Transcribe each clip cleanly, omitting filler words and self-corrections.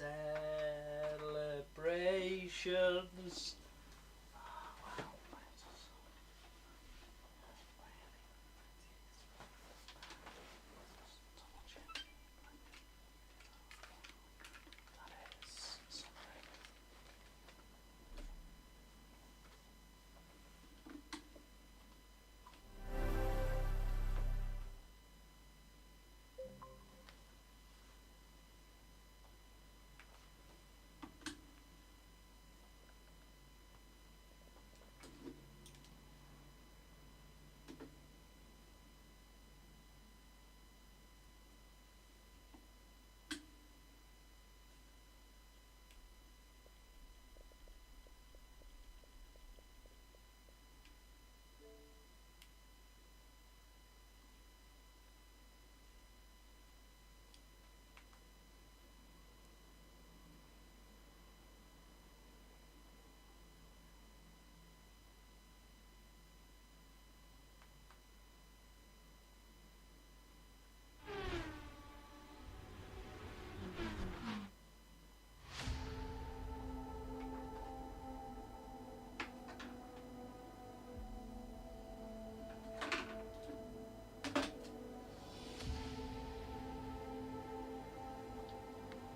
Celebrations.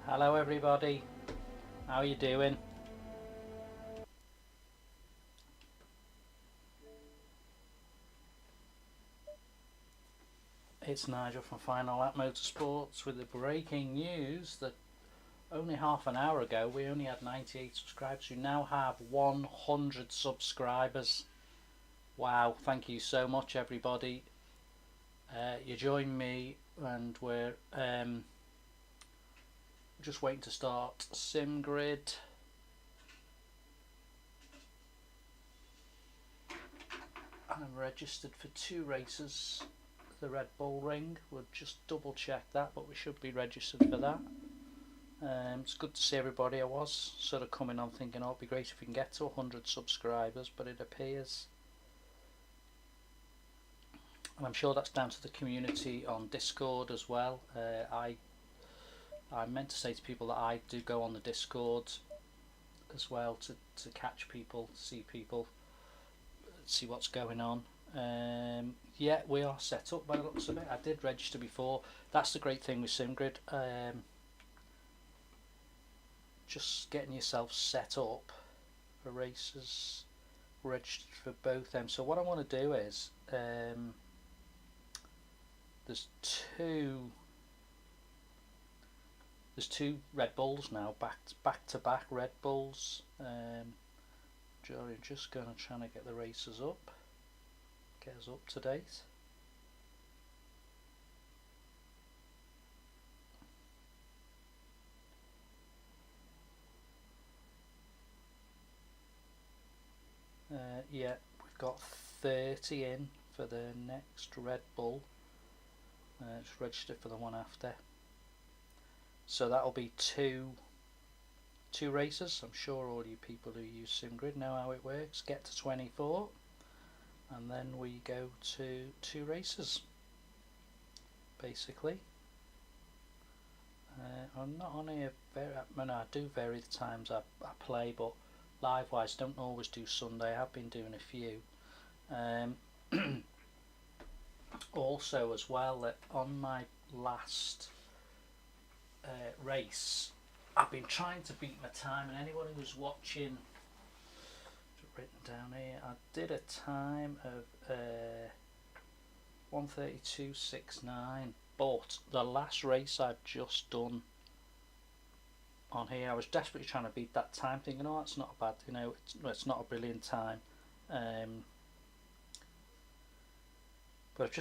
Hello everybody, how are you doing? It's Nigel from Final Lap Motorsports with the breaking news that only half an hour ago we only had 98 subscribers. We now have 100 subscribers. Wow, thank you so much everybody. You join me and we're just waiting to start SimGrid. I'm registered for 2 races, the Red Bull Ring. We'll just double check that, but we should be registered for that. It's good to see everybody. I was sort of coming on thinking, oh, it'd be great if we can get to 100 subscribers, but it appears, and I'm sure that's down to the community on Discord as well. I meant to say to people that I do go on the Discord as well to catch people, see people, see what's going on. Yeah, we are set up by the looks of it. I did register before. That's the great thing with SimGrid. Just getting yourself set up for races, registered for both them. So what I want to do is there's two Red Bulls now, back to back Red Bulls. Just going to try to get the races up, get us up to date. Yeah, we've got 30 in for the next Red Bull. It's registered for the one after. So that'll be two races. I'm sure all you people who use SimGrid know how it works. Get to 24 and then we go to 2 races basically. I'm not on here I do vary the times I play, but live wise don't always do Sunday. I have been doing a few. Also as well, that on my last race I've been trying to beat my time, and anyone who's watching, written down here, I did a time of 1:32.69, but the last race I've just done on here, I was desperately trying to beat that time, thinking, oh, that's not bad, you know, it's not a brilliant time. But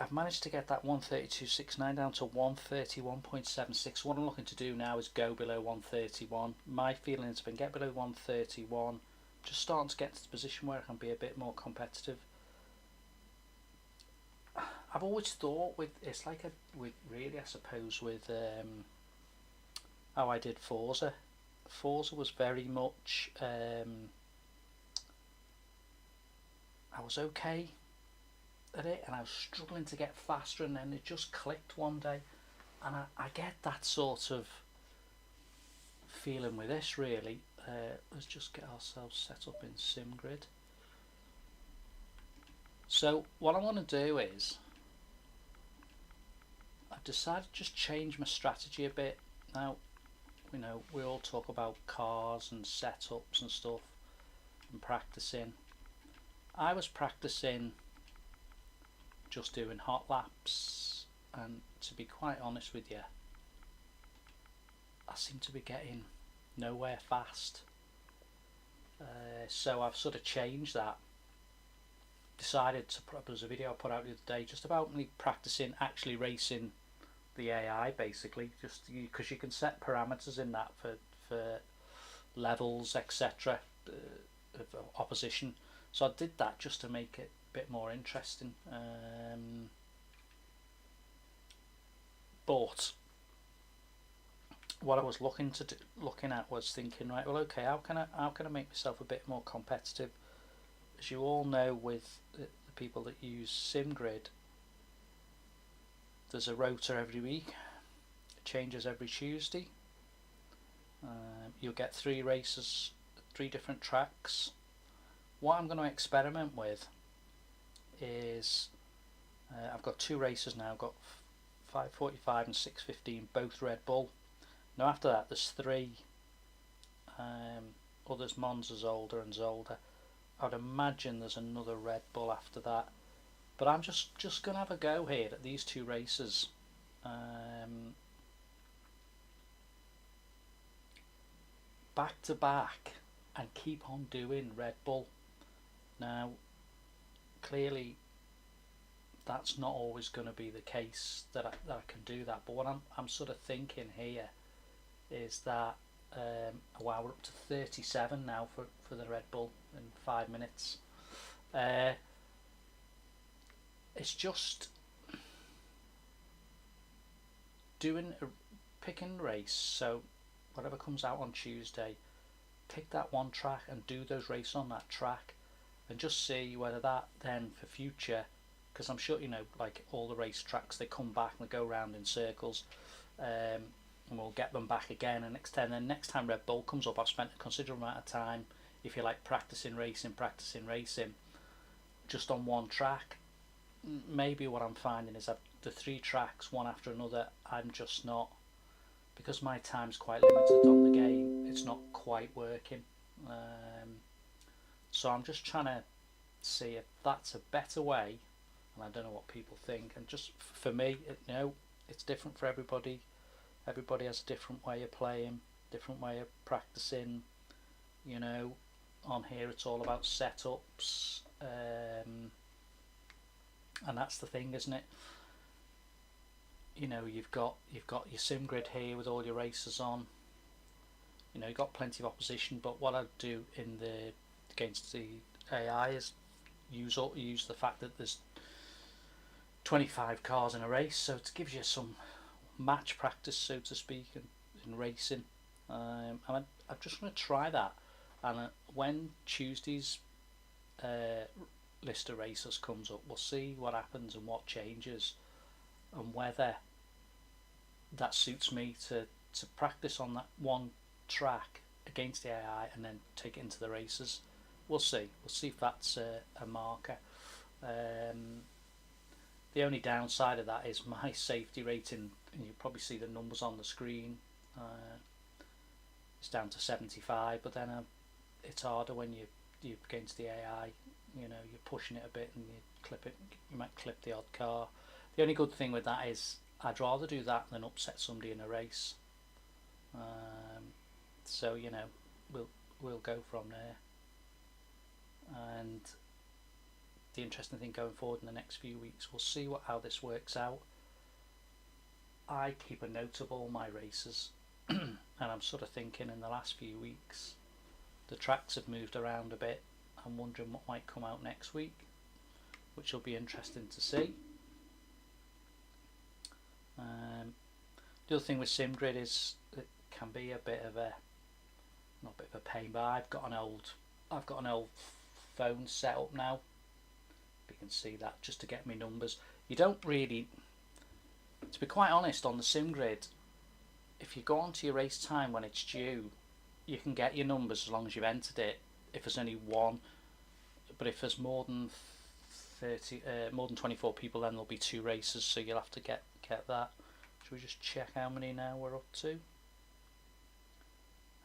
I've managed to get that 1:32.69 down to 1:31.76. What I'm looking to do now is go below 1:31. My feeling is if I can get below 1:31, just starting to get to the position where I can be a bit more competitive. I've always thought it's like really I suppose with how I did Forza. Forza was very much I was okay at it and I was struggling to get faster, and then it just clicked one day, and I get that sort of feeling with this really. Let's just get ourselves set up in SimGrid. So what I want to do is, I've decided to just change my strategy a bit. Now, you know, we all talk about cars and setups and stuff and practicing. I was practicing just doing hot laps, and to be quite honest with you, I seem to be getting nowhere fast. So I've sort of changed that. Decided to put, there's a video I put out the other day just about me practicing actually racing the AI, basically, just because you can set parameters in that for levels, etc., of opposition. So I did that just to make it a bit more interesting. But what I was looking at was thinking, right, well, okay, how can I make myself a bit more competitive? As you all know, with the people that use SimGrid, there's a rota every week. It changes every Tuesday. You'll get 3 races, 3 different tracks. What I'm going to experiment with is, I've got 2 races now. I've got 5:45 and 6:15, both Red Bull. Now after that, there's 3 others, Monza, Zolder and Zolder. I'd imagine there's another Red Bull after that. But I'm just going to have a go here at these 2 races. Back to back, and keep on doing Red Bull. Now, clearly, that's not always going to be the case that I can do that. But what I'm sort of thinking here is that, wow, we're up to 37 now for the Red Bull in 5 minutes. It's just picking a race. So whatever comes out on Tuesday, pick that one track and do those races on that track, and just see whether that then for future, because I'm sure, you know, like all the race tracks, they come back and they go round in circles, and we'll get them back again and extend. Then next time Red Bull comes up, I've spent a considerable amount of time, if you like, practicing racing just on one track. Maybe what I'm finding is that the 3 tracks one after another, I'm just not, because my time's quite limited on the game, it's not quite working. So I'm just trying to see if that's a better way, and I don't know what people think. And just for me, you know, it's different for everybody. Everybody has a different way of playing, different way of practicing. You know, on here it's all about setups, and that's the thing, isn't it? You know, you've got your SimGrid here with all your races on. You know, you've got plenty of opposition, but what I'd do in against the AI is use the fact that there's 25 cars in a race, so it gives you some match practice, so to speak, in racing. And I'm just going to try that, and when Tuesday's list of races comes up, we'll see what happens and what changes, and whether that suits me to practice on that one track against the AI and then take it into the races. We'll see if that's a marker. The only downside of that is my safety rating, and you probably see the numbers on the screen, it's down to 75, but then it's harder when you're against the AI. You know, you're pushing it a bit and you might clip the odd car. The only good thing with that is I'd rather do that than upset somebody in a race. So, you know, we'll go from there. And the interesting thing going forward in the next few weeks, we'll see how this works out. I keep a note of all my races, and I'm sort of thinking in the last few weeks the tracks have moved around a bit. I'm wondering what might come out next week, which will be interesting to see. The other thing with SimGrid is it can be a bit of a, not a bit of a pain, but I've got an old phone set up now. You can see that, just to get me numbers. You don't really, to be quite honest, on the SimGrid, if you go onto your race time when it's due, you can get your numbers as long as you've entered it. If there's only one, but if there's more than 24 people, then there'll be 2 races, so you'll have to get that. Should we just check how many now we're up to?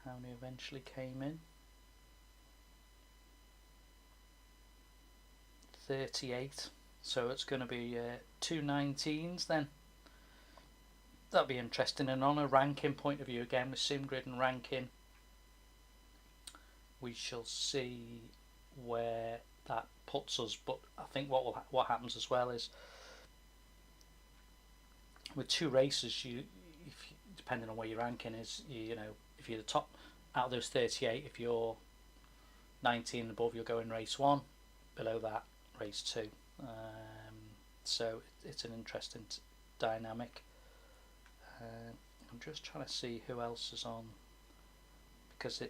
How many eventually came in? 38. So it's going to be 2 19s then. That'll be interesting. And on a ranking point of view, again with SimGrid and ranking, we shall see where that puts us. But I think what happens as well is with 2 races, depending on where your ranking is, you know, if you're the top out of those 38, if you're 19 and above, you'll go in race 1. Below that, race 2. So it's an interesting dynamic. I'm just trying to see who else is on, because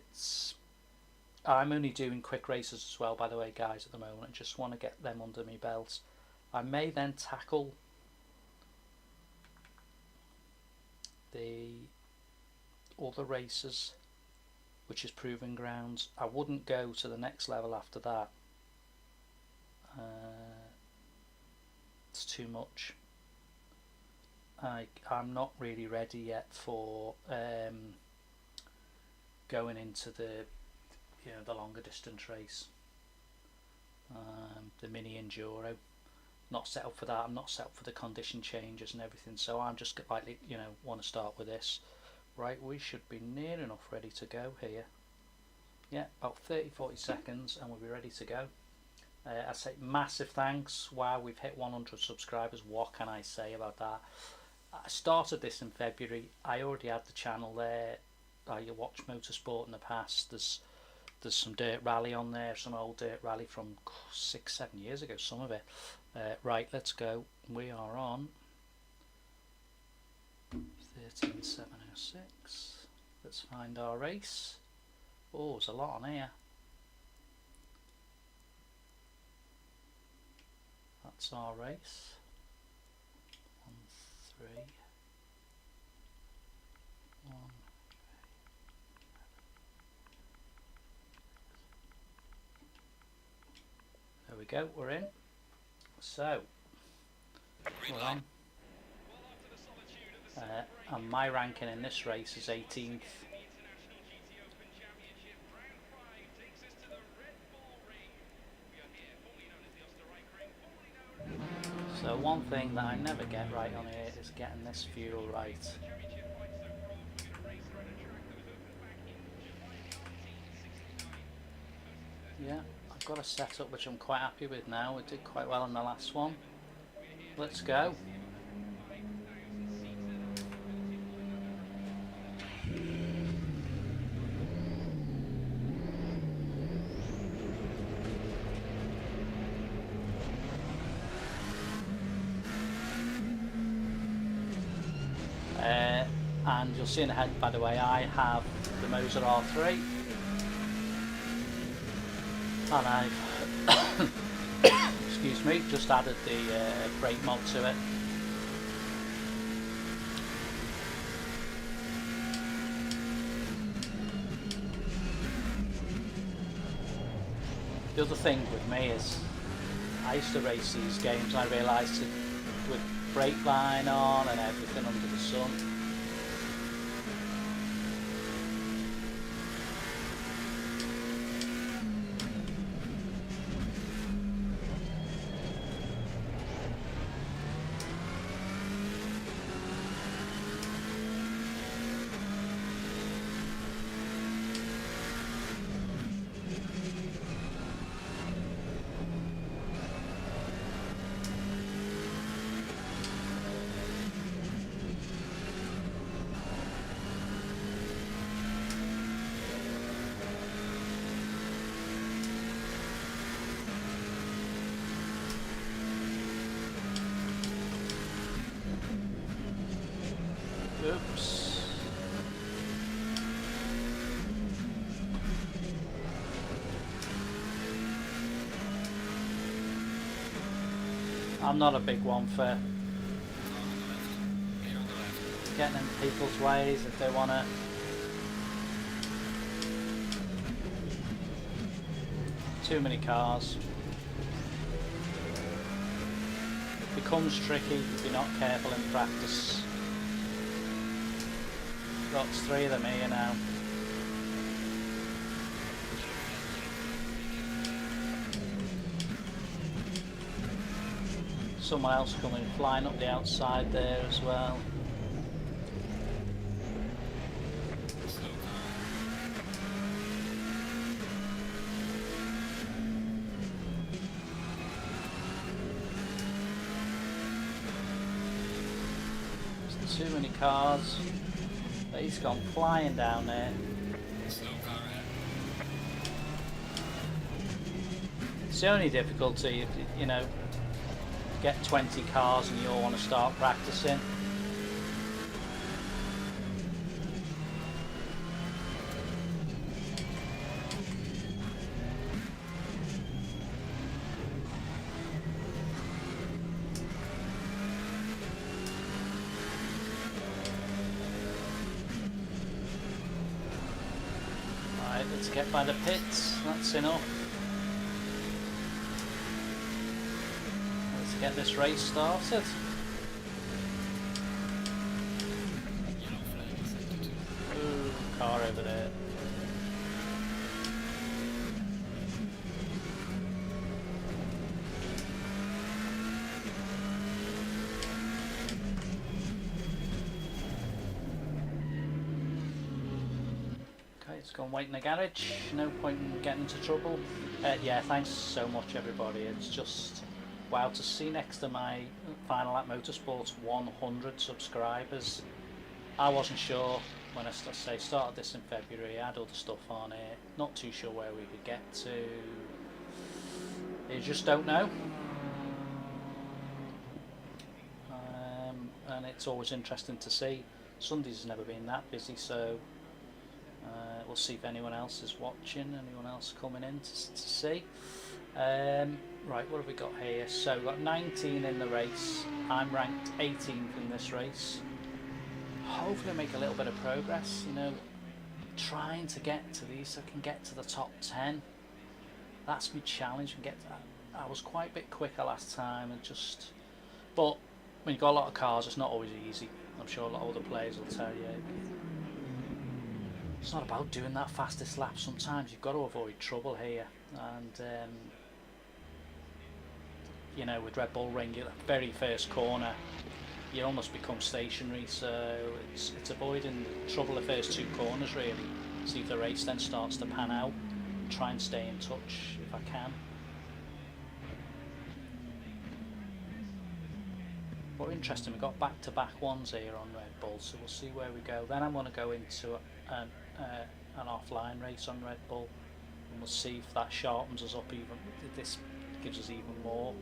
I'm only doing quick races as well, by the way, guys, at the moment. I just want to get them under my belt. I may then tackle the other races, which is Proving Grounds. I wouldn't go to the next level after that. It's too much. I'm not really ready yet for going into the longer distance race, the mini enduro. Not set up for that. I'm not set up for the condition changes and everything, so I'm just like, want to start with this. Right, we should be near enough ready to go here. Yeah, about 30-40 seconds and we'll be ready to go. I say massive thanks. Wow, we've hit 100 subscribers. What can I say about that? I started this in February. I already had the channel there. You watch motorsport in the past. There's some dirt rally on there, some old dirt rally from 6-7 years ago, some of it. Right, let's go. We are on 13706. Let's find our race. Oh, there's a lot on here. That's our race. 1 3 1. There we go, we're in. So, we're on. And my ranking in this race is 18th. So one thing that I never get right on here is getting this fuel right. Yeah, I've got a setup which I'm quite happy with now. We did quite well in the last one. Let's go. And you'll see in ahead, by the way, I have the Moza R3 and I've excuse me, just added the brake mod to it. The other thing with me is I used to race these games and I realised with brake line on and everything under the sun, oops. I'm not a big one for getting in people's ways if they want to. Too many cars. It becomes tricky if you're not careful in practice. Got 3 of them here now. Someone else coming flying up the outside there as well. There's too many cars. But he's gone flying down there. It's the only difficulty if you know, get 20 cars and you all want to start practicing. Right, let's get by the pits, that's enough. Get this race started. Ooh, car over there. Okay, it's gone wait in the garage. No point in getting into trouble. Yeah, thanks so much everybody. It's just wow to see next to my Final Lap Motorsports 100 subscribers. I wasn't sure when I started this in February. I had other stuff on it, not too sure where we could get to. You just don't know. And it's always interesting to see. Sunday's never been that busy, so we'll see if anyone else is watching, anyone else coming in to see. Right, what have we got here? So we've got 19 in the race. I'm ranked 18th in this race. Hopefully I make a little bit of progress, you know, trying to get to these so I can get to the top 10. That's my challenge, and get that. I was quite a bit quicker last time, and just, but when you've got a lot of cars it's not always easy. I'm sure a lot of other players will tell you. It's not about doing that fastest lap. Sometimes you've got to avoid trouble here, and you know, with Red Bull Ring, at the very first corner, you almost become stationary. So it's avoiding trouble the first 2 corners really. See if the race then starts to pan out. Try and stay in touch if I can. But interesting, we've got back-to-back ones here on Red Bull, so we'll see where we go. Then I'm going to go into an offline race on Red Bull, and we'll see if that sharpens us up even. This gives us even more.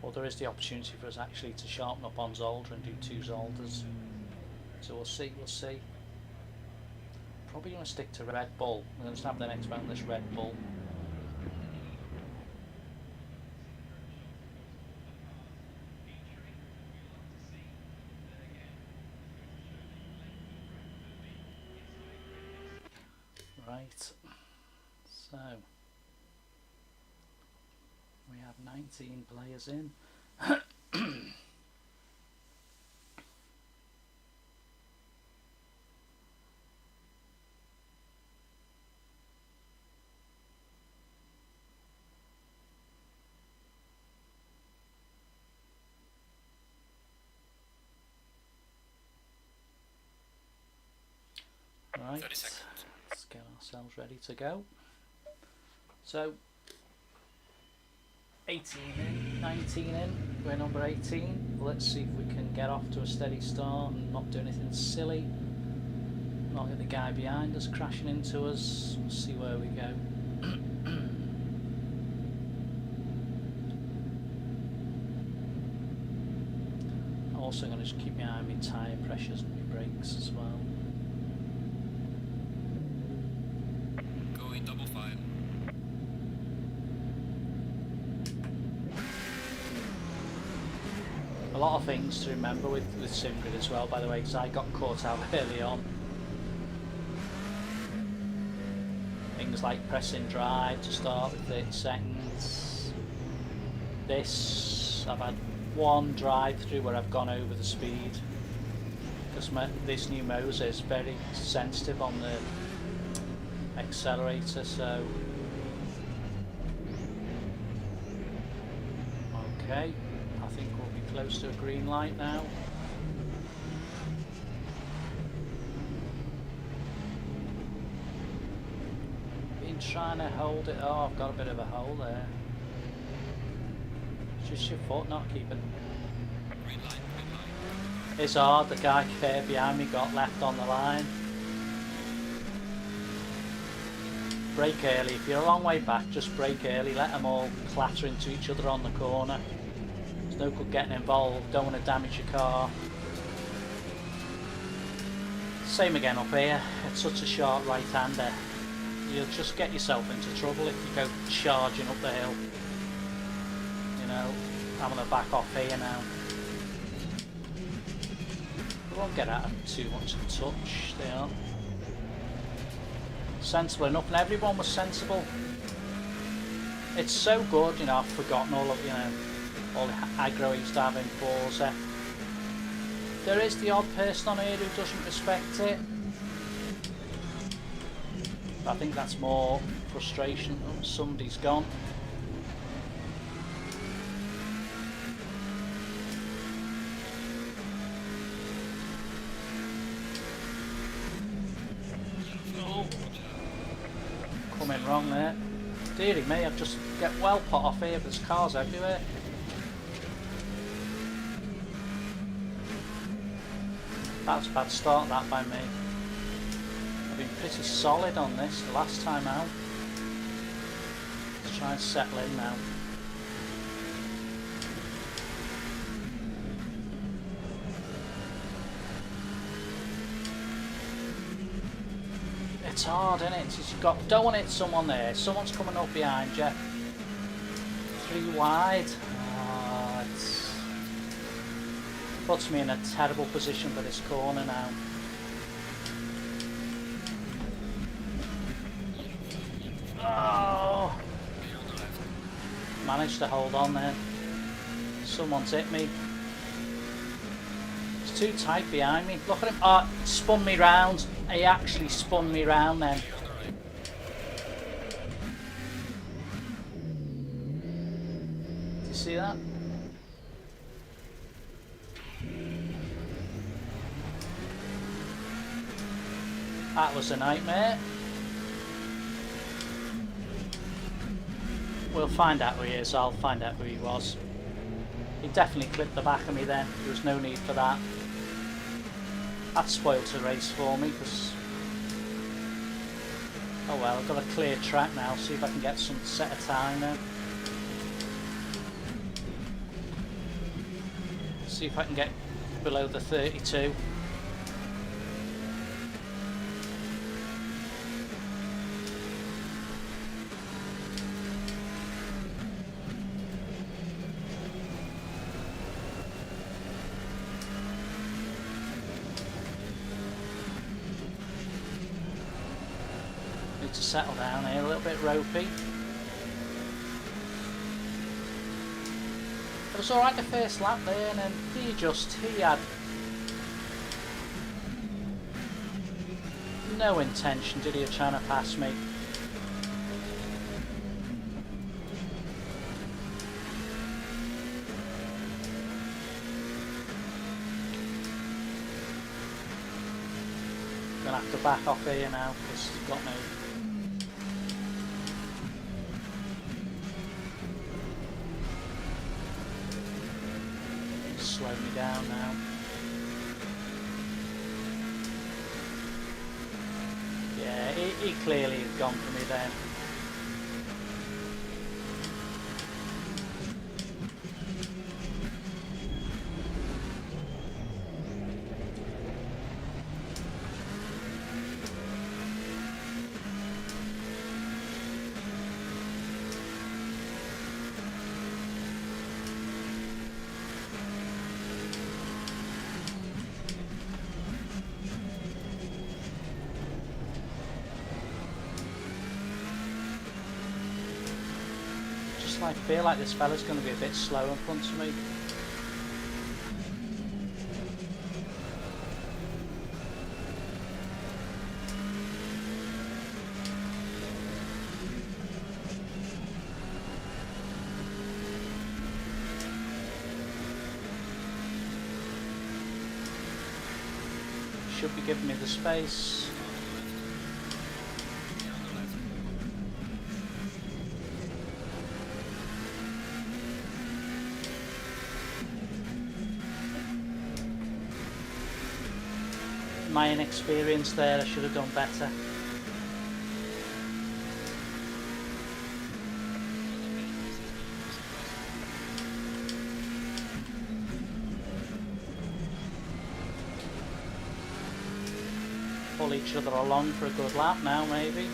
Or there is the opportunity for us actually to sharpen up on Zolder and do 2 Zolders. So we'll see. Probably going to stick to Red Bull. We're going to have the next round this Red Bull. Right, so we have 19 players in. Right, 30 seconds. Let's get ourselves ready to go. So 18 in, 19 in, we're number 18. Let's see if we can get off to a steady start and not do anything silly. Not get the guy behind us crashing into us. We'll see where we go. I'm also going to just keep my eye on my tyre pressures and my brakes as well. Going double fine. A lot of things to remember with SimGrid as well, by the way, because I got caught out early on. Things like pressing drive to start with 30 seconds. This, I've had one drive through where I've gone over the speed, because this new Moza is very sensitive on the accelerator, so okay, I think we'll be close to a green light now. Been trying to hold it. Oh, I've got a bit of a hole there. It's just your foot not keeping. It's hard. The guy behind me got left on the line. Brake early. If you're a long way back, just brake early. Let them all clatter into each other on the corner. There's no good getting involved. Don't want to damage your car. Same again up here. It's such a sharp right-hander. You'll just get yourself into trouble if you go charging up the hill. You know, I'm going to back off here now. We won't get out of too much of touch there. Sensible enough, and everyone was sensible. It's so good, you know. I've forgotten all of, you know, all the aggro I used to have in Forza. There is the odd person on here who doesn't respect it. But I think that's more frustration. Oh, somebody's gone. Coming wrong there. Dearie me, I've just get well put off here, but there's cars everywhere. That's a bad start, that, by me. I've been pretty solid on this the last time out. Let's try and settle in now. It's hard, isn't it? Don't want to hit someone there. Someone's coming up behind you. 3 wide. Oh, it puts me in a terrible position for this corner now. Oh! Managed to hold on there. Someone's hit me. It's too tight behind me. Look at him. Oh, it spun me round. He actually spun me round then. Did you see that? That was a nightmare. We'll find out who he is. I'll find out who he was. He definitely clipped the back of me then. There was no need for that. That spoiled the race for me because, oh well, I've got a clear track now. See if I can get some set a time now. See if I can get below the 32. To settle down here, a little bit ropey. It was alright the first lap there, and then he had no intention, did he, of trying to pass me. Gonna have to back off here now because he's got me. Slow me down now. Yeah, he clearly had gone for me then. just like feel like this fella's going to be a bit slow in front of me. Should be giving me the space. My inexperience there, I should have done better. Pull each other along for a good lap now, maybe.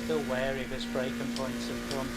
Still wary of his braking points in front.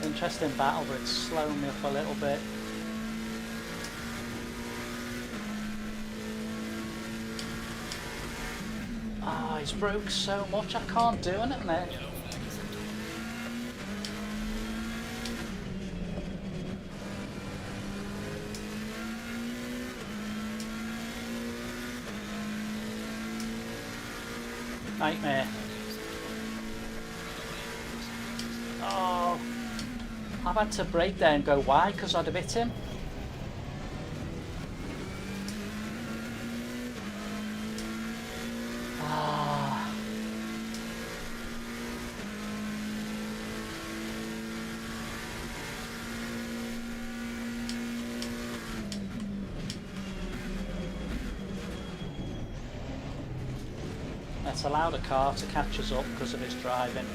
Interesting battle, but it's slowing me up a little bit. Ah, he's broke so much I can't do anything there. Nightmare. Oh, I've had to brake there and go wide because I'd have hit him. Ah. It's allowed a car to catch us up because of his driving.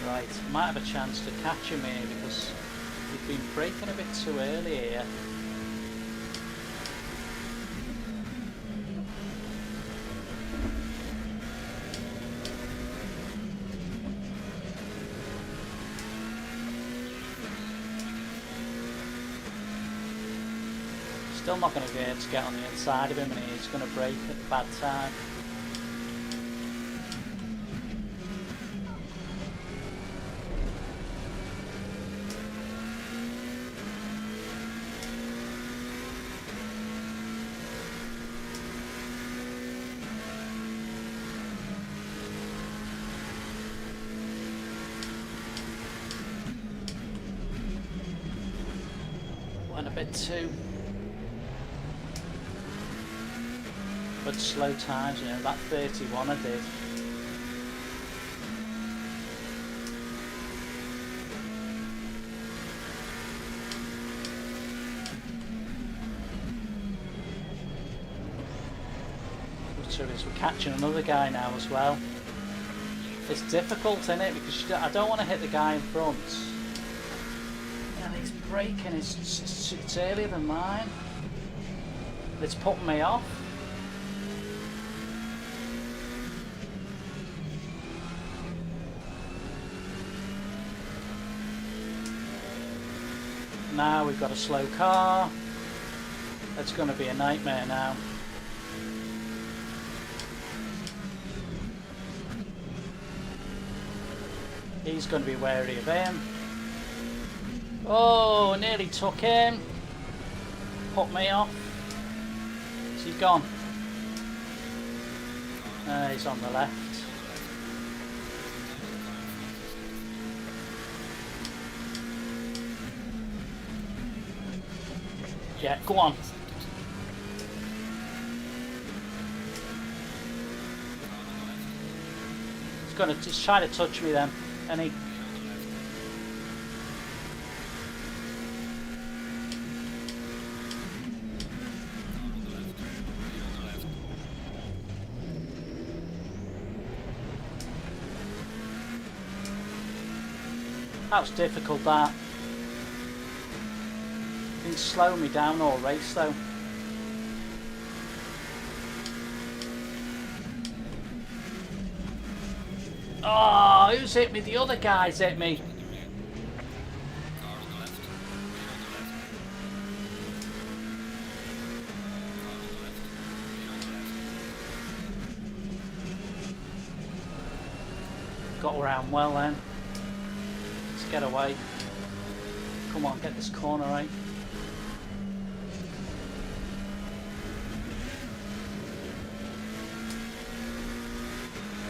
Right, might have a chance to catch him here because we've been braking a bit too early here. Still not going to be able to get on the inside of him, and he's going to brake at a bad time. Went a bit too but slow times, you know, that 31 I did. We're catching another guy now as well. It's difficult, isn't it? Because I don't want to hit the guy in front. And he's braking, it's earlier than mine. It's putting me off. Now we've got a slow car. It's going to be a nightmare now. He's going to be wary of him. Oh, nearly took him. Put me off. Is he gone? He's on the left. Yeah, go on. He's gonna just try to touch me then, and he. That was difficult, that. Didn't slow me down all race though. Oh, who's hit me? The other guy's hit me. Got around well then. Let's get away. Come on, get this corner right.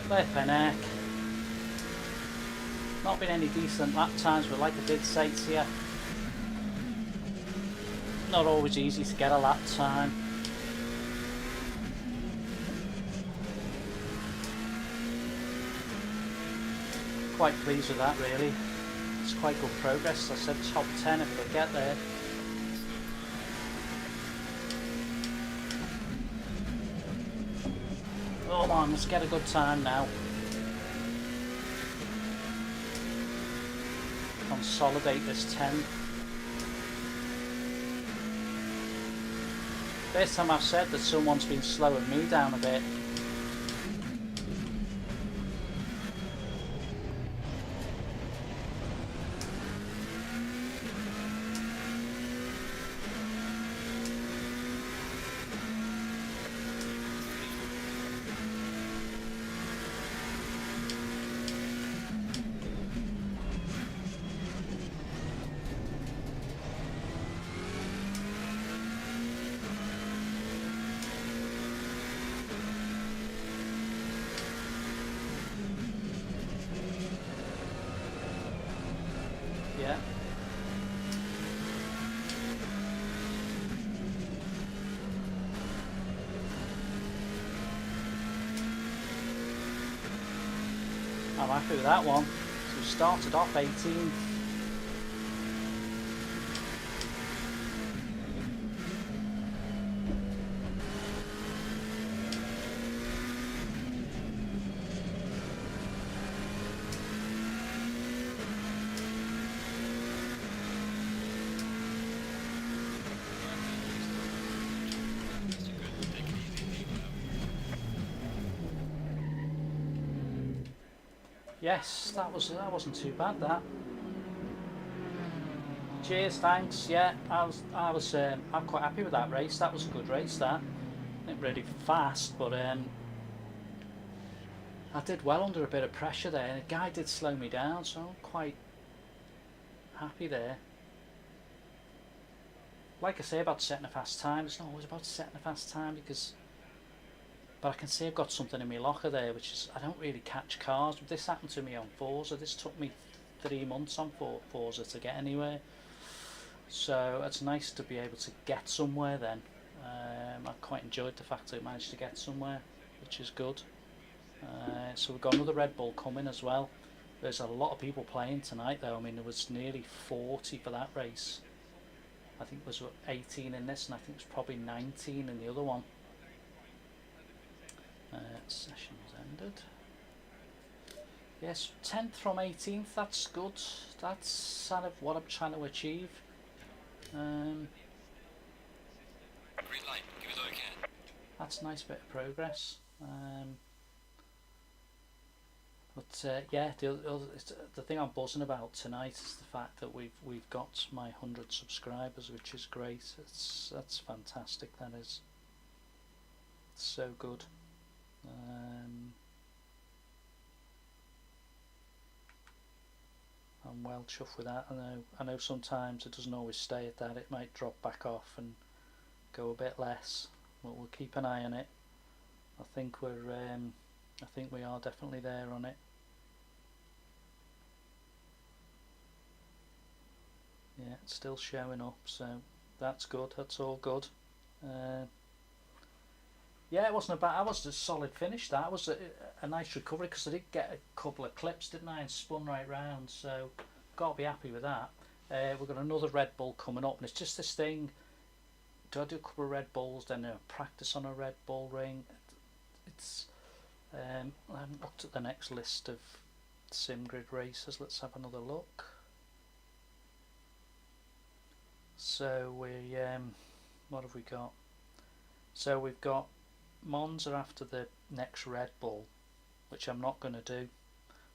Flippin' heck. Not been any decent lap times, but like I did say to you, not always easy to get a lap time. Quite pleased with that really. It's quite good progress. I said top 10 if I get there. Oh man, let's get a good time now. Consolidate this 10. First time I've said that someone's been slowing me down a bit. Yeah. I'm happy with that one. So we started off 18th. Yes, that wasn't too bad. That. Cheers, thanks. Yeah, I'm quite happy with that race. That was a good race. That not really fast, but I did well under a bit of pressure there. The guy did slow me down, so I'm quite happy there. Like I say about setting a fast time, it's not always about setting a fast time but I can see I've got something in my locker there, which is I don't really catch cars. This happened to me on Forza. This took me 3 months on Forza to get anywhere. So it's nice to be able to get somewhere then. I quite enjoyed the fact that I managed to get somewhere, which is good. So we've got another Red Bull coming as well. There's a lot of people playing tonight though. I mean, there was nearly 40 for that race. I think there was 18 in this, and I think it was probably 19 in the other one. Session's ended. Yes, 10th from 18th, that's good. That's kind of what I'm trying to achieve. Green light, give it all you can. That's a nice bit of progress. But yeah, the thing I'm buzzing about tonight is the fact that we've got my 100 subscribers, which is great. That's fantastic. That is, it's so good. I'm well chuffed with that. I know sometimes it doesn't always stay at that. It might drop back off and go a bit less, but we'll keep an eye on it. I think we are definitely there on it. Yeah, it's still showing up, so that's good. That's all good. Yeah, it wasn't a bad. That was a solid finish. That was a nice recovery because I did get a couple of clips, didn't I, and spun right round. So got to be happy with that. We've got another Red Bull coming up, and it's just this thing. Do I do a couple of Red Bulls, then practice on a Red Bull ring? It's I haven't looked at the next list of SimGrid races. Let's have another look. So what have we got? So we've got Monza after the next Red Bull, which I'm not going to do.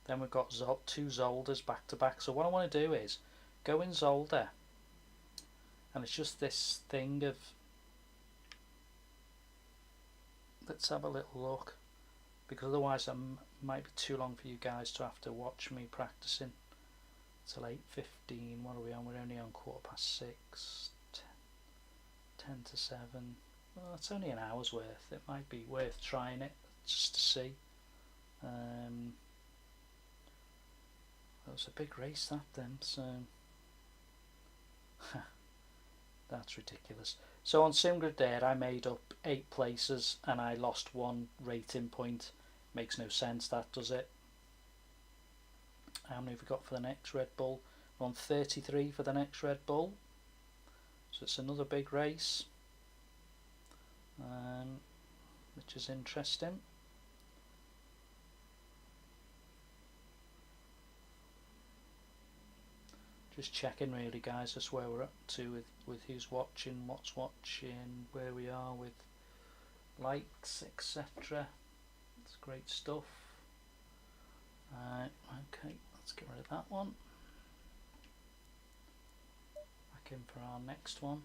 Then we've got two Zolders back to back. So what I want to do is go in Zolder, and it's just this thing of, let's have a little look, because otherwise it might be too long for you guys to have to watch me practicing till 8:15. What are we on? We're only on 6:15, 10 to 7. Well, it's only an hour's worth. It might be worth trying it just to see. That was a big race that then, so that's ridiculous. So on SimGrid there, I made up 8 places and I lost 1 rating point. Makes no sense, that, does it? How many have we got for the next Red Bull? We're on 33 for the next Red Bull. So it's another big race, which is interesting. Just checking really, guys, just where we're up to with who's watching, what's watching, where we are with likes, etc. It's great stuff. Okay, let's get rid of that one. Back in for our next one.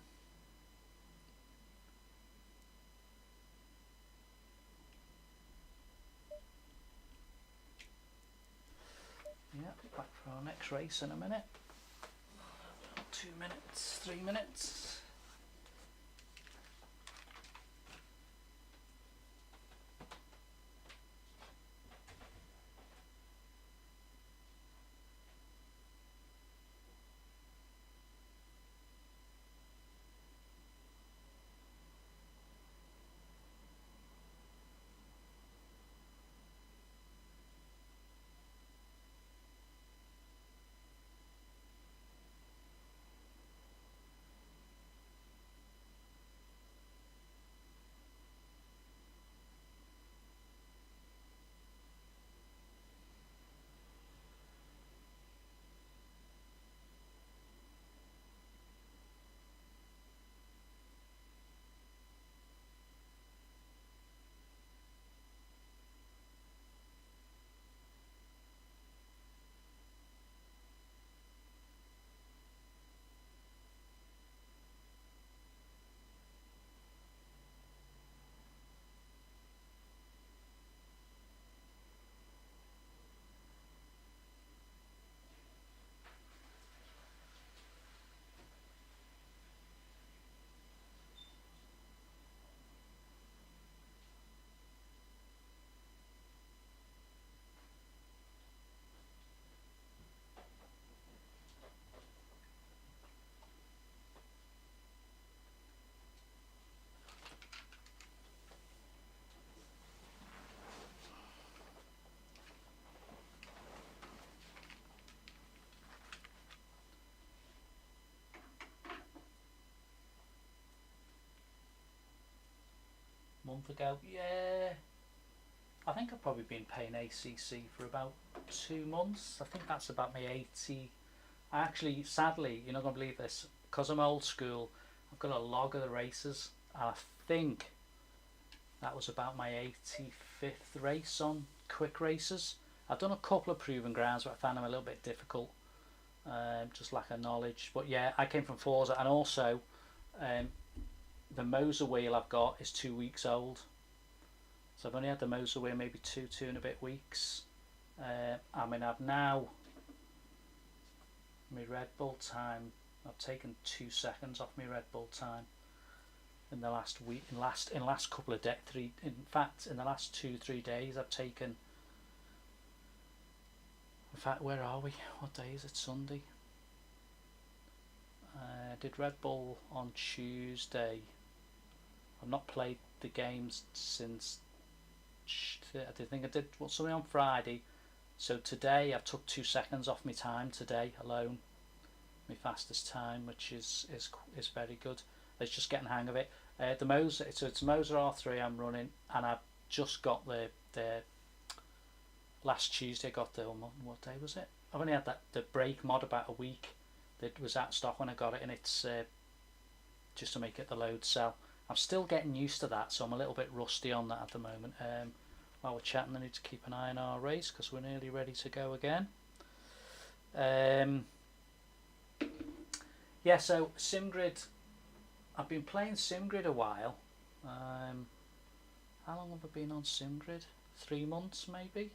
Yeah, back for our next race in a minute. 2 minutes, 3 minutes. Month ago, yeah. I think I've probably been paying ACC for about 2 months. I think that's about my 80. Actually, sadly, you're not going to believe this, because I'm old school, I've got a log of the races, and I think that was about my 85th race on Quick Races, I've done a couple of proving grounds, but I found them a little bit difficult. Just lack of knowledge. But yeah, I came from Forza, and also the Moza wheel I've got is 2 weeks old. So I've only had the Moza wheel maybe two and a bit weeks. I mean, I've now, my Red Bull time, I've taken 2 seconds off my Red Bull time in the last week, in last couple of days, in fact in the last 2-3 days I've taken, in fact, where are we, what day is it, Sunday? I did Red Bull on Tuesday. I've not played the games since, I think I did something on Friday. So today I've took 2 seconds off my time today alone, my fastest time, which is very good. It's just getting the hang of it. The Moza, so it's Moza R3 I'm running, and I've just got the last Tuesday I got the, what day was it? I've only had the brake mod about a week. It was out of stock when I got it, and it's just to make it the load cell. I'm still getting used to that, so I'm a little bit rusty on that at the moment. While we're chatting, I need to keep an eye on our race because we're nearly ready to go again. Yeah, so SimGrid, I've been playing SimGrid a while. How long have I been on SimGrid? 3 months maybe?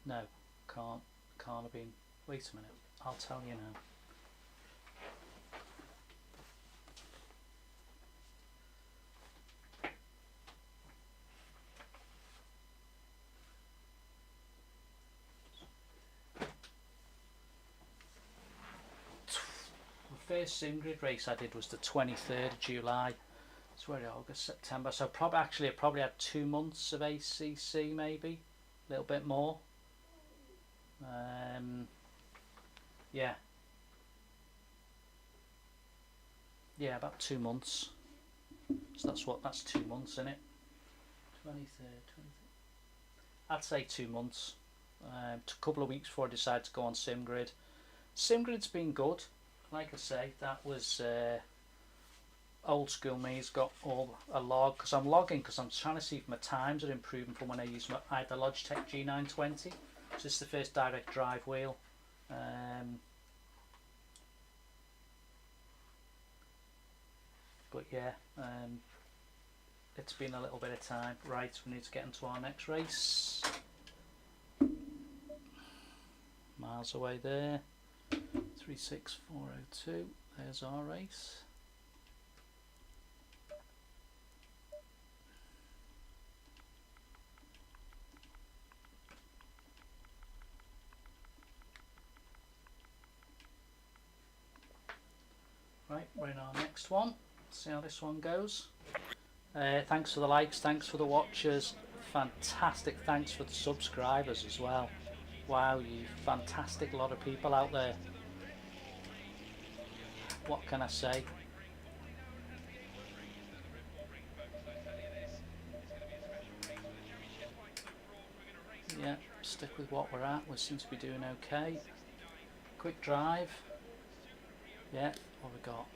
No, can't have been. Wait a minute, I'll tell you now. First SimGrid race I did was the 23rd of July. It's where August, September. So I probably had 2 months of ACC, maybe a little bit more. Yeah, about 2 months. So that's 2 months, isn't it? 23rd. I'd say 2 months. A couple of weeks before I decided to go on SimGrid. SimGrid's been good. Like I say, that was old school me's got a log, because I'm logging because I'm trying to see if my times are improving from when I had the Logitech G920. So this is the first direct drive wheel. But yeah, it's been a little bit of time. Right, we need to get into our next race. Miles away there. 36402, there's our race. Right, we're in our next one. See how this one goes. Thanks for the likes, thanks for the watchers, fantastic thanks for the subscribers as well. Wow, you fantastic lot of people out there. What can I say? Yeah, stick with what we're at. We seem to be doing okay. Quick drive. Yeah, what we got?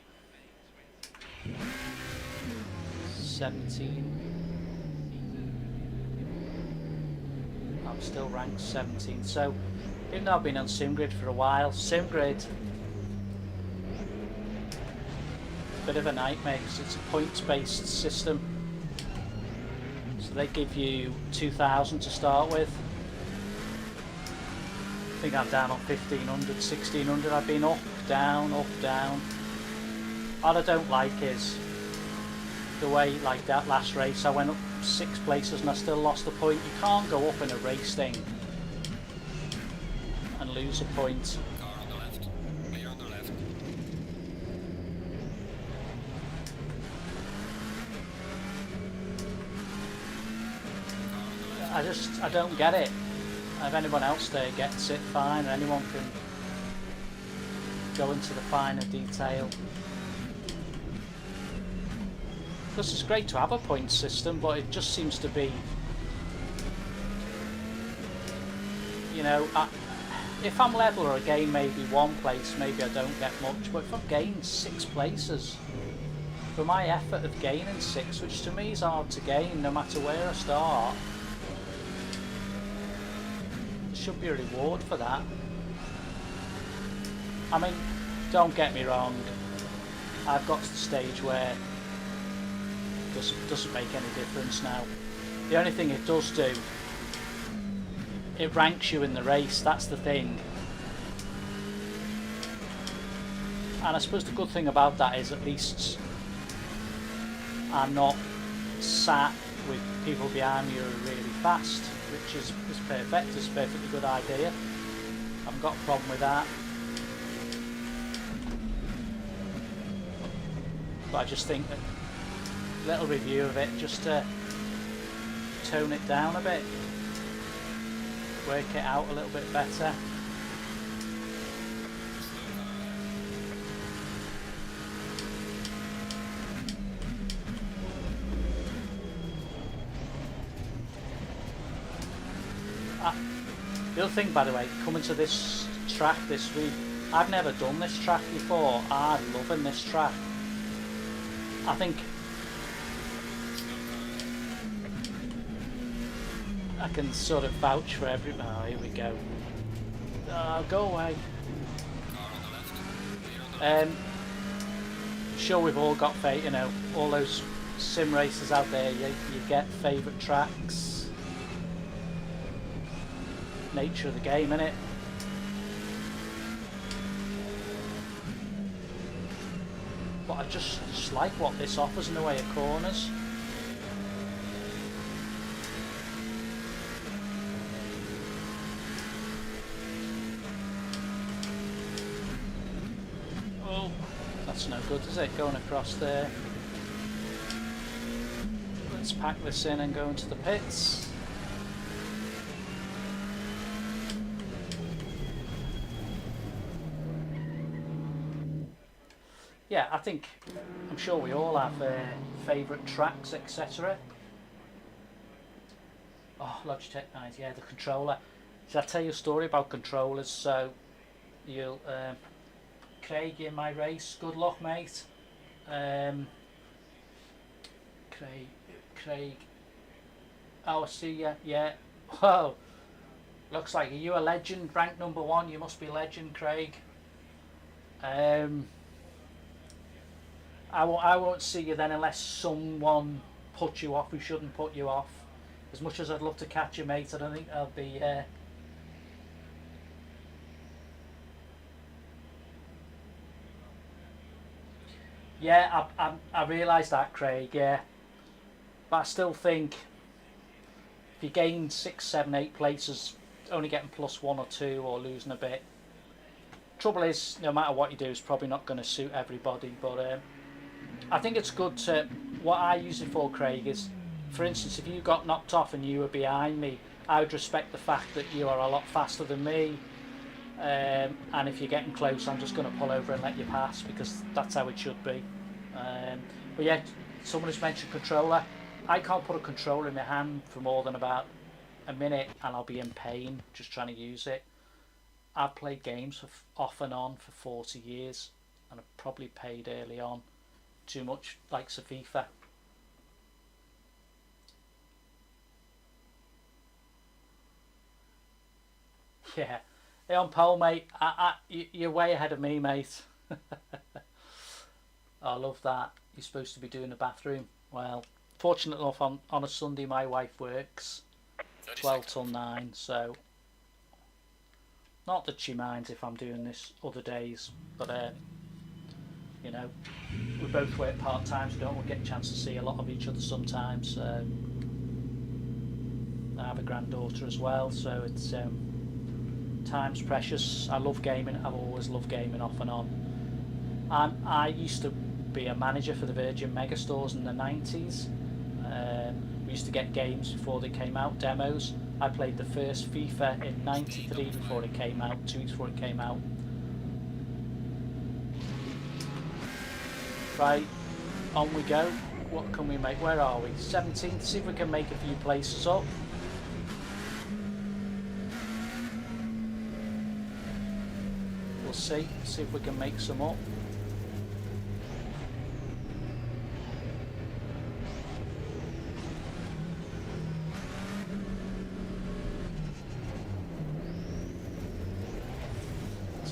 17. I'm still ranked 17. So, even though I've been on SimGrid for a while, SimGrid, bit of a nightmare because it's a points-based system. So they give you 2,000 to start with. I think I'm down on 1,500, 1,600. I've been up, down, up, down. What I don't like is the way, like that last race, I went up 6 places and I still lost a point. You can't go up in a race thing and lose a point. Car on the left. Clear on the left. I don't get it. If anyone else there gets it, fine. Anyone can go into the finer detail. Because it's great to have a point system, but it just seems to be, you know, if I'm level or I gain maybe 1 place, maybe I don't get much, but if I've gained 6 places, for my effort of gaining 6, which to me is hard to gain no matter where I start, should be a reward for that. I mean, don't get me wrong, I've got to the stage where it doesn't make any difference now. The only thing it does do, it ranks you in the race, that's the thing. And I suppose the good thing about that is at least I'm not sat with people behind me who are really fast, which is perfect. It's a perfectly good idea. I haven't got a problem with that. But I just think that a little review of it, just to tone it down a bit, work it out a little bit better. The other thing, by the way, coming to this track this week, I've never done this track before. I'm loving this track. I think I can sort of vouch for every... Oh, here we go. Oh, go away. Sure, we've all got you know, all those sim racers out there. You get favourite tracks. Nature of the game, innit? But I just like what this offers in the way of corners. Oh, that's no good, is it? Going across there. Let's pack this in and go into the pits. Yeah, I'm sure we all have favourite tracks, etc. Oh, Logitech 9, yeah, the controller. Shall I tell you a story about controllers? So, you'll, Craig in my race, good luck, mate. Craig. Oh, I see ya, yeah. Whoa, looks like, are you a legend, rank number 1? You must be legend, Craig. I won't see you then unless someone puts you off who shouldn't put you off. As much as I'd love to catch you, mate, I don't think I'll be... Yeah, I realise that, Craig, yeah. But I still think if you gain 6, 7, 8 places, only getting +1 or 2 or losing a bit. Trouble is, no matter what you do, it's probably not going to suit everybody, but... I think it's good to, what I use it for, Craig, is, for instance, if you got knocked off and you were behind me, I would respect the fact that you are a lot faster than me, and if you're getting close, I'm just going to pull over and let you pass, because that's how it should be. But yeah, someone has mentioned controller. I can't put a controller in my hand for more than about a minute and I'll be in pain just trying to use it. I've played games off and on for 40 years and I've probably paid early on too much, like FIFA. Yeah, hey, on pole, mate. You're way ahead of me, mate. I love that. You're supposed to be doing the bathroom. Well, fortunate enough, on a Sunday my wife works 12 till 9, so not that she minds if I'm doing this other days, but you know, we both work part-time, so don't get a chance to see a lot of each other sometimes. I have a granddaughter as well, so it's time's precious. I love gaming. I've always loved gaming off and on. I used to be a manager for the Virgin Megastores in the 90s. We used to get games before they came out, demos. I played the first FIFA in 93 before it came out, 2 weeks before it came out. Right, on we go. What can we make? Where are we? 17th. See if we can make a few places up. We'll see. See if we can make some up.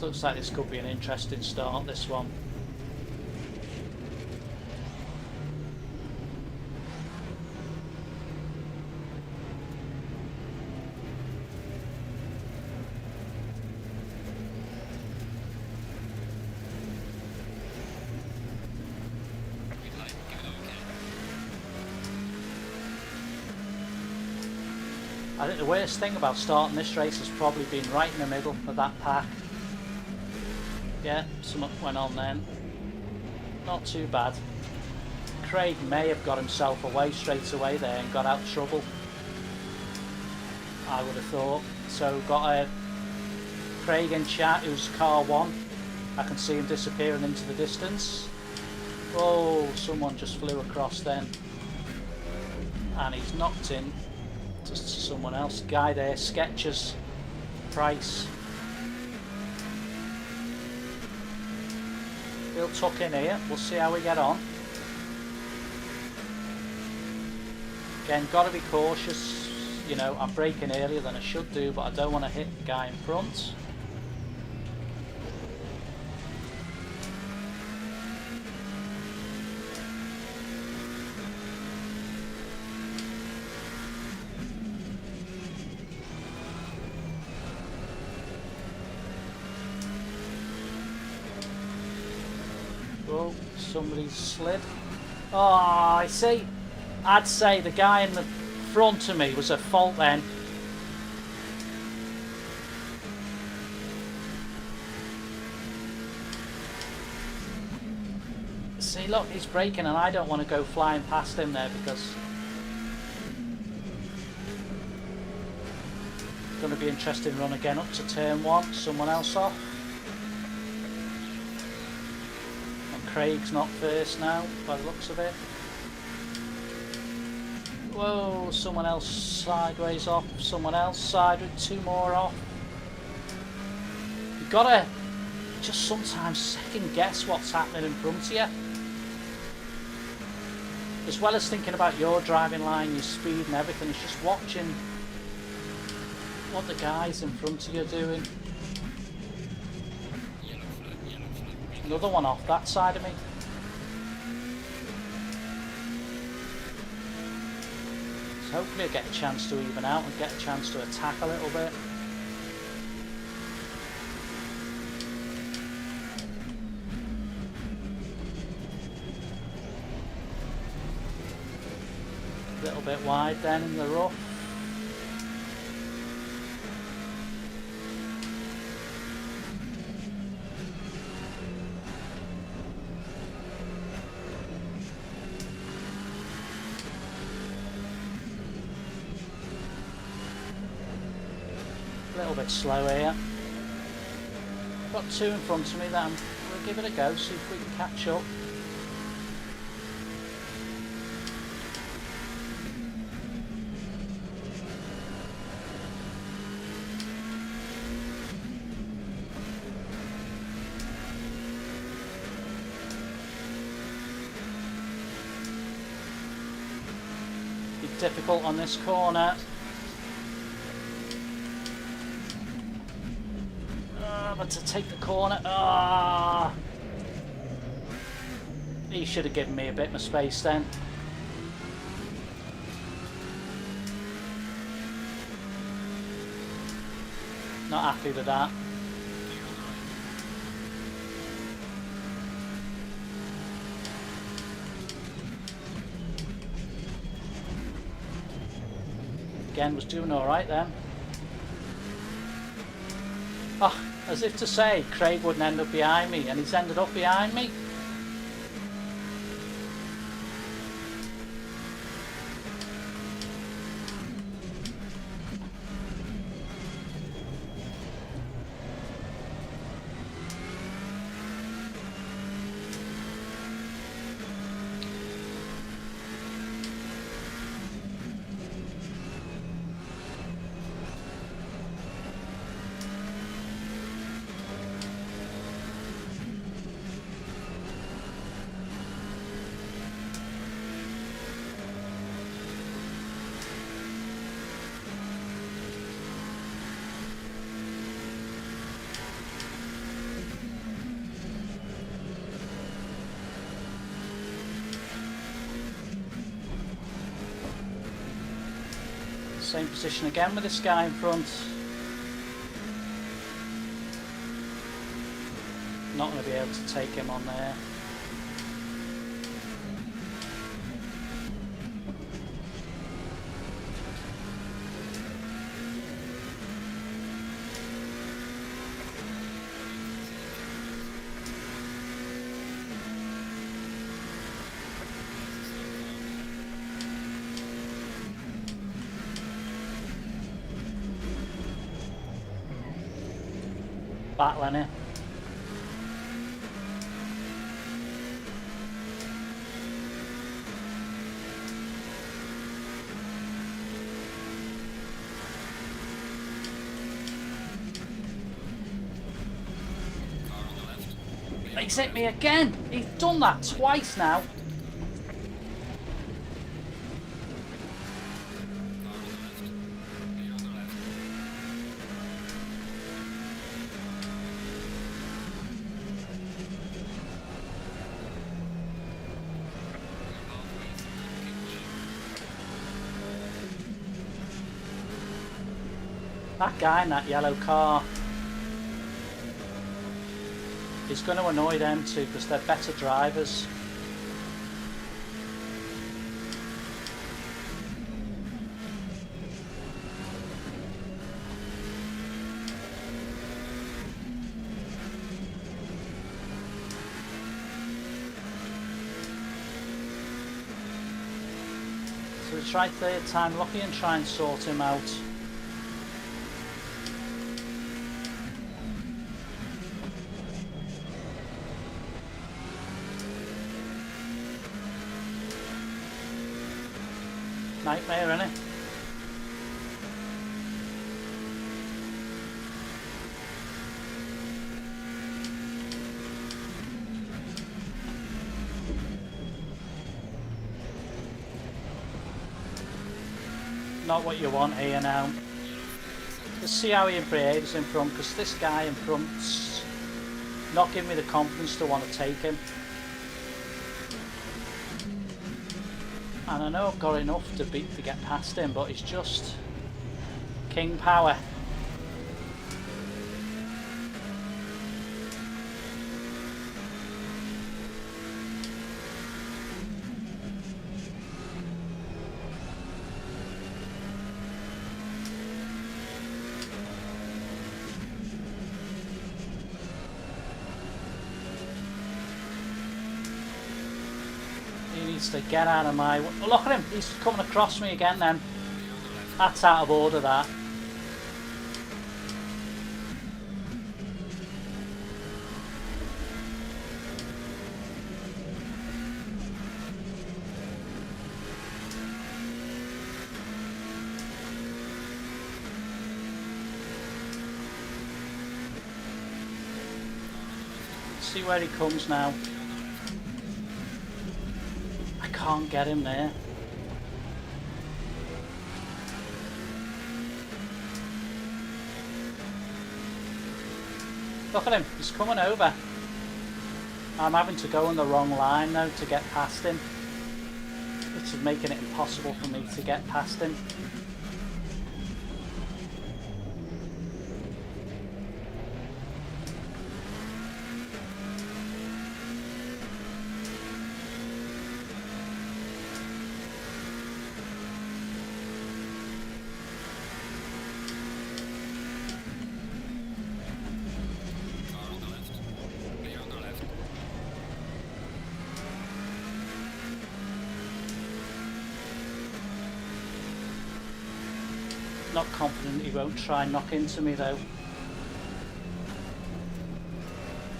looks like this could be an interesting start, this one. Green light, give it okay. I think the worst thing about starting this race has probably been right in the middle of that pack. Yeah, something went on then. Not too bad. Craig may have got himself away straight away there and got out of trouble, I would have thought. So got a Craig in chat who's car 1. I can see him disappearing into the distance. Whoa, someone just flew across then. And he's knocked in to someone else. Guy there, Sketchers, Price. We'll tuck in here, we'll see how we get on. Again, got to be cautious. You know, I'm braking earlier than I should do, but I don't want to hit the guy in front. Oh, somebody's slid. Oh, I see. I'd say the guy in the front of me was at fault then. See, look, he's braking and I don't want to go flying past him there because it's going to be an interesting run again up to turn 1. Someone else off. And Craig's not first now by the looks of it. Whoa, someone else sideways off, someone else sideways, 2 more off. You've got to just sometimes second guess what's happening in front of you. As well as thinking about your driving line, your speed and everything, it's just watching what the guys in front of you are doing. Yellow flag, green Another one off that side of me. Hopefully I'll get a chance to even out and get a chance to attack a little bit. A little bit wide then in the rough. A little bit slow here. Got 2 in front of me that we'll give it a go, see if we can catch up. Be difficult on this corner. But to take the corner, he should have given me a bit more space then. Not happy with that. Again, was doing all right then. Oh, as if to say Craig wouldn't end up behind me, and he's ended up behind me. Same position again with this guy in front. Not going to be able to take him on there. Battling it. He's hit me again. He's done that twice now. That guy in that yellow car is going to annoy them too because they're better drivers. So we try third time lucky and try and sort him out. Nightmare, innit? Not what you want here now. Let's see how he behaves in front, because this guy in front's not giving me the confidence to want to take him. And I know I've got enough to get past him, but it's just king power. To get out of my way. Look at him, he's coming across me again then. That's out of order, that. Let's see where he comes now. Can't get him there. Look at him, he's coming over. I'm having to go on the wrong line now to get past him, which is making it impossible for me to get past him. Not confident he won't try and knock into me though.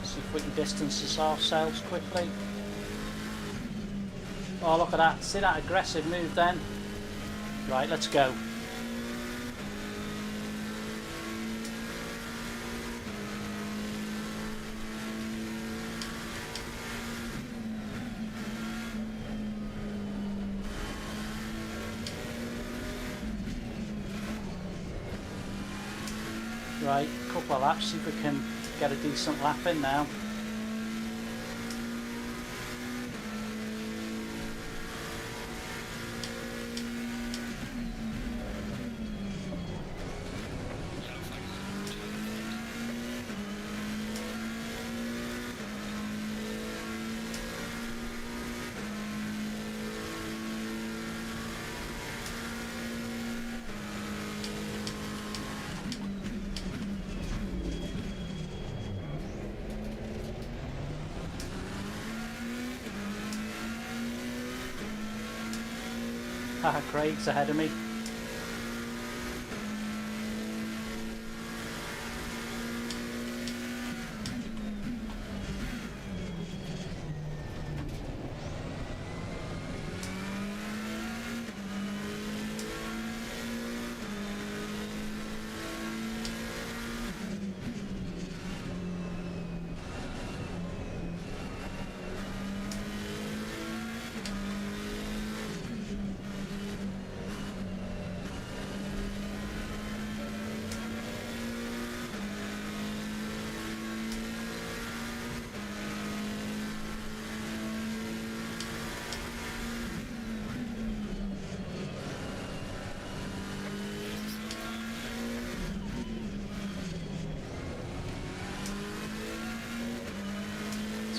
See if we can distance ourselves quickly. Oh, look at that. See that aggressive move then? Right, let's go. Right, couple of laps, see if we can get a decent lap in now. Haha, Craig's ahead of me.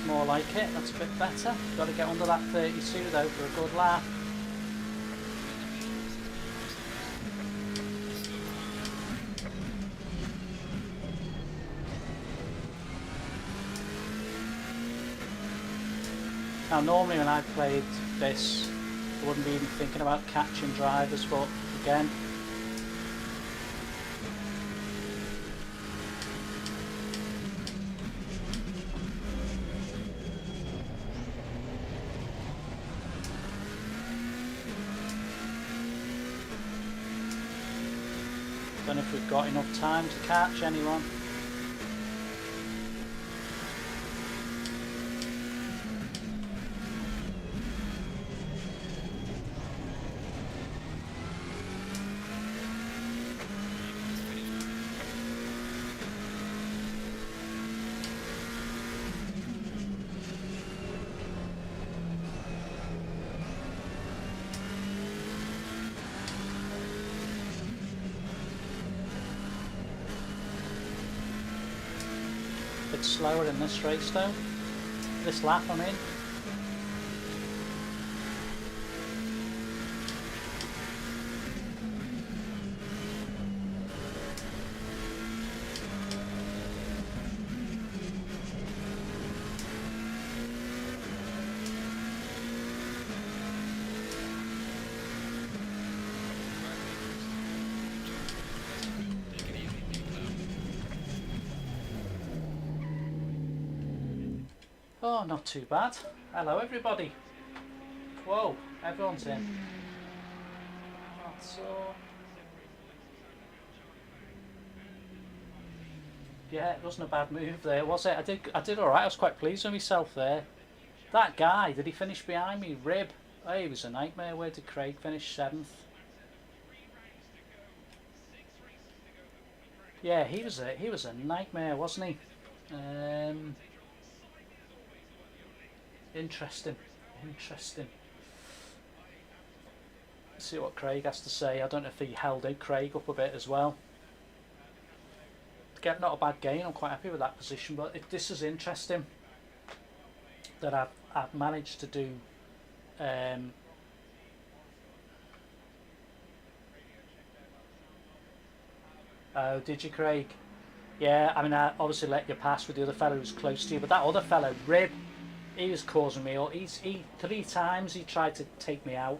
More like it, that's a bit better. Got to get under that 32 though for a good lap. Now normally when I played this I wouldn't be even thinking about catching drivers, but again, don't know if we've got enough time to catch anyone. Bit slower in this race though. This lap I'm in. Oh, not too bad. Hello everybody. Whoa, everyone's in. That's yeah, it wasn't a bad move there, was it? I did alright, I was quite pleased with myself there. That guy, did he finish behind me? Rib. Oh, he was a nightmare. Where did Craig finish? 7th. Yeah, he was a nightmare, wasn't he? Interesting. Let's see what Craig has to say. I don't know if he held out Craig up a bit as well. Again, not a bad gain. I'm quite happy with that position, but this is interesting that I've managed to do. Oh, did you, Craig? Yeah, I mean, I obviously let you pass with the other fellow who was close to you, but that other fellow, Rib, he was causing me. He 3 times he tried to take me out,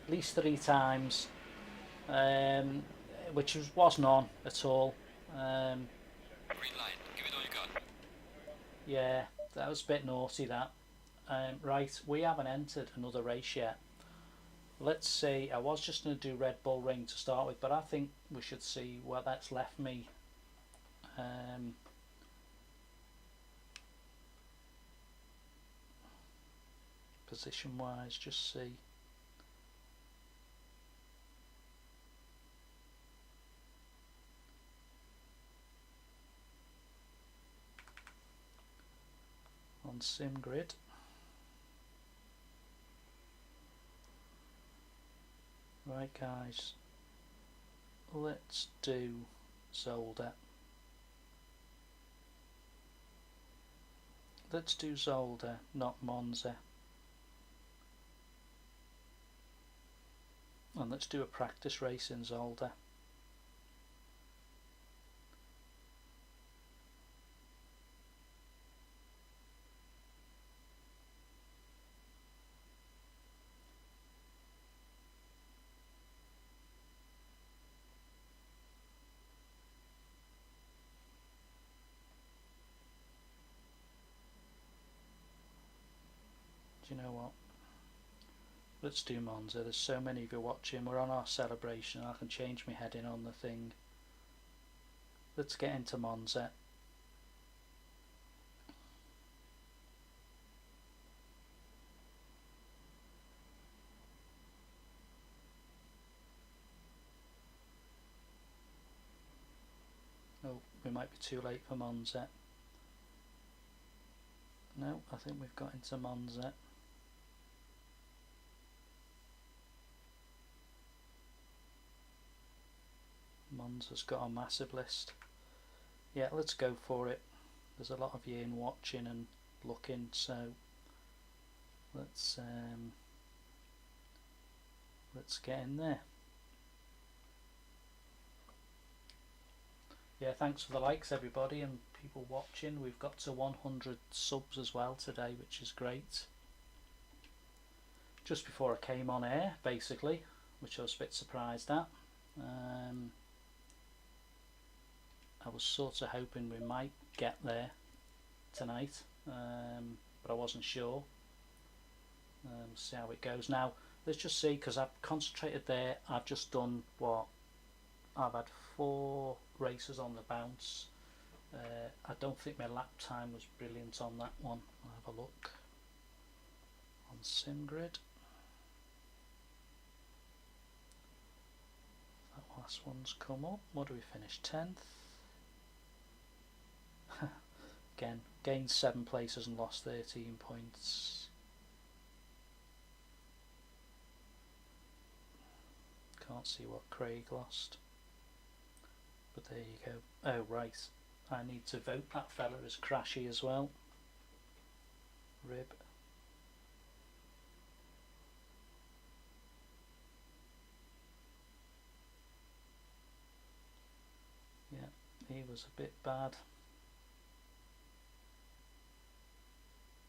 at least 3 times, which wasn't on at all. Green light, give it all you got. Yeah, that was a bit naughty. That. Right, we haven't entered another race yet. Let's see. I was just going to do Red Bull Ring to start with, but I think we should see what that's left me. Position wise, just see. On sim grid. Right guys, let's do Zolder. Let's do Zolder, not Monza. And let's do a practice race in Zolder. Do you know what? Let's do Monza. There's so many of you watching. We're on our celebration. I can change my heading on the thing. Let's get into Monza. Oh, we might be too late for Monza. No, I think we've got into Monza. Monza's got a massive list. Yeah, let's go for it. There's a lot of you in watching and looking, so let's get in there. Yeah, thanks for the likes, everybody, and people watching. We've got to 100 subs as well today, which is great. Just before I came on air, basically, which I was a bit surprised at. I was sort of hoping we might get there tonight, but I wasn't sure. See how it goes. Now, let's just see, because I've concentrated there. I've just done what? I've had 4 races on the bounce. I don't think my lap time was brilliant on that one. I'll have a look on SimGrid. That last one's come up. What do we finish? 10th. Again, gained 7 places and lost 13 points. Can't see what Craig lost. But there you go. Oh, right. I need to vote that fella as crashy as well. Rib. Yeah, he was a bit bad.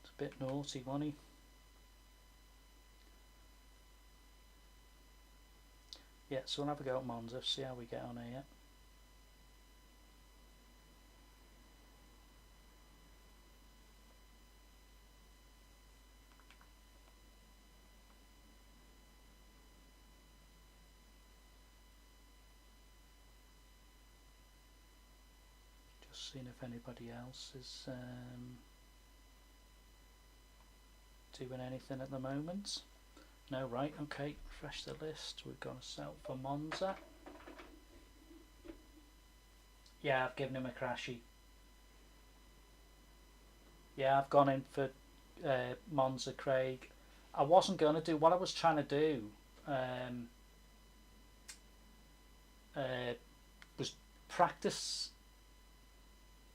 It's a bit naughty, wasn't he? Yeah, so we'll have a go at Monza, see how we get on here. Just seeing if anybody else is doing anything at the moment. No, right, okay, refresh the list. We've got us out for Monza. Yeah, I've given him a crashy. Yeah, I've gone in for Monza, Craig. I wasn't going to do what I was trying to do. Was practice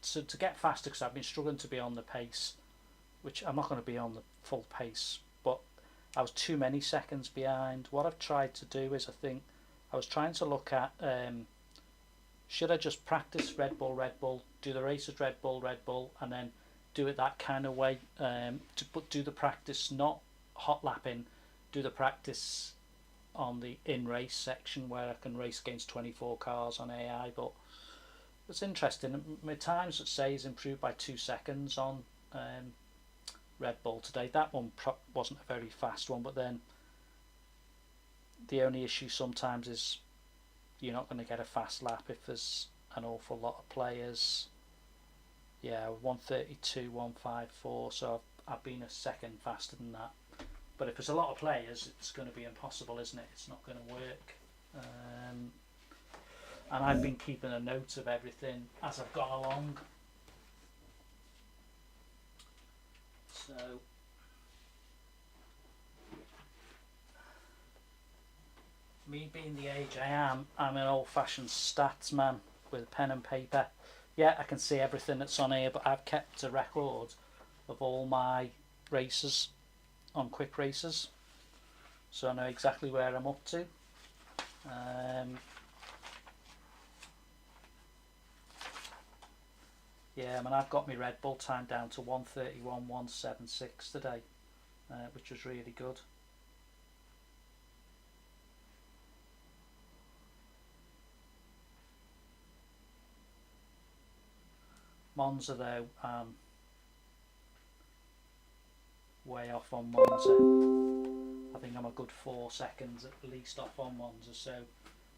to get faster, because I've been struggling to be on the pace, which I'm not going to be on the full pace, but I was too many seconds behind. What I've tried to do is, I think I was trying to look at should I just practice Red Bull, do the races Red Bull, and then do it that kind of way, do the practice not hot lapping, do the practice on the in-race section where I can race against 24 cars on AI. But it's interesting, my times, it says, improved by 2 seconds on Red Bull today. That one wasn't a very fast one, but then the only issue sometimes is you're not going to get a fast lap if there's an awful lot of players. Yeah, 132, 154, so I've been a second faster than that. But if there's a lot of players, it's going to be impossible, isn't it? It's not going to work. And I've been keeping a note of everything as I've gone along. So me being the age I am, I'm an old-fashioned stats man with pen and paper. Yeah, I can see everything that's on here, but I've kept a record of all my races on quick races, so I know exactly where I'm up to. Yeah, I mean, I've got my Red Bull time down to 1:31.176 today, which was really good. Monza though, way off on Monza. I think I'm a good 4 seconds at least off on Monza, so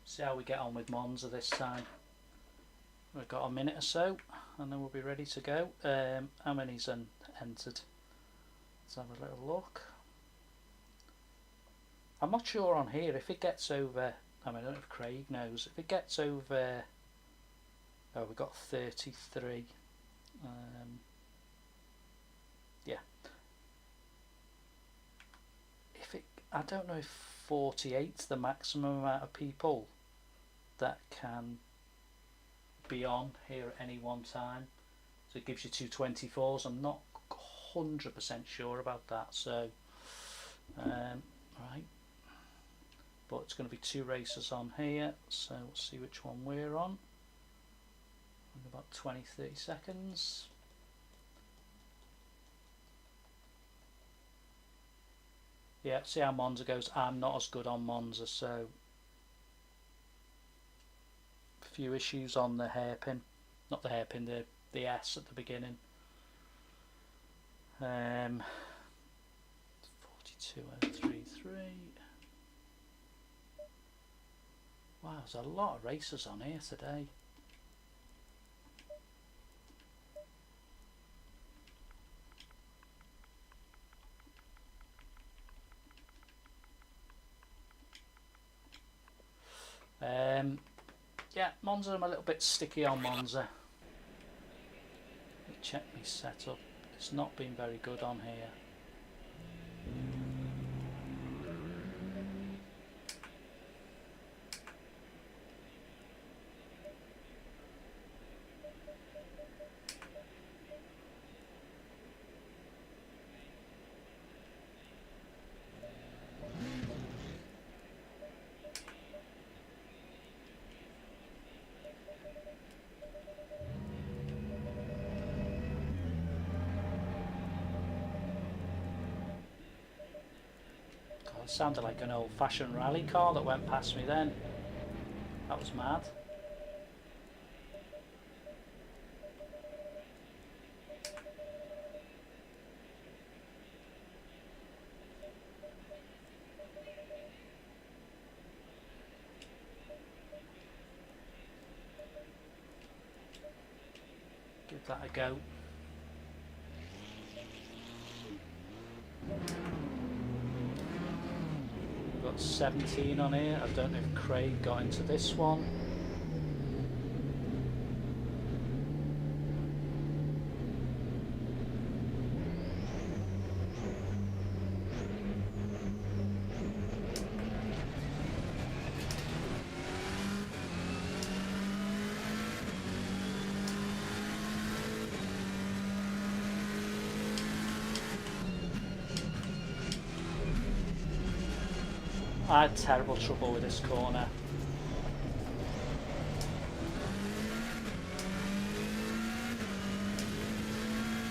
see how we get on with Monza this time. We've got a minute or so and then we'll be ready to go. How many's entered? Let's have a little look. I'm not sure on here if it gets over, I don't know if Craig knows, if it gets over, oh, we've got 33. Yeah. If it, I don't know if 48's the maximum amount of people that can be on here at any one time. So it gives you 224s. I'm not 100% sure about that. So, right. But it's going to be 2 races on here. So we'll see which one we're on. In about 20-30 seconds. Yeah, see how Monza goes. I'm not as good on Monza, so a few issues on the hairpin. Not the hairpin, the S at the beginning. 42033. Wow, there's a lot of races on here today. Yeah, Monza, I'm a little bit sticky on Monza. Let me check my setup. It's not been very good on here. It sounded like an old-fashioned rally car that went past me then. That was mad. Give that a go. Got 17 on here. I don't know if Craig got into this one. I had terrible trouble with this corner.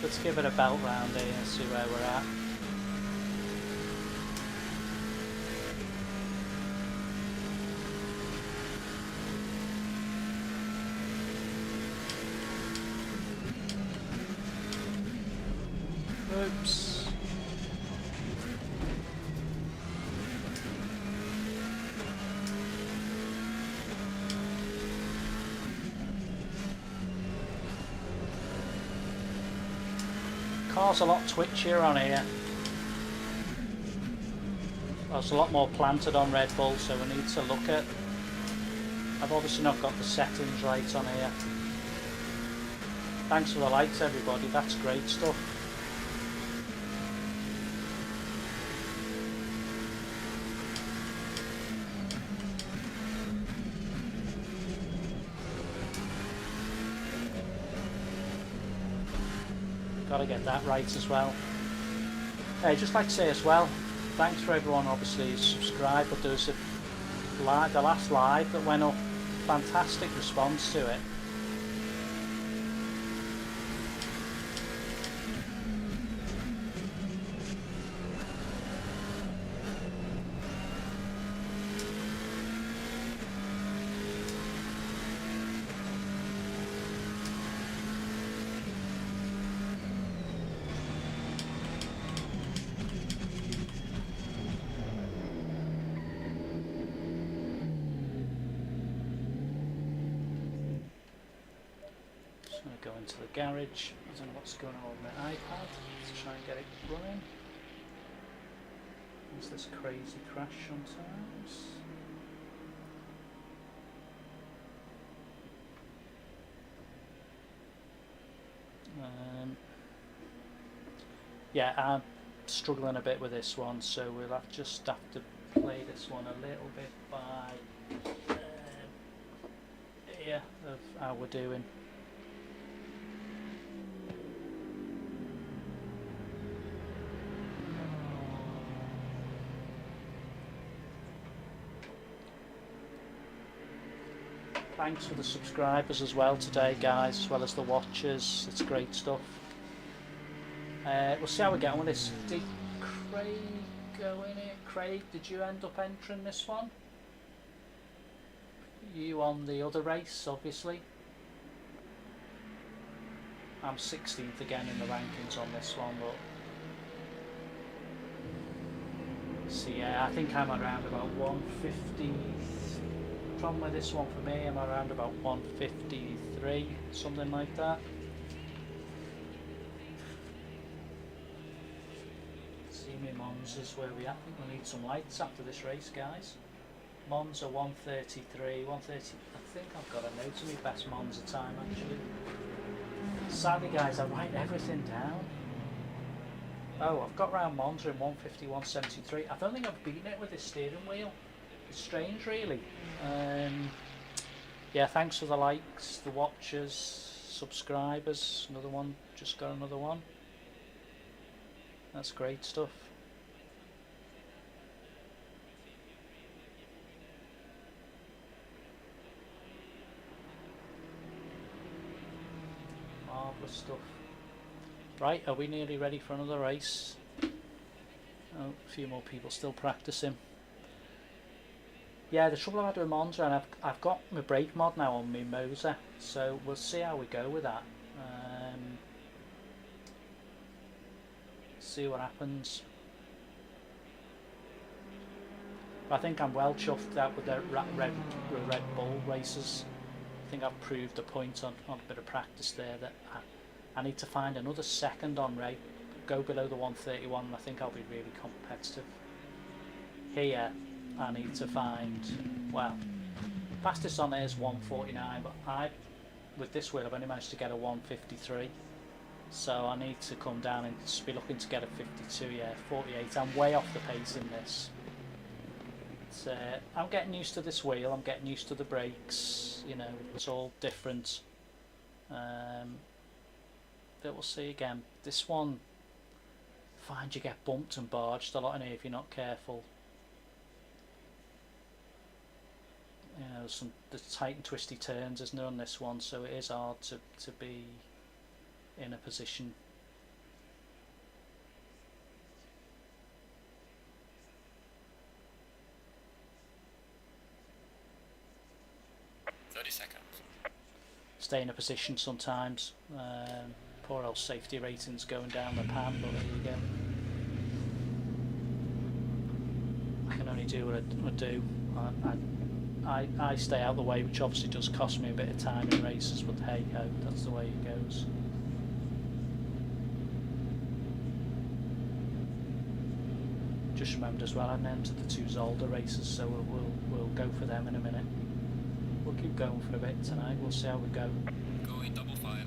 Let's give it a belt round here and see where we're at. Oops. Car's a lot twitchier on here. There's a lot more planted on Red Bull, so we need to look at. I've obviously not got the settings right on here. Thanks for the likes, everybody. That's great stuff. Got to get that right as well. Hey, just like to say as well, thanks for everyone obviously who's subscribed, but there was the last live that went up, fantastic response to it. I'm going to go into the garage. I don't know what's going on with my iPad. Let's try and get it running. There's this crazy crash sometimes. Yeah, I'm struggling a bit with this one, so we'll just have to play this one a little bit by ear of how we're doing. Thanks for the subscribers as well today, guys, as well as the watchers. It's great stuff. We'll see how we get on with this. Did Craig go in it? Craig, did you end up entering this one? You on the other race, obviously. I'm 16th again in the rankings on this one, but see, yeah, I think I'm around about 150. Problem with this one for me, I'm around about 153, something like that. See me Monza's where we at. I think we need some lights after this race, guys. Monza 133, 130. I think I've got a note of my best Monza time actually. Sadly, guys, I write everything down. Oh, I've got round Monza in 150, 173. I don't think I've beaten it with this steering wheel. It's strange, really. Yeah, thanks for the likes, the watchers, subscribers. Another one, just got another one. That's great stuff. Marvellous stuff. Right, are we nearly ready for another race? Oh, a few more people still practicing. Yeah, the trouble I've had with Monza, and I've got my brake mod now on my Moza, so we'll see how we go with that. See what happens. But I think I'm well chuffed out with the Red Bull races. I think I've proved a point on a bit of practice there that I need to find another second on Ray, go below the 131, and I think I'll be really competitive. Here I need to find, well, fastest on there is 149, but with this wheel I've only managed to get a 153, so I need to come down and be looking to get a 52. Yeah, 48. I'm way off the pace in this. I'm getting used to this wheel, I'm getting used to the brakes, you know, it's all different. But we'll see again. This one, find you get bumped and barged a lot in here if you're not careful. You know, the tight and twisty turns isn't there on this one, so it is hard to be in a position. Stay in a position sometimes. Poor old safety ratings going down the pan, but there you go. I can only do what I do. I stay out of the way, which obviously does cost me a bit of time in races, but hey ho, that's the way it goes. Just remembered as well, I haven't entered the two Zolder races, so we'll go for them in a minute. We'll keep going for a bit tonight, we'll see how we go. Going double file.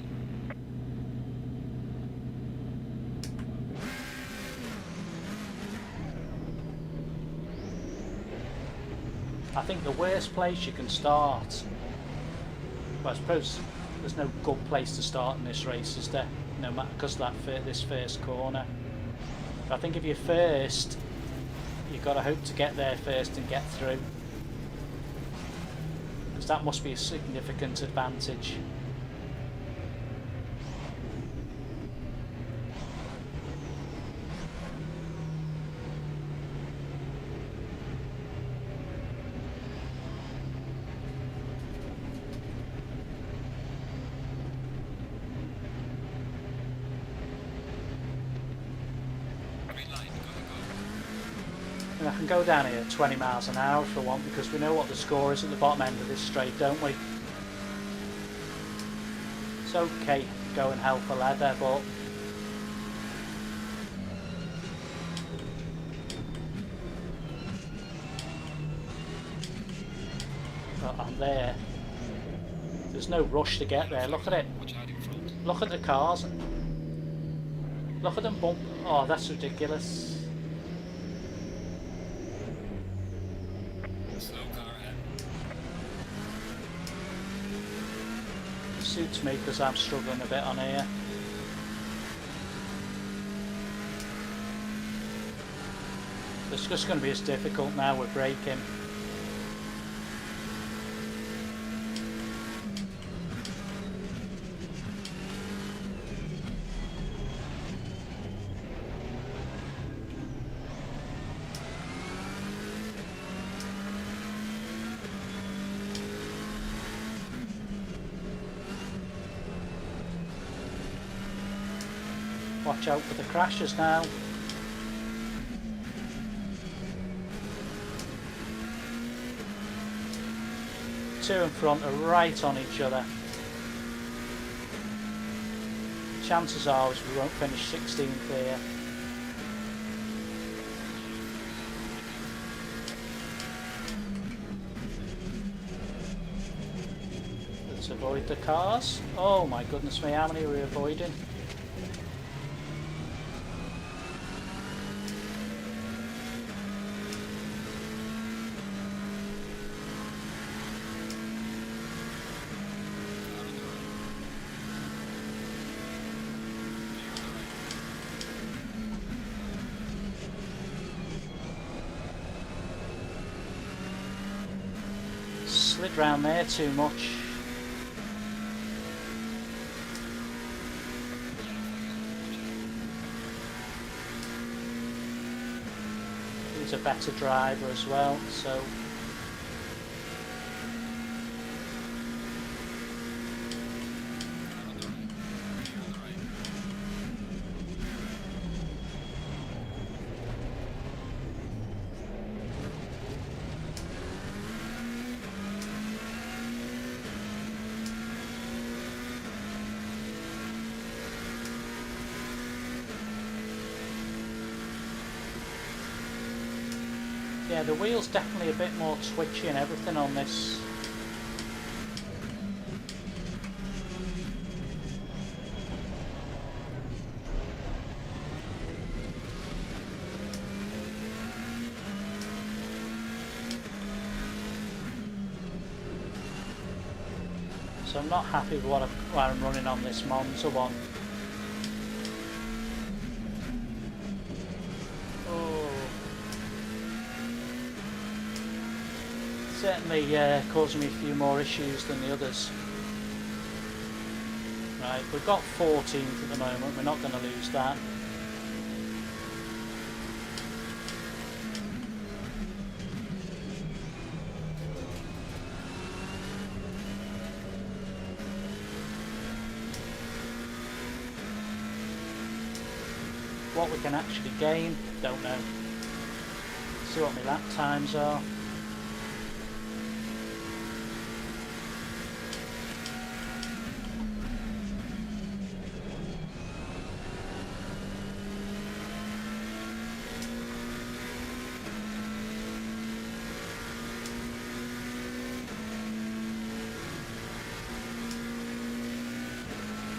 I think the worst place you can start, well, I suppose there's no good place to start in this race, is there? No matter, because of this first corner. But I think if you're first, you've got to hope to get there first and get through. Because that must be a significant advantage. And I can go down here at 20 miles an hour if I want, because we know what the score is at the bottom end of this straight, don't we? It's okay going hell for leather, but I'm there. There's no rush to get there. Look at it. Watch out in front. Look at the cars. Look at them bump. Oh, that's ridiculous. Slow car ahead. Suits me because I'm struggling a bit on here. It's just going to be as difficult now with braking. Watch out for the crashes now. Two in front are right on each other. Chances are we won't finish 16th here. Let's avoid the cars. Oh my goodness me, how many are we avoiding? Slid round there too much. He's a better driver as well, so yeah, the wheel's definitely a bit more twitchy and everything on this. So I'm not happy with what I'm running on this Monza one. Certainly causing me a few more issues than the others. Right, we've got 14th at the moment, we're not going to lose that. What we can actually gain, don't know. See what my lap times are.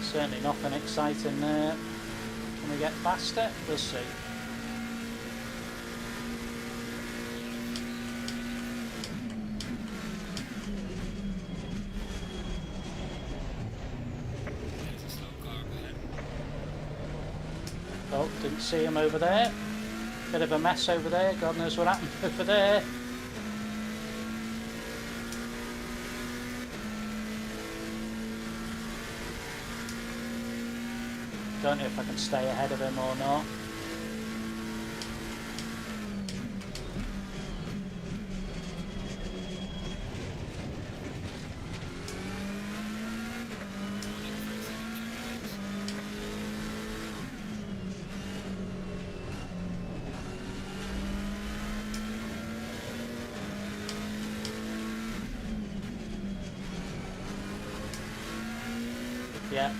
Certainly nothing exciting there. Can we get faster? We'll see. Oh, didn't see him over there. Bit of a mess over there. God knows what happened over there. Don't know if I can stay ahead of him or not. yeah,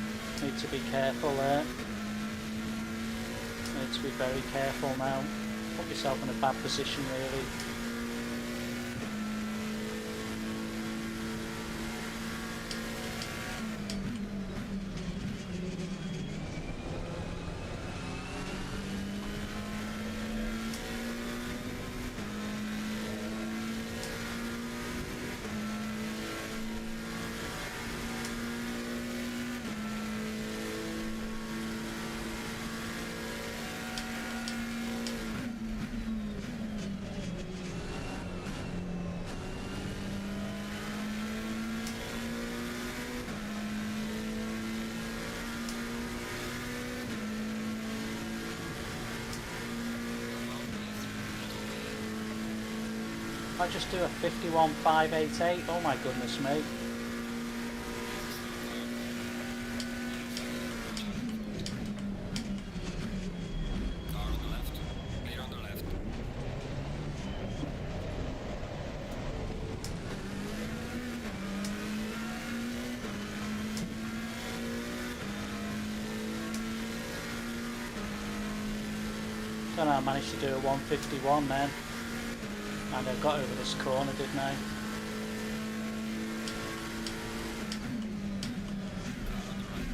need to be careful there. Need to be very careful now. Put yourself in a bad position really. I just do a 51.588. Oh my goodness me. Car on the left. Clear on the left. Don't know, I managed to do a 151 then. And I got over this corner, didn't I?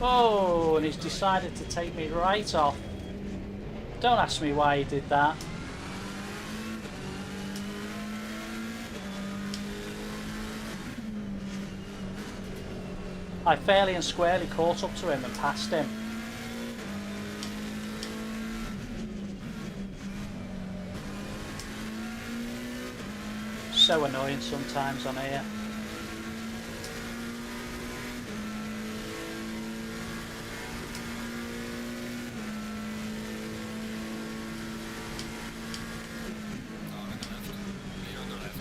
Oh, and he's decided to take me right off. Don't ask me why he did that. I fairly and squarely caught up to him and passed him. So annoying sometimes on here. Car on the left. Clear on the left.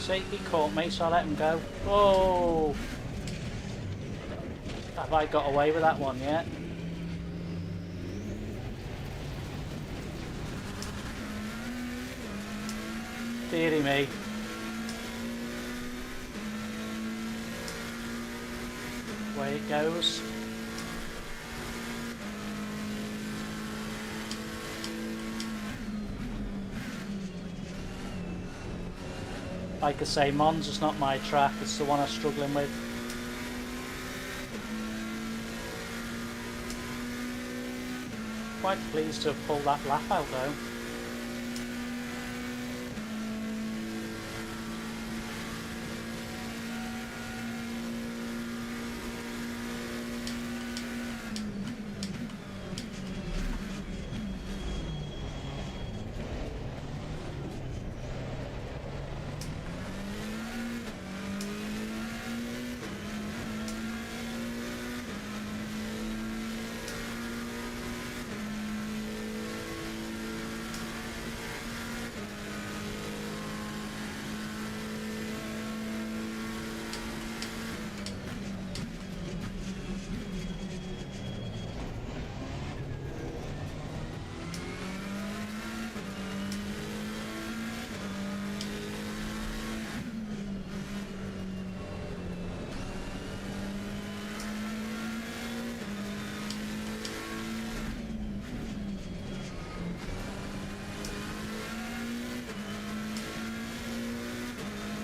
See, he caught me, so I let him go. Oh! Have I got away with that one yet? Deary me. Away it goes. Like I say, Monza's not my track, it's the one I'm struggling with. Quite pleased to have pulled that lap out though.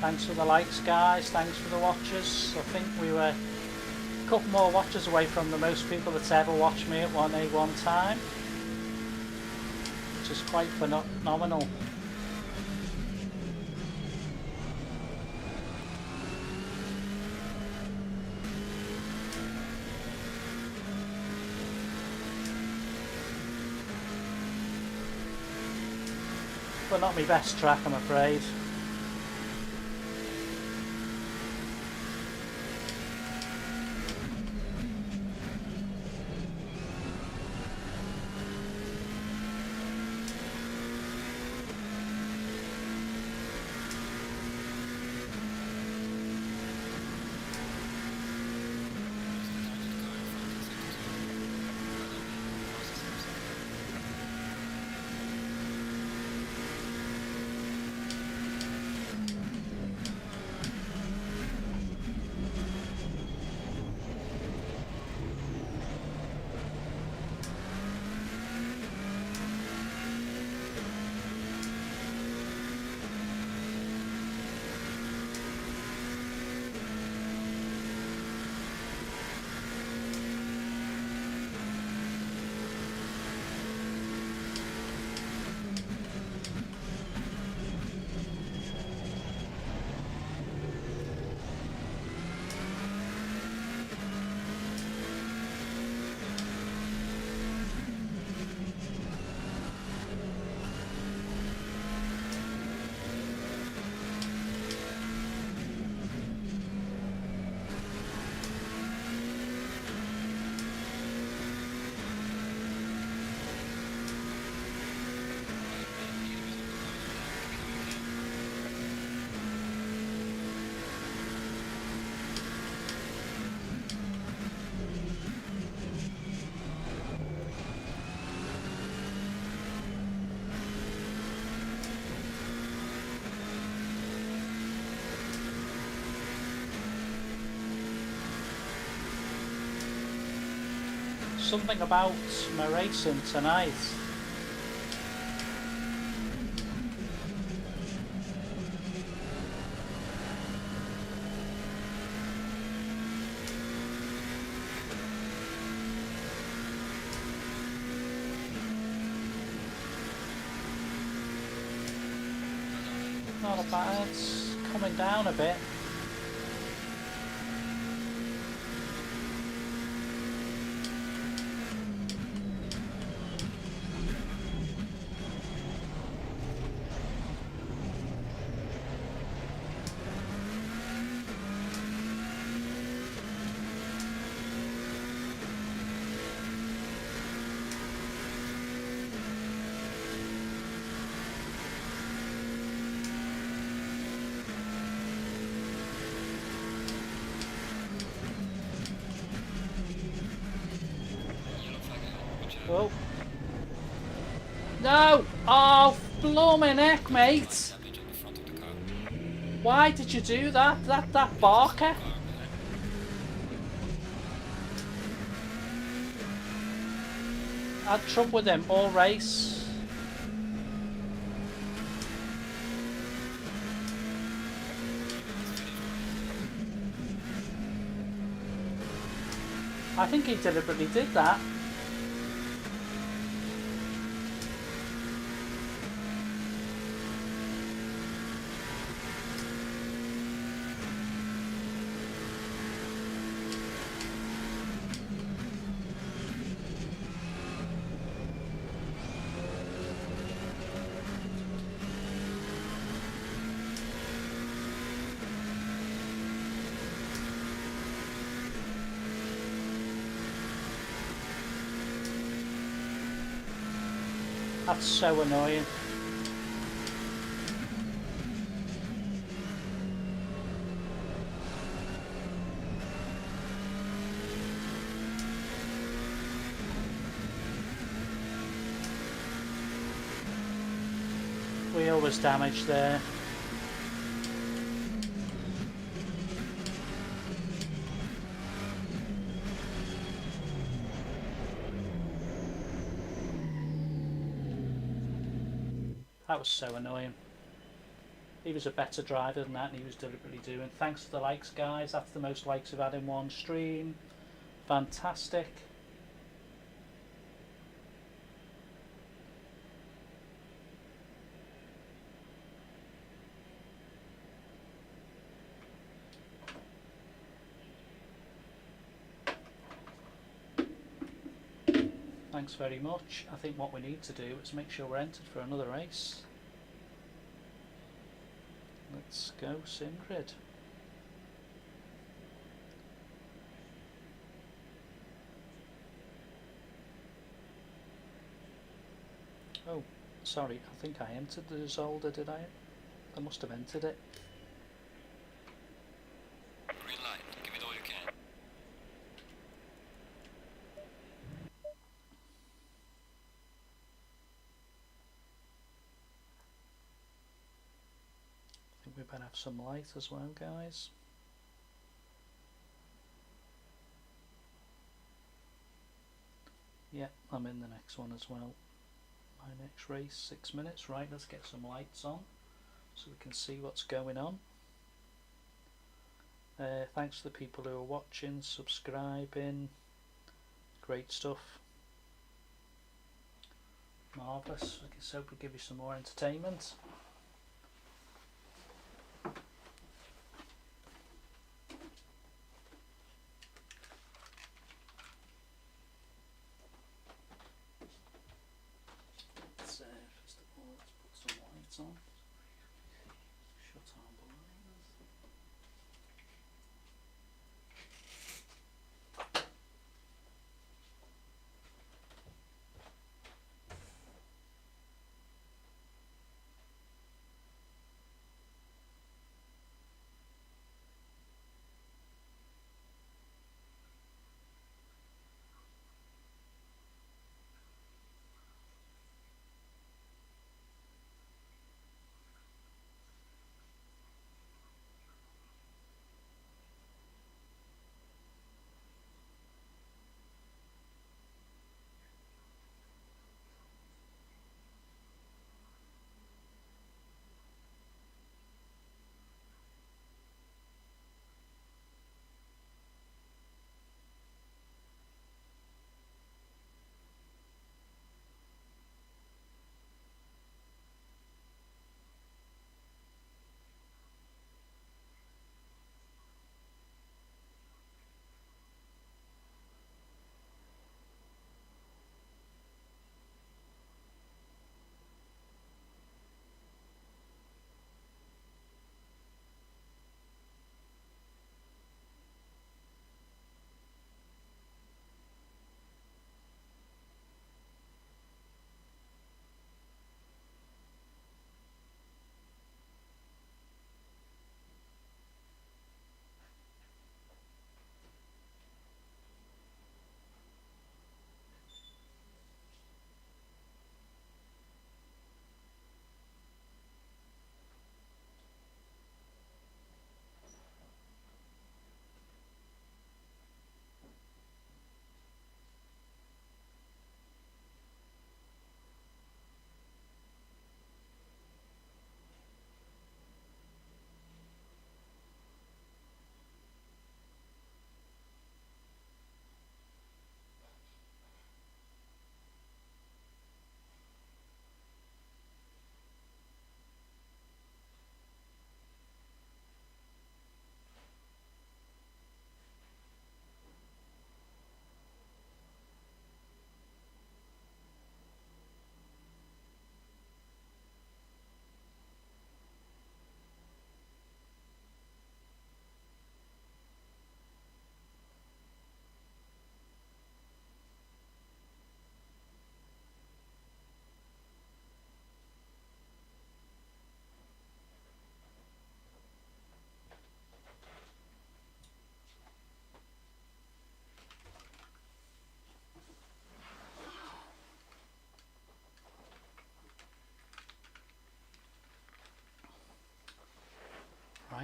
Thanks for the likes guys, thanks for the watches. I think we were a couple more watches away from the most people that's ever watched me at one time. Which is quite phenomenal. But not my best track, I'm afraid. something about my racing tonight. Not bad, it's coming down a bit. Oh. No! Oh, blow my neck, mate! Damage on the front of the car. Why did you do that? That barker? I had trouble with him all race. I think he deliberately did that. That's so annoying. Wheel was damaged there. That was so annoying. He was a better driver than that, and he was deliberately doing. Thanks for the likes, guys. That's the most likes we've had in one stream. Fantastic. Thanks very much. I think what we need to do is make sure we're entered for another race. Let's go, Singrid. Oh, sorry, I think I entered the Zolder, did I? I must have entered it. Green light. Give it all you can. I think we better have some light as well, guys. Yeah, I'm in the next one as well. My next race, 6 minutes. Right, let's get some lights on so we can see what's going on. Thanks to the people who are watching, subscribing. Great stuff. Marvellous. I guess hope we'll give you some more entertainment. First of all, let's put some lights on. Shut our blinds.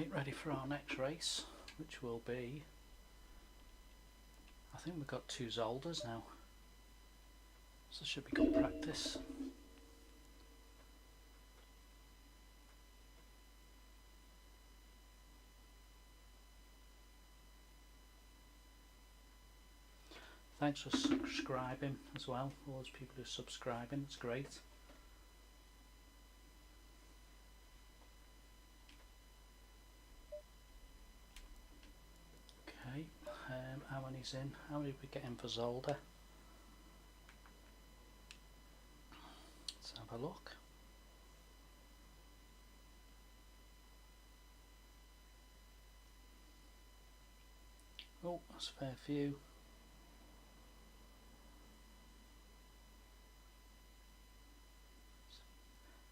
Okay, ready for our next race, which will be, I think we've got 2 Zoldas now, so it should be good practice. Thanks for subscribing as well, all those people who are subscribing, it's great. Okay, how many's in? How many did we get in for Zolda? Let's have a look. Oh, that's a fair few.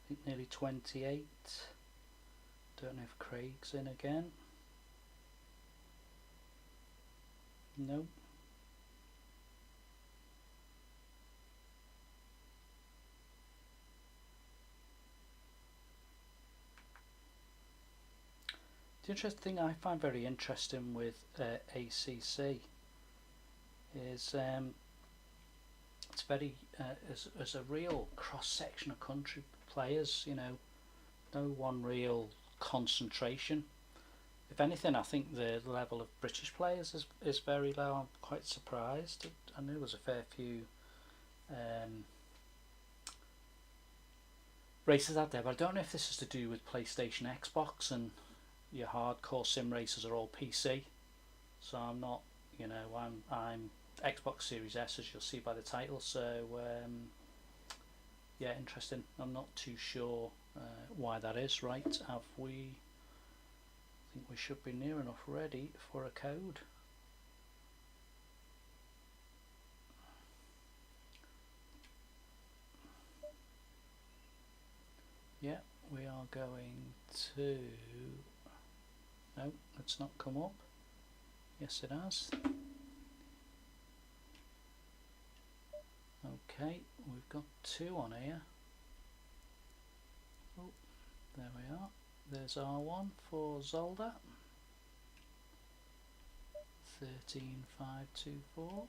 I think nearly 28. Don't know if Craig's in again. No. The interesting thing I find very interesting with ACC is it's very as a real cross section of country players. You know, no one real concentration. If anything, I think the level of British players is very low. I'm quite surprised. I knew there was a fair few races out there, but I don't know if this is to do with PlayStation, Xbox, and your hardcore sim races are all PC. So I'm not, you know, I'm Xbox Series S, as you'll see by the title. So yeah, interesting. I'm not too sure why that is. Right, have we? I think we should be near enough ready for a code. Yeah, we are going to. No, it's not come up. Yes, it has. Okay, we've got 2 on here. Oh, there we are. There's R1 for Zolda. 13524.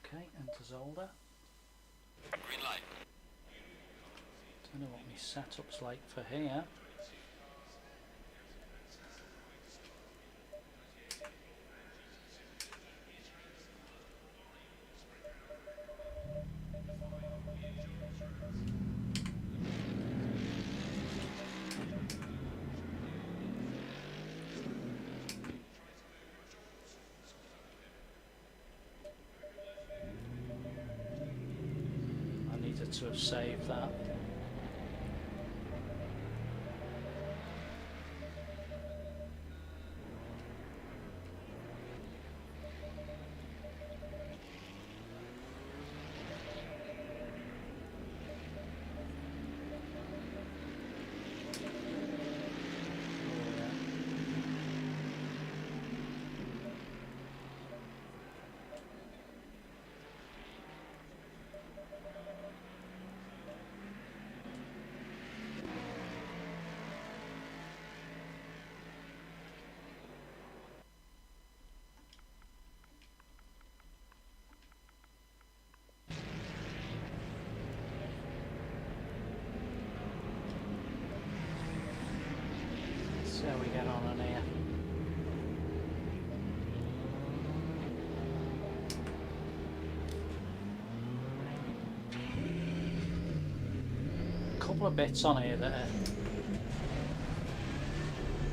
Okay, enter Zolda. Green light. Don't know what my setup's like for here. To have saved that. See how we get on here. A couple of bits on here that are,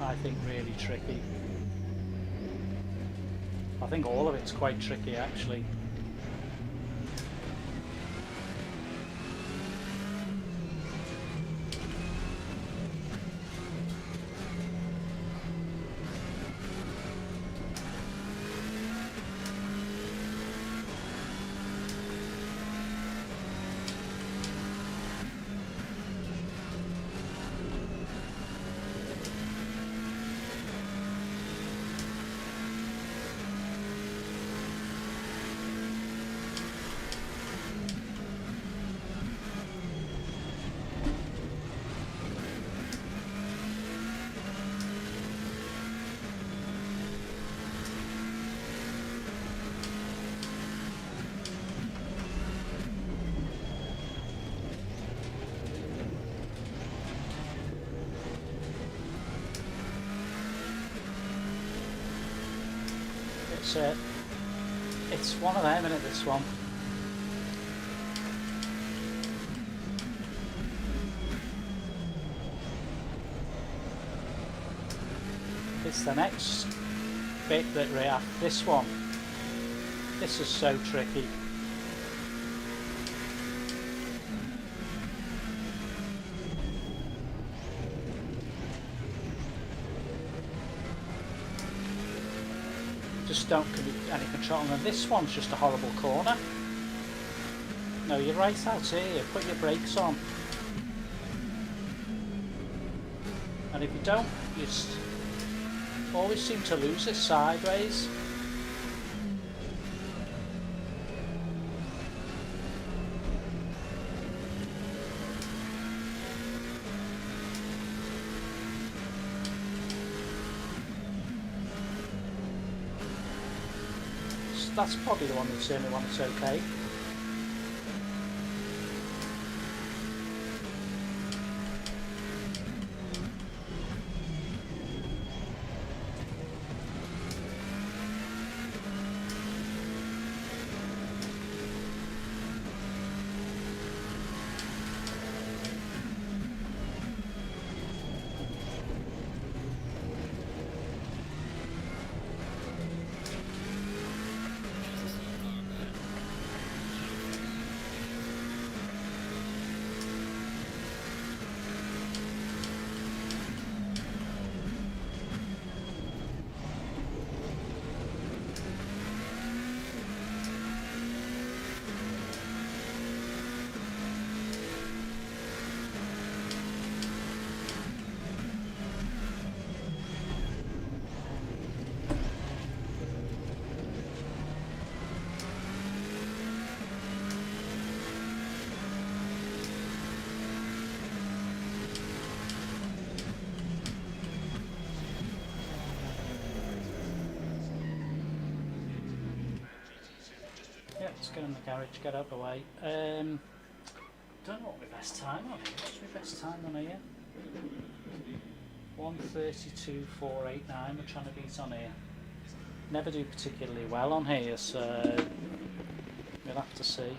I think, really tricky. I think all of it's quite tricky actually. it's one of them, isn't it, this one? It's the next bit that we have. This one. This is so tricky. Just don't give it any control. And this one's just a horrible corner. No, you're right out here. Put your brakes on. And if you don't, you always seem to lose it sideways. So that's probably the one that's the only one that's okay. Yeah, let's get in the garage, get out of the way. Don't know what my best time on here. What's my best time on here? 1:32.489 we're trying to beat on here. Never do particularly well on here, so we'll have to see.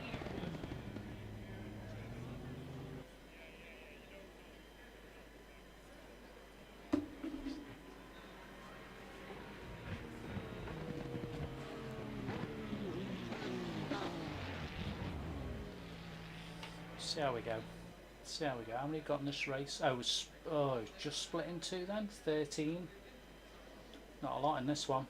See how we go. See how we go. How many got in this race? It's just split in two then. 13. Not a lot in this one.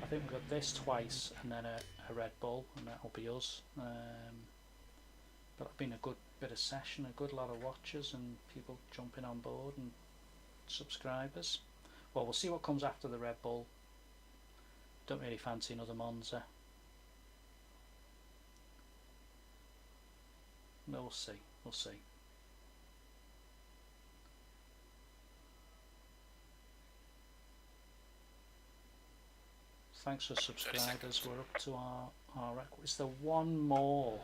I think we've got this twice and then a Red Bull, and that'll be us. But it's been a good bit of session, a good lot of watchers and people jumping on board and subscribers. Well, we'll see what comes after the Red Bull. Don't really fancy another Monza. No, we'll see. We'll see. Thanks for subscribers. We're up to our record. Is there one more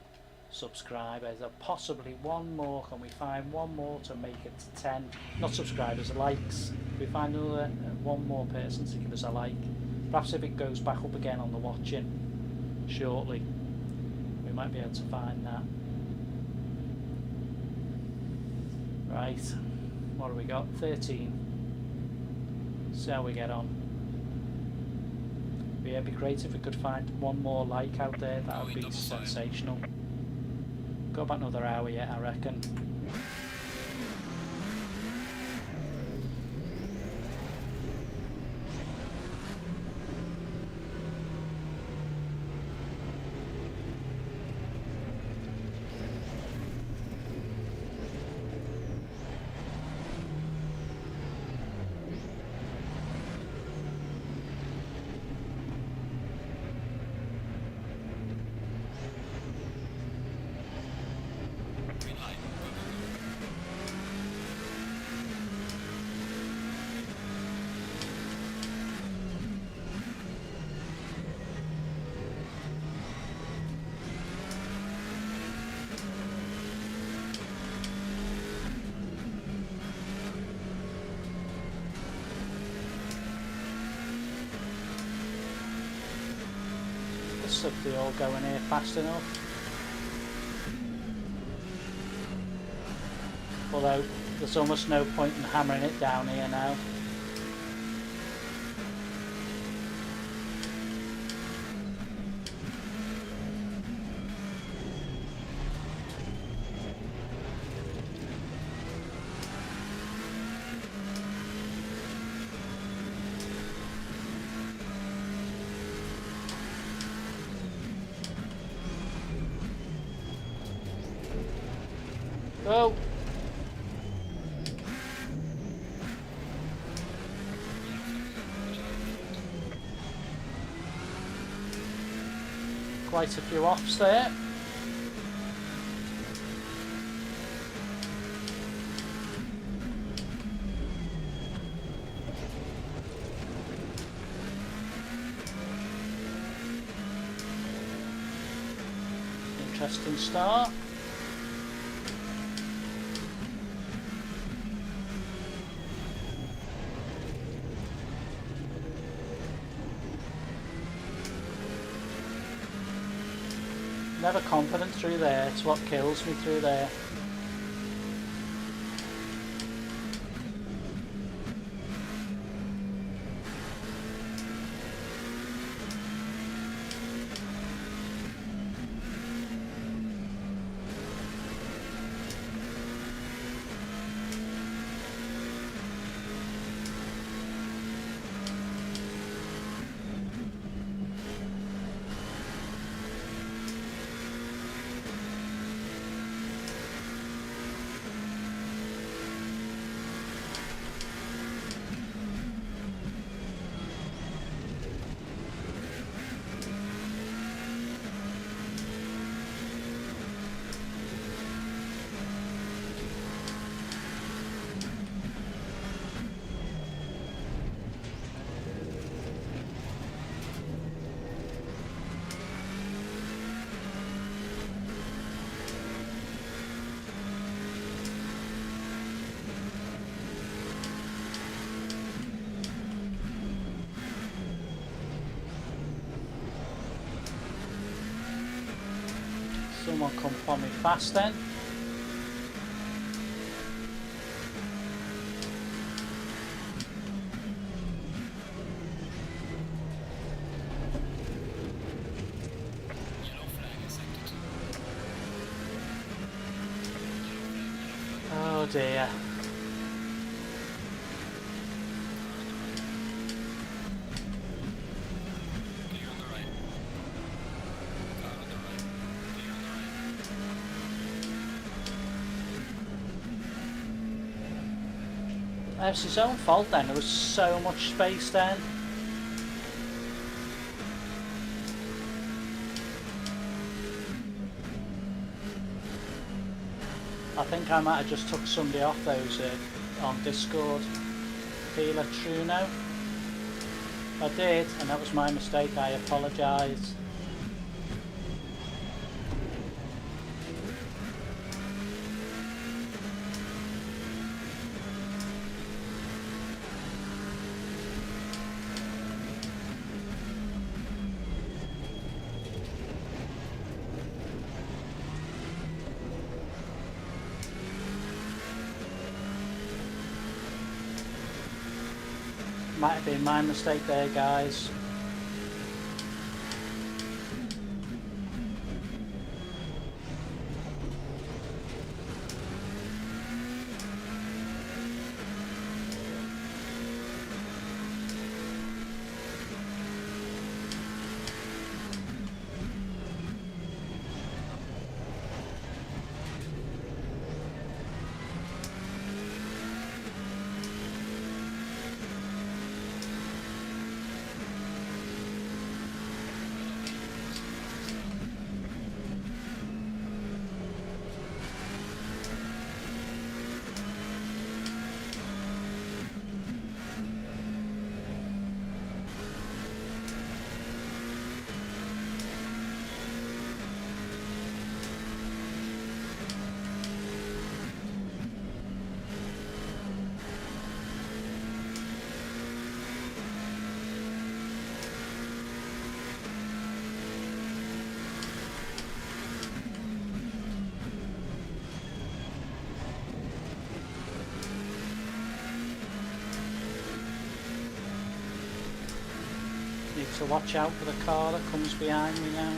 subscriber? Is there possibly one more? Can we find one more to make it to 10? Not subscribers, likes. If we find another one more person to give us a like. Perhaps if it goes back up again on the watching shortly, we might be able to find that. Right, what have we got? 13. See how we get on. Yeah, it'd be great if we could find one more like out there. That would be sensational. Got about another hour yet, I reckon. chance if they all go in here fast enough. Although there's almost no point in hammering it down here now. Oh! Quite a few offs there. Interesting start. Never confident through there, it's what kills me through there. Someone come for me fast then. Oh dear. It's his own fault then, there was so much space then. I think I might have just took somebody off those on Discord. Feel true now. I did, and that was my mistake, I apologise. Might have been my mistake there, guys. to watch out for the car that comes behind me now.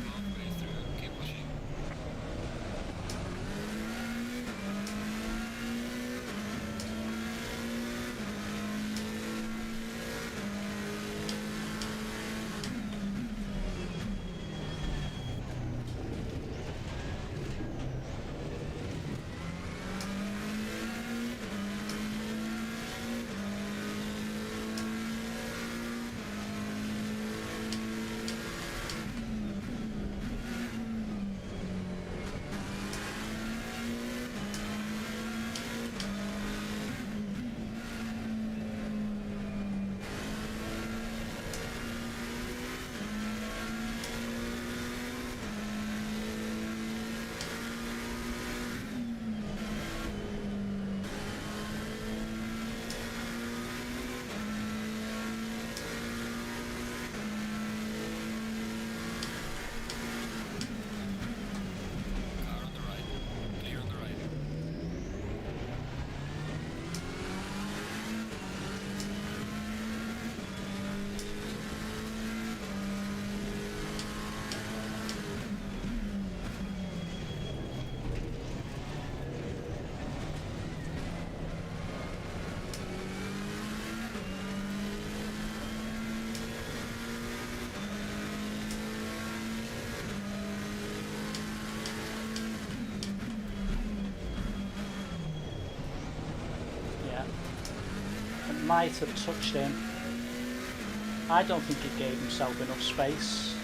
Halfway through, keep pushing. Car on the right. Clear on the right. Yeah. It might have touched him. I don't think he gave himself enough space.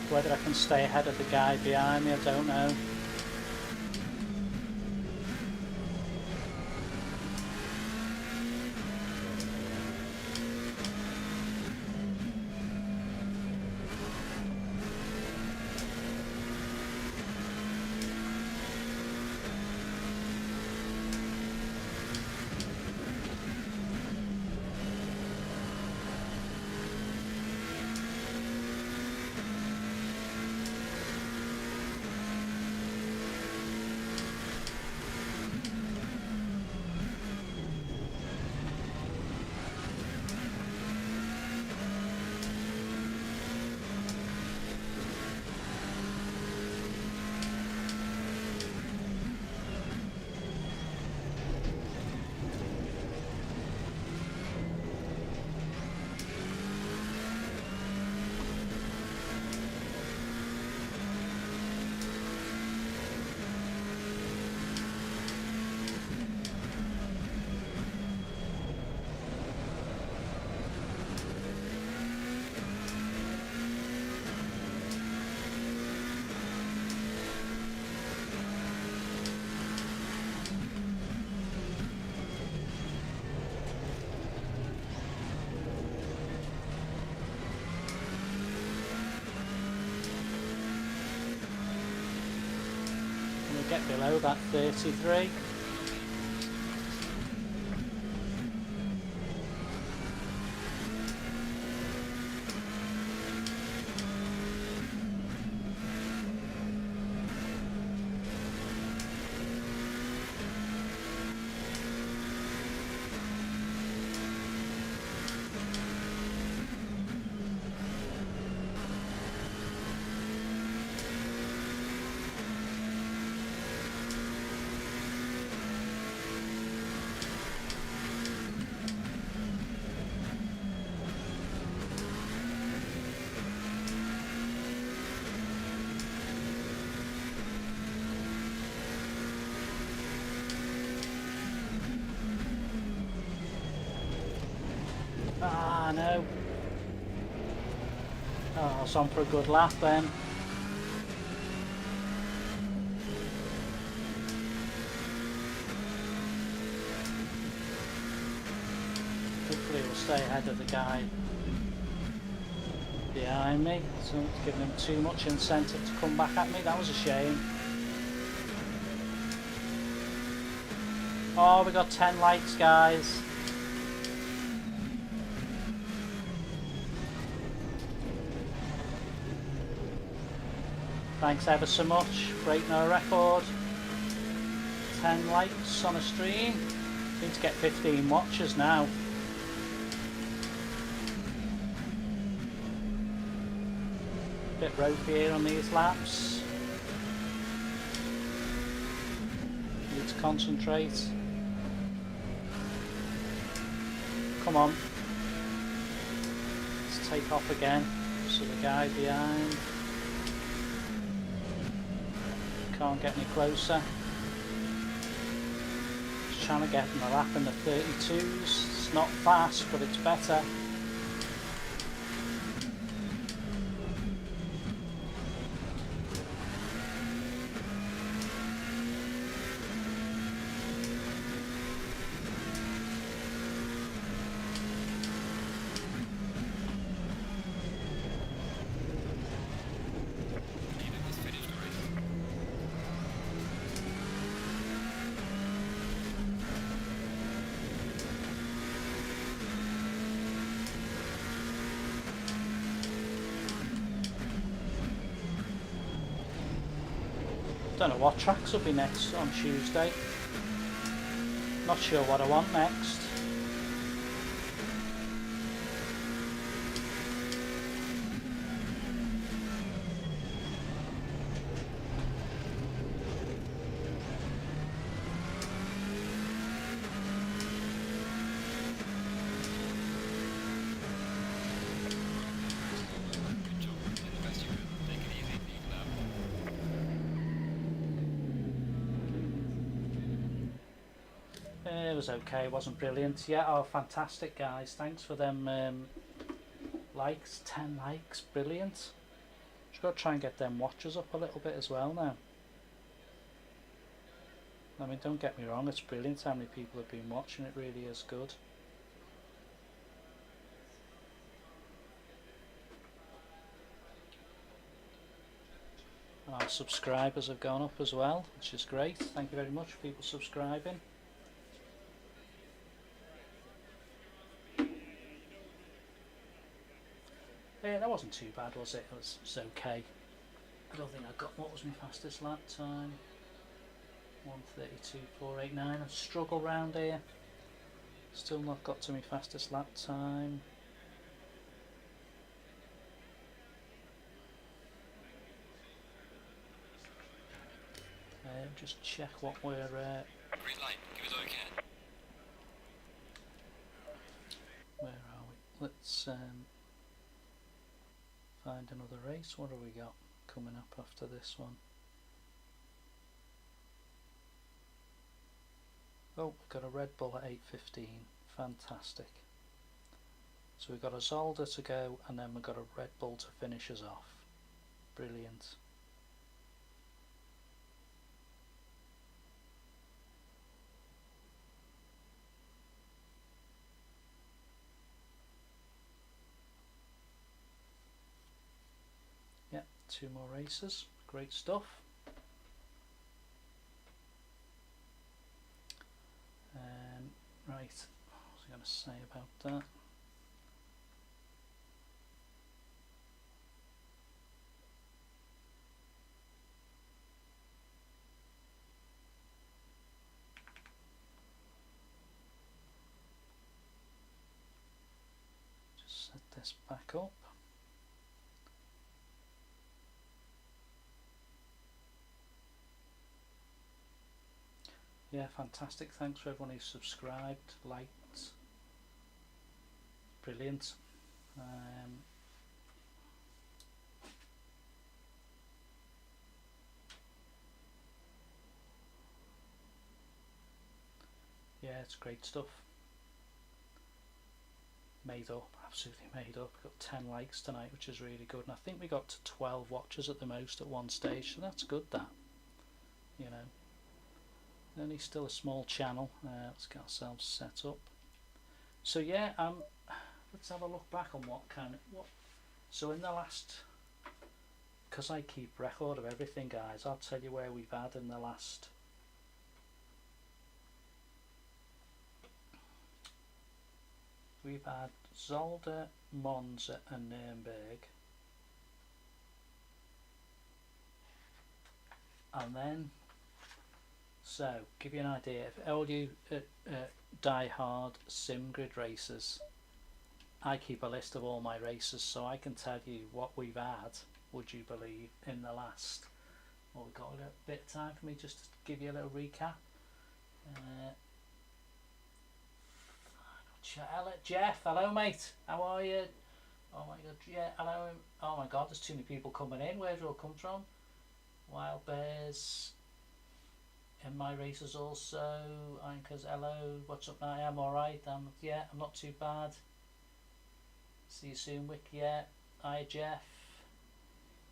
Whether I can stay ahead of the guy behind me, I don't know. Get below that 33. Ah, no. Oh, it's on for a good laugh then. stay ahead of the guy behind me, so it's giving him too much incentive to come back at me. That was a shame. Oh, we got 10 likes, guys. Thanks ever so much. Breaking our record. 10 likes on a stream. Need to get 15 watches now. Bit ropey here on these laps. Need to concentrate. Come on. Let's take off again. So the guy behind can't get any closer. Just trying to get in the lap in the 32s. It's not fast, but it's better. Don't know what tracks will be next on Tuesday. Not sure what I want next. It was okay, it wasn't brilliant. Yeah, oh fantastic guys, thanks for them likes, 10 likes, brilliant. Just got to try and get them watches up a little bit as well now. I mean, don't get me wrong, it's brilliant how many people have been watching, it really is good. And our subscribers have gone up as well, which is great. Thank you very much for people subscribing. Yeah, that wasn't too bad, was it? It was okay. I don't think I got, what was my fastest lap time? 1:32.489. I struggle round here. Still not got to my fastest lap time. Just check what we're. Green light, give us all you can. Where are we? Let's find another race. What have we got coming up after this one? Oh, we've got a Red Bull at 8:15. Fantastic. So we've got a Zolder to go, and then we've got a Red Bull to finish us off. Brilliant. Yeah, 2 more races. Great stuff. Right, what was I going to say about that? Just set this back up. Yeah, fantastic. Thanks for everyone who's subscribed, liked. Brilliant. Yeah, it's great stuff. Made up, absolutely made up. Got 10 likes tonight, which is really good. And I think we got to 12 watches at the most at one stage, so that's good, that. You know. Only still a small channel. Let's get ourselves set up. So yeah, let's have a look back on what. So in the last, because I keep record of everything, guys, I'll tell you where we've had in the last. We've had Zolder, Monza and Nürnberg. And then, so, give you an idea, if all you die-hard sim grid racers, I keep a list of all my races, so I can tell you what we've had, would you believe, in the last, well, we've got a little bit of time for me just to give you a little recap. Jeff, hello mate, how are you? Oh my god, yeah, hello. Oh my god, there's too many people coming in. Where do it all come from? Wild Bears in my races also. Anchors, hello. What's up now? I'm alright. I'm not too bad. See you soon, Wick. Yeah. Hi, Jeff.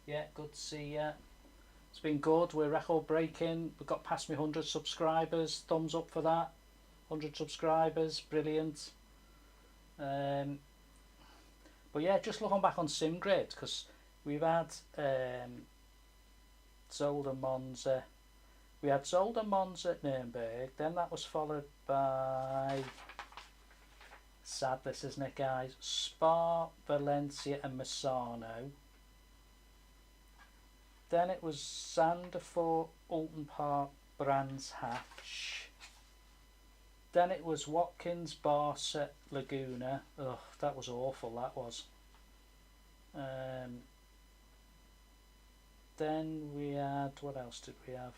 Yeah, good to see you. It's been good. We're record breaking. We've got past me 100 subscribers. Thumbs up for that. 100 subscribers. Brilliant. But yeah, just looking back on SimGrid, because we've had Zolder Monza. We had Zolder Monza at Nürnberg. Then that was followed by, sad this isn't it, guys, Spa, Valencia and Misano. Then it was Zandvoort, Alton Park, Brands Hatch. Then it was Watkins, Barset, Laguna. Ugh, that was awful, that was. Then we had, what else did we have?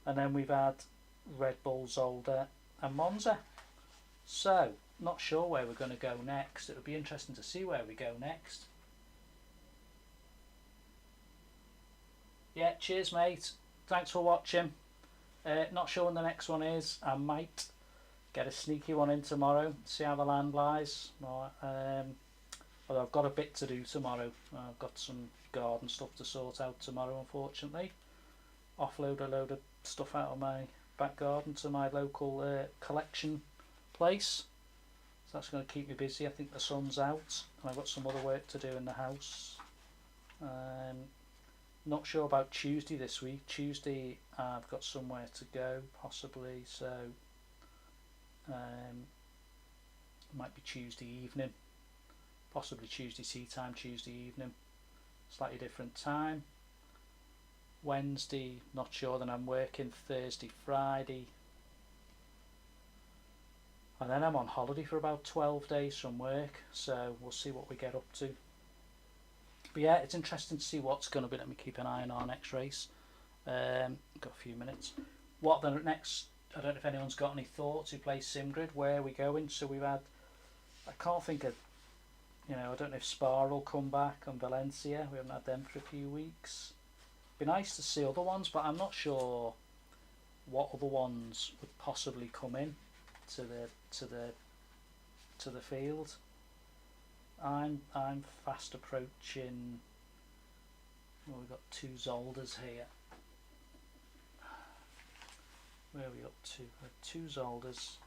And then we've had Red Bull, Zolder and Monza. So, not sure where we're going to go next. It would be interesting to see where we go next. Yeah, cheers mate. Thanks for watching. Not sure when the next one is. I might get a sneaky one in tomorrow, see how the land lies. Although I've got a bit to do tomorrow. I've got some garden stuff to sort out tomorrow, unfortunately. Offload a load of stuff out of my back garden to my local collection place. So that's going to keep me busy. I think the sun's out and I've got some other work to do in the house. Not sure about Tuesday this week. Tuesday I've got somewhere to go possibly, so might be Tuesday evening, possibly Tuesday tea time, Tuesday evening, slightly different time. Wednesday, not sure, then I'm working Thursday, Friday, and then I'm on holiday for about 12 days from work, so we'll see what we get up to. But yeah, it's interesting to see what's going to be. Let me keep an eye on our next race. Got a few minutes. What the next, I don't know if anyone's got any thoughts who plays SimGrid, where are we going? So we've had, I can't think of, I don't know if Spa will come back and Valencia. We haven't had them for a few weeks. Be nice to see other ones, but I'm not sure what other ones would possibly come in to the field. I'm fast approaching. Well, we've got two Zolders here. Where are we up to? Two Zolders.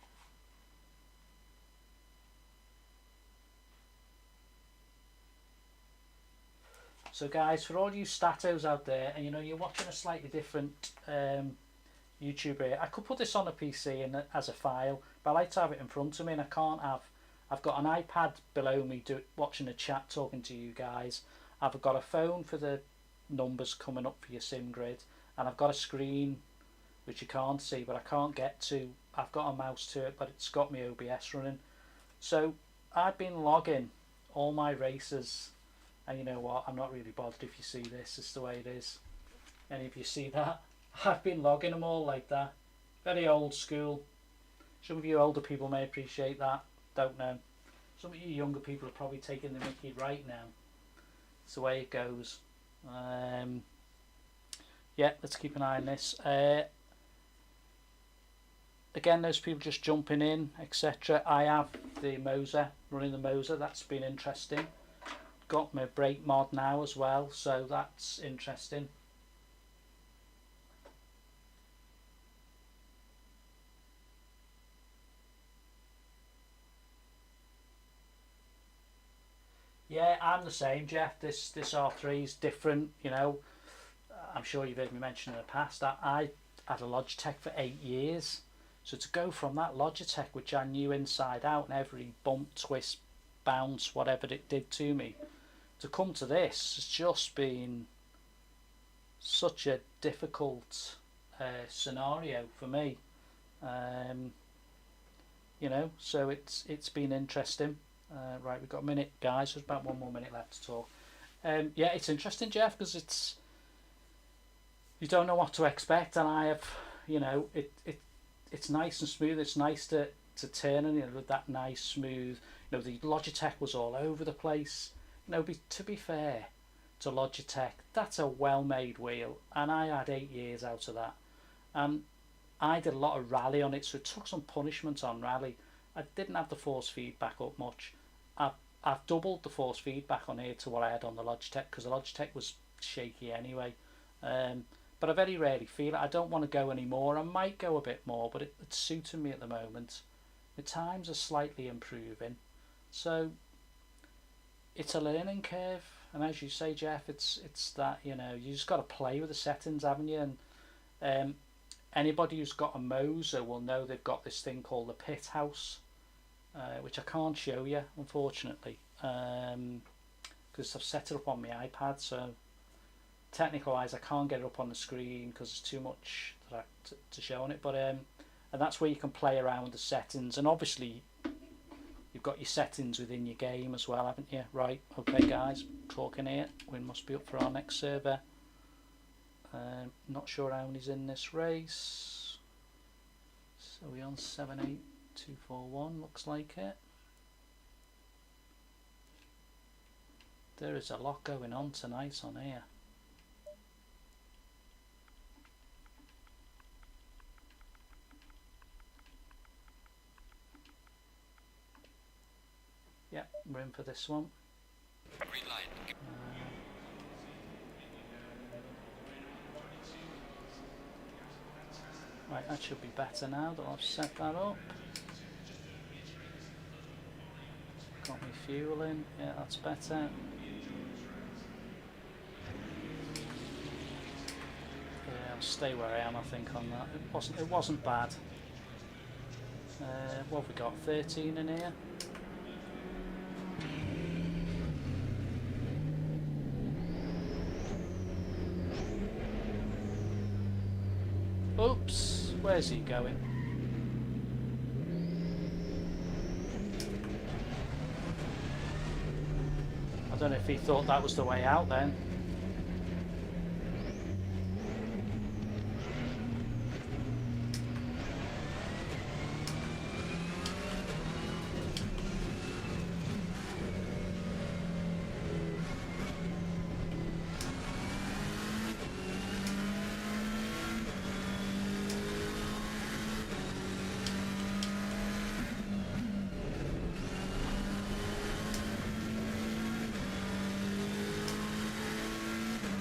So guys, for all you statos out there, and you're watching a slightly different YouTuber here, I could put this on a PC and as a file, but I like to have it in front of me, and I can't have. I've got an iPad below me watching a chat, talking to you guys. I've got a phone for the numbers coming up for your SimGrid, and I've got a screen which you can't see, but I can't get to. I've got a mouse to it, but it's got my OBS running. So I've been logging all my races, and you know what? I'm not really bothered if you see this. It's the way it is. Any of you see that? I've been logging them all like that. Very old school. Some of you older people may appreciate that. Don't know. Some of you younger people are probably taking the mickey right now. It's the way it goes. Yeah, let's keep an eye on this. Again, those people just jumping in, etc. I have the Moza, running the Moza. That's been interesting. Got my brake mod now as well, so that's interesting. Yeah, I'm the same, Jeff. This R3 is different. You know, I'm sure you've heard me mention in the past that I had a Logitech for 8 years. So to go from that Logitech, which I knew inside out and every bump, twist, bounce, whatever it did to me, to come to this has just been such a difficult scenario for me. Um, you know, so it's been interesting. Right, we've got a minute, guys. There's about 1 more minute left to talk. Yeah, it's interesting, Jeff, because you don't know what to expect, and I have, you know, it's nice and smooth. It's nice to turn, and you know, with that nice smooth. You know, the Logitech was all over the place. You know, to be fair to Logitech, that's a well-made wheel, and I had 8 years out of that. I did a lot of rally on it, so it took some punishment on rally. I didn't have the force feedback up much. I've doubled the force feedback on here to what I had on the Logitech, because the Logitech was shaky anyway. But I very rarely feel it. I don't want to go any more. I might go a bit more, but it's suiting me at the moment. The times are slightly improving, so it's a learning curve. And as you say, Jeff, it's that, you know, you just got to play with the settings, haven't you? And anybody who's got a Moza will know they've got this thing called the pit house, which I can't show you, unfortunately, because I've set it up on my iPad. So technical wise, I can't get it up on the screen because there's too much to show on it. But and that's where you can play around with the settings, and obviously you've got your settings within your game as well, haven't you? Right, okay, guys, talking here. We must be up for our next server. Not sure how many's in this race. So we're on 78241, looks like it. There is a lot going on tonight on here. Yeah, we're in for this one. Green light. Right, that should be better now that I've set that up. Got my fuel in. Yeah, that's better. Yeah, I'll stay where I am, I think, on that. It wasn't bad. What have we got? 13 in here. Oops, where's he going? I don't know if he thought that was the way out then.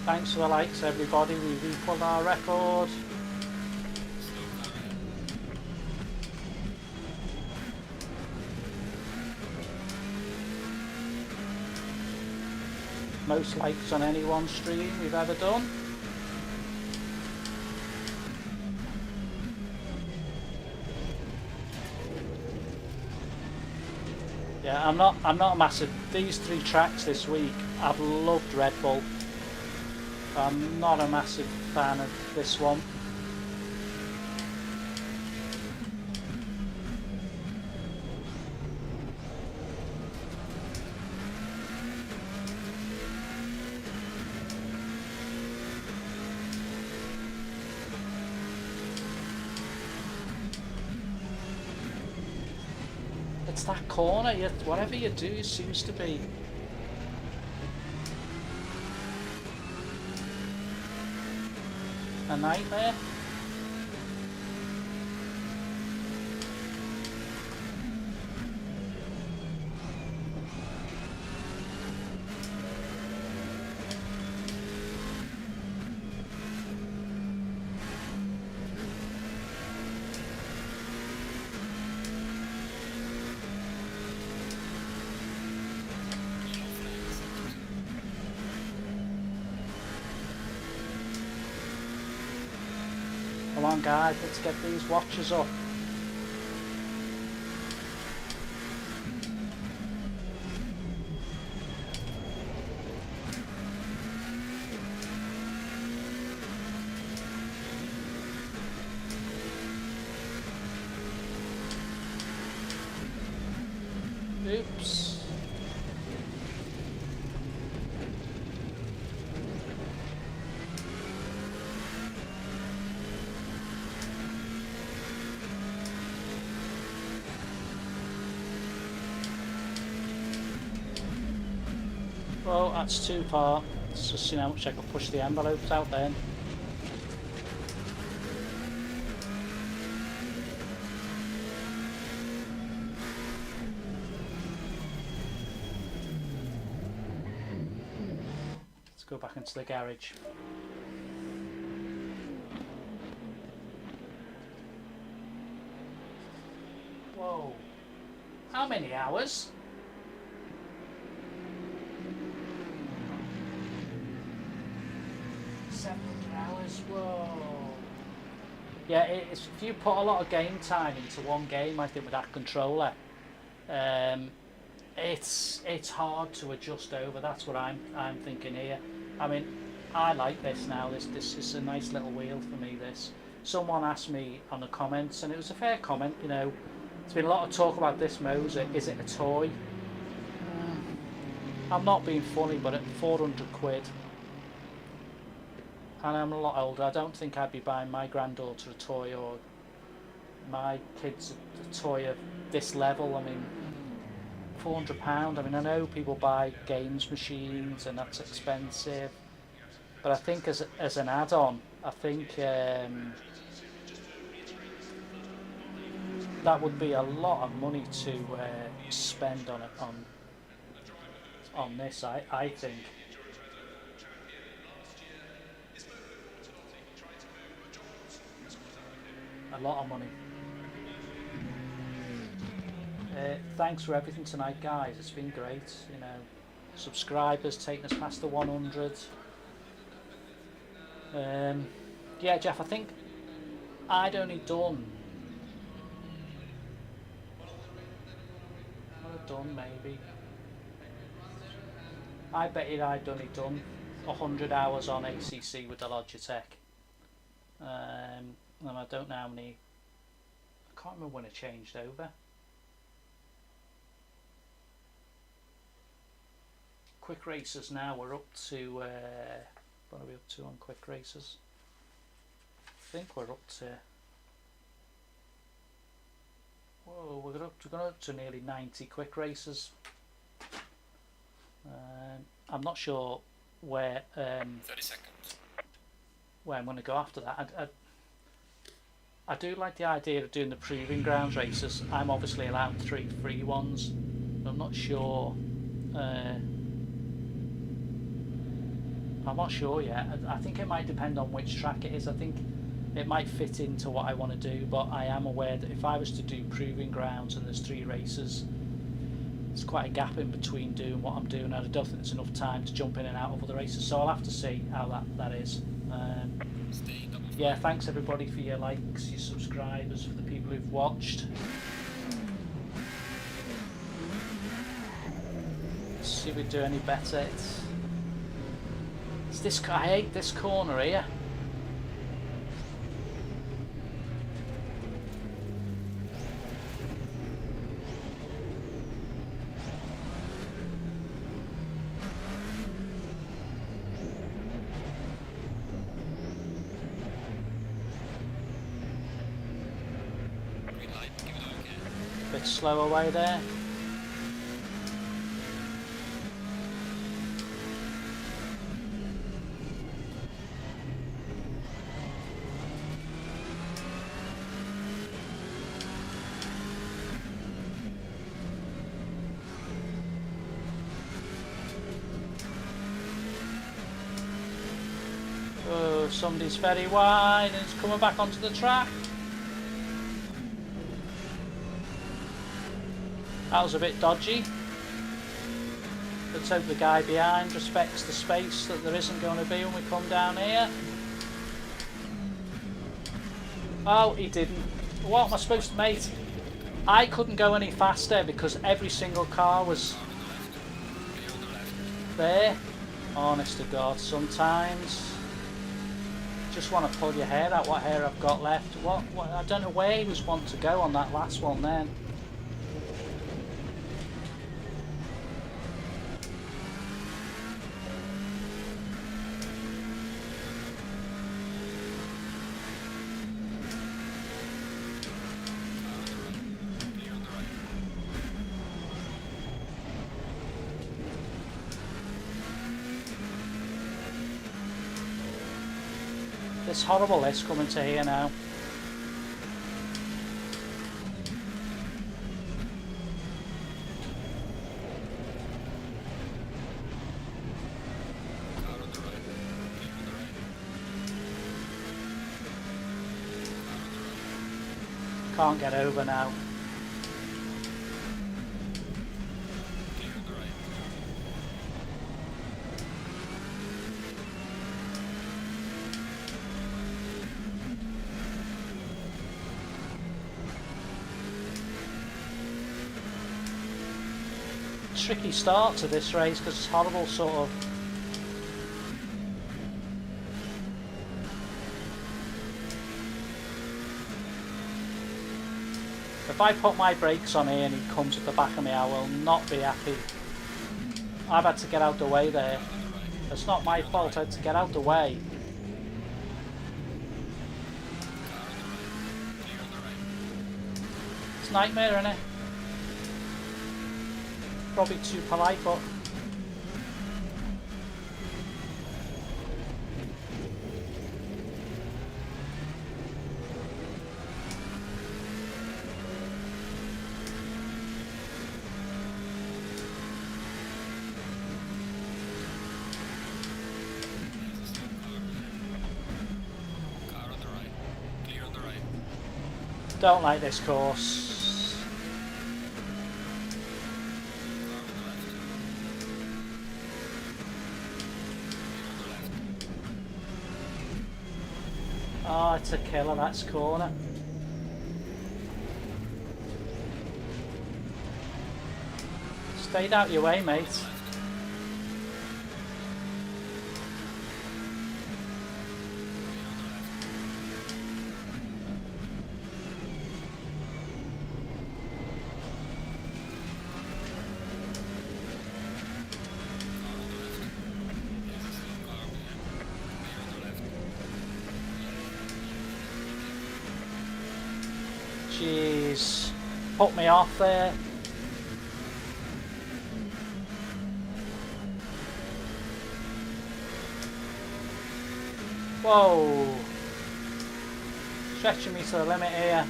Thanks for the likes, everybody. We've equalled our record. Most likes on any one stream we've ever done. Yeah, I'm not a massive. These 3 tracks this week, I've loved Red Bull. I'm not a massive fan of this one. It's that corner, whatever you do, it seems to be. A nightmare. Come on guys, let's get these watches up. Oops. Well, that's too far. Let's just see how much I can push the envelopes out then. Let's go back into the garage. Whoa. How many hours? 700 hours, whoa. Yeah, if you put a lot of game time into one game, I think with that controller, it's hard to adjust over. That's what I'm thinking here. I mean, I like this now. This is a nice little wheel for me. This. Someone asked me on the comments, and it was a fair comment. You know, there's been a lot of talk about this Moza. Is it a toy? I'm not being funny, but at 400 quid. And I'm a lot older. I don't think I'd be buying my granddaughter a toy or my kids a toy of this level. I mean, £400. I mean, I know people buy games machines and that's expensive, but I think as an add-on, I think that would be a lot of money to spend on it on this. I think. A lot of money. Thanks for everything tonight, guys. It's been great. You know, subscribers taking us past the 100. Yeah, Jeff. I think I'd only done. I'd done maybe. I bet you I'd only done 100 hours on ACC with the Logitech. And I don't know how many. I can't remember when it changed over. Quick races now. We're up to. What are we up to on quick races? I think we're up to. Whoa, we're going up to nearly 90 quick races. I'm not sure where. 30 seconds. Where I'm going to go after that. I do like the idea of doing the proving grounds races. I'm obviously allowed 3 free ones. I'm not sure. I'm not sure yet. I think it might depend on which track it is. I think it might fit into what I want to do, but I am aware that if I was to do proving grounds and there's 3 races, there's quite a gap in between doing what I'm doing, and I don't think there's enough time to jump in and out of other races. So I'll have to see how that is. Yeah, thanks everybody for your likes, your subscribers, for the people who've watched. Let's see if we do any better. It's this. I hate this corner here. Bit slow away there. Oh, somebody's very wide and it's coming back onto the track. That was a bit dodgy. Let's hope the guy behind respects the space that there isn't going to be when we come down here. Oh, he didn't. What am I supposed to, mate? I couldn't go any faster because every single car was there. Honest to God, sometimes just want to pull your hair out. What hair I've got left? What? I don't know where he was wanting to go on that last one then. This horrible list coming to here now. Can't get over now. Tricky start to this race because it's horrible sort of. If I put my brakes on here and he comes at the back of me, I will not be happy. I've had to get out the way there. It's not my fault, I had to get out the way. It's a nightmare, isn't it? Probably too polite, but don't like this course. Oh, it's a killer, that's corner. Stayed out your way, mate. Jeez, put me off there. Whoa, stretching me to the limit here.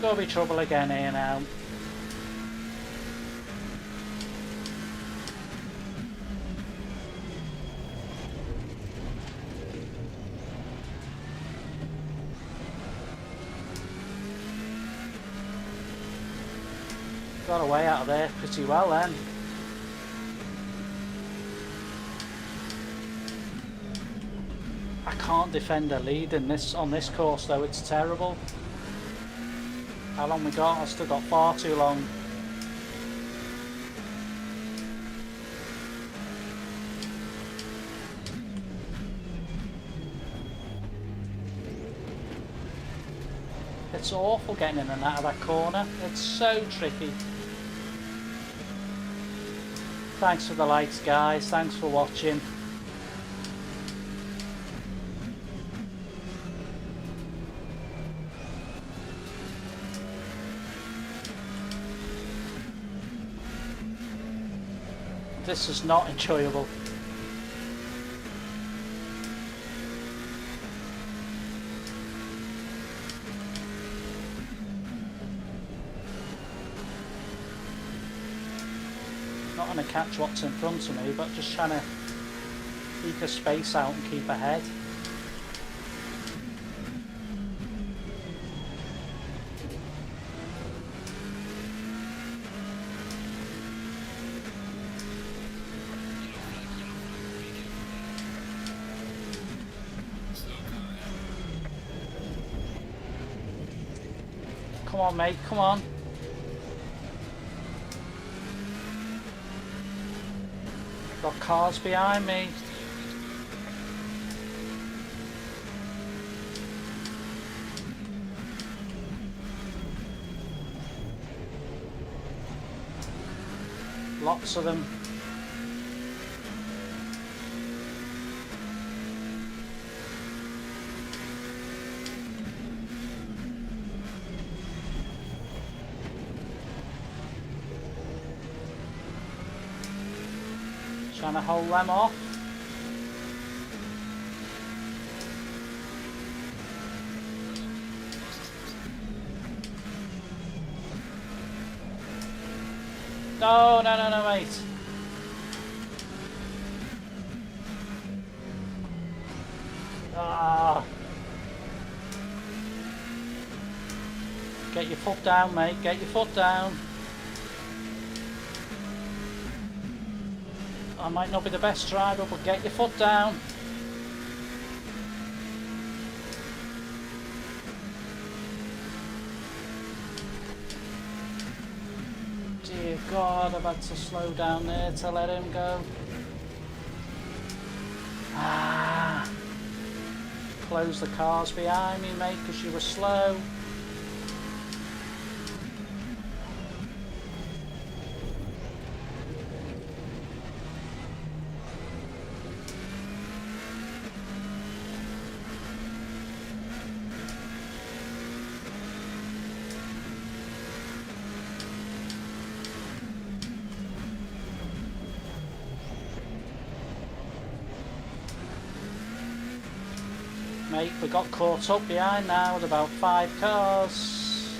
Gonna be trouble again here now. Got away out of there pretty well then. I can't defend a lead in this on this course though, it's terrible. How long we got? I've still got far too long. It's awful getting in and out of that corner. It's so tricky. Thanks for the likes, guys. Thanks for watching. This is not enjoyable. Not going to catch what's in front of me, but just trying to eke a space out and keep ahead. Come on, mate, come on. Got cars behind me. Lots of them. Trying to hold them off. No, no, no, no, mate. Ah. Get your foot down, mate. Get your foot down. I might not be the best driver, but get your foot down. Dear God, I've had to slow down there to let him go. Ah. Close the cars behind me, mate, because you were slow. Mate, we got caught up behind now with about 5 cars.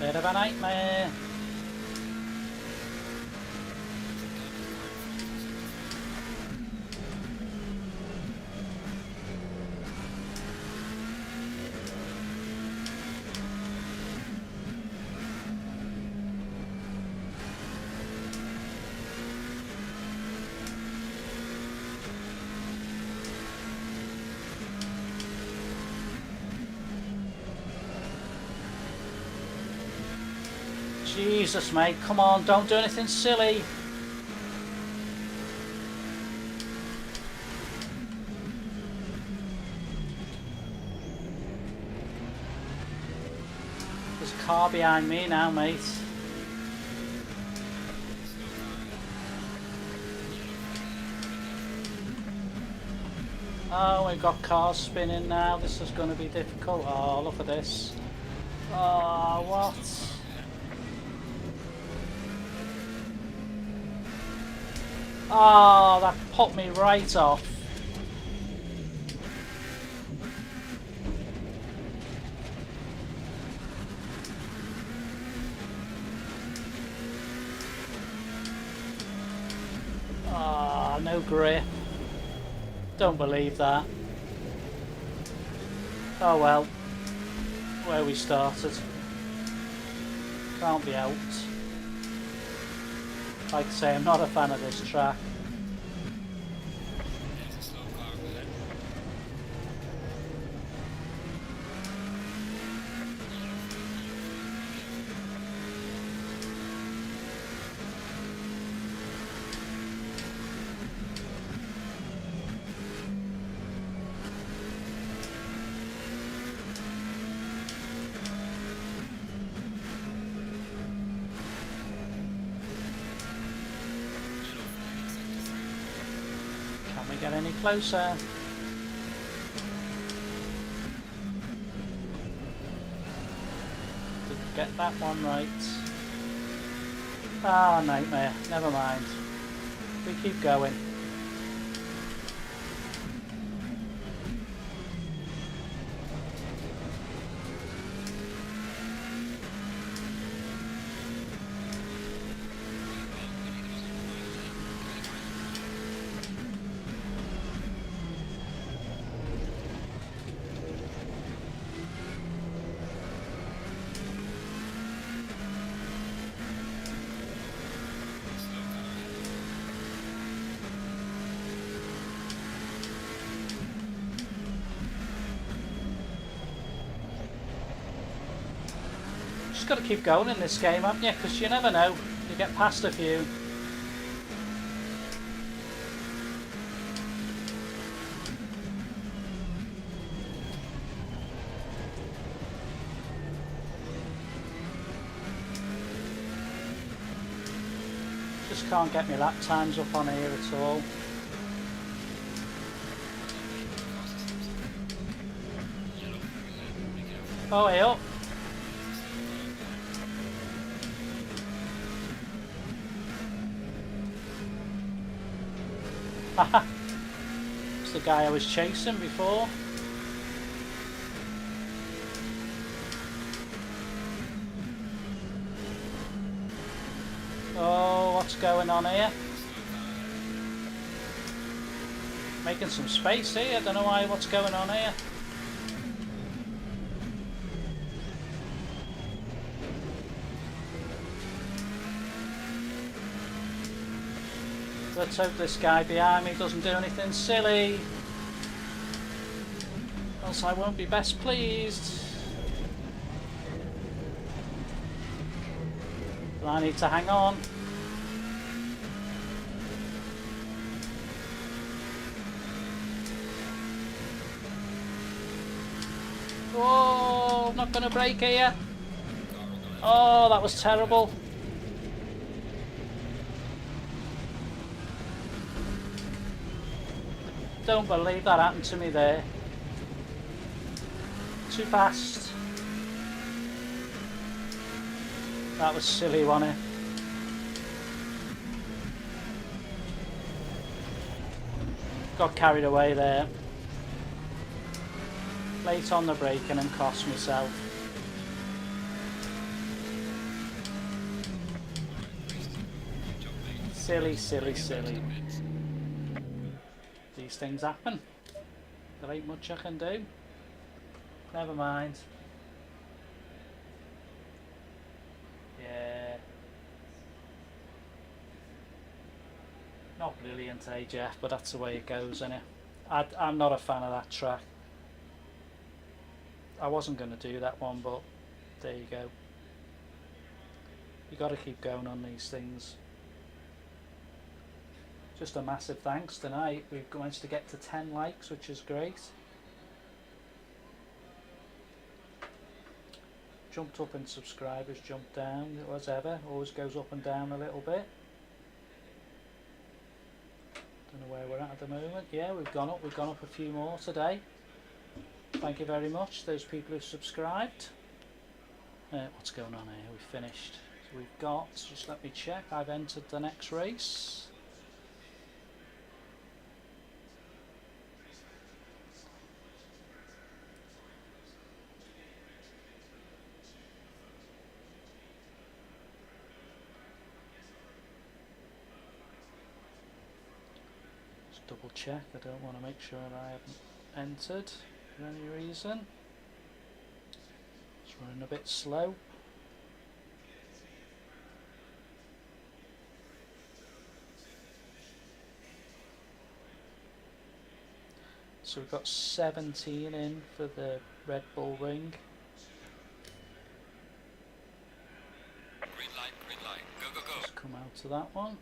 Bit of a nightmare. Jesus, mate, come on, don't do anything silly. There's a car behind me now, mate. Oh, we've got cars spinning now. This is going to be difficult. Oh, look at this. Oh, what? Oh, that popped me right off. Ah, no grip. Don't believe that. Oh well. Where we started. Can't be helped. Like I say, I'm not a fan of this track. There's a slow car there. Can we get any closer? Didn't get that one right. Ah, nightmare. Never mind. We keep going. Just got to keep going in this game, haven't you? Because you never know. You get past a few. Just can't get my lap times up on here at all. Oh, hey up. Haha. It's the guy I was chasing before. Oh, what's going on here? Making some space here. I don't know why. What's going on here? Let's hope this guy behind me doesn't do anything silly. Else I won't be best pleased. But I need to hang on. Oh, I'm not going to brake here. Oh, that was terrible. Don't believe that happened to me there. Too fast. That was silly, wasn't it? Got carried away there. Late on the braking and cost myself. Silly, silly, silly. These things happen. There ain't much I can do. Never mind. Yeah. Not brilliant, eh, Jeff? But that's the way it goes, isn't it? I'm not a fan of that track. I wasn't going to do that one, but there you go. You got to keep going on these things. Just a massive thanks tonight. We've managed to get to 10 likes, which is great. Jumped up in subscribers, jumped down, whatever. Always goes up and down a little bit. Don't know where we're at the moment. Yeah, we've gone up a few more today. Thank you very much, those people who've subscribed. What's going on here? We've finished. So we've got, just let me check, I've entered the next race. Double check, I don't want to make sure that I haven't entered for any reason. It's running a bit slow. So we've got 17 in for the Red Bull Ring. Green light, go, go, go. Just come out of that one.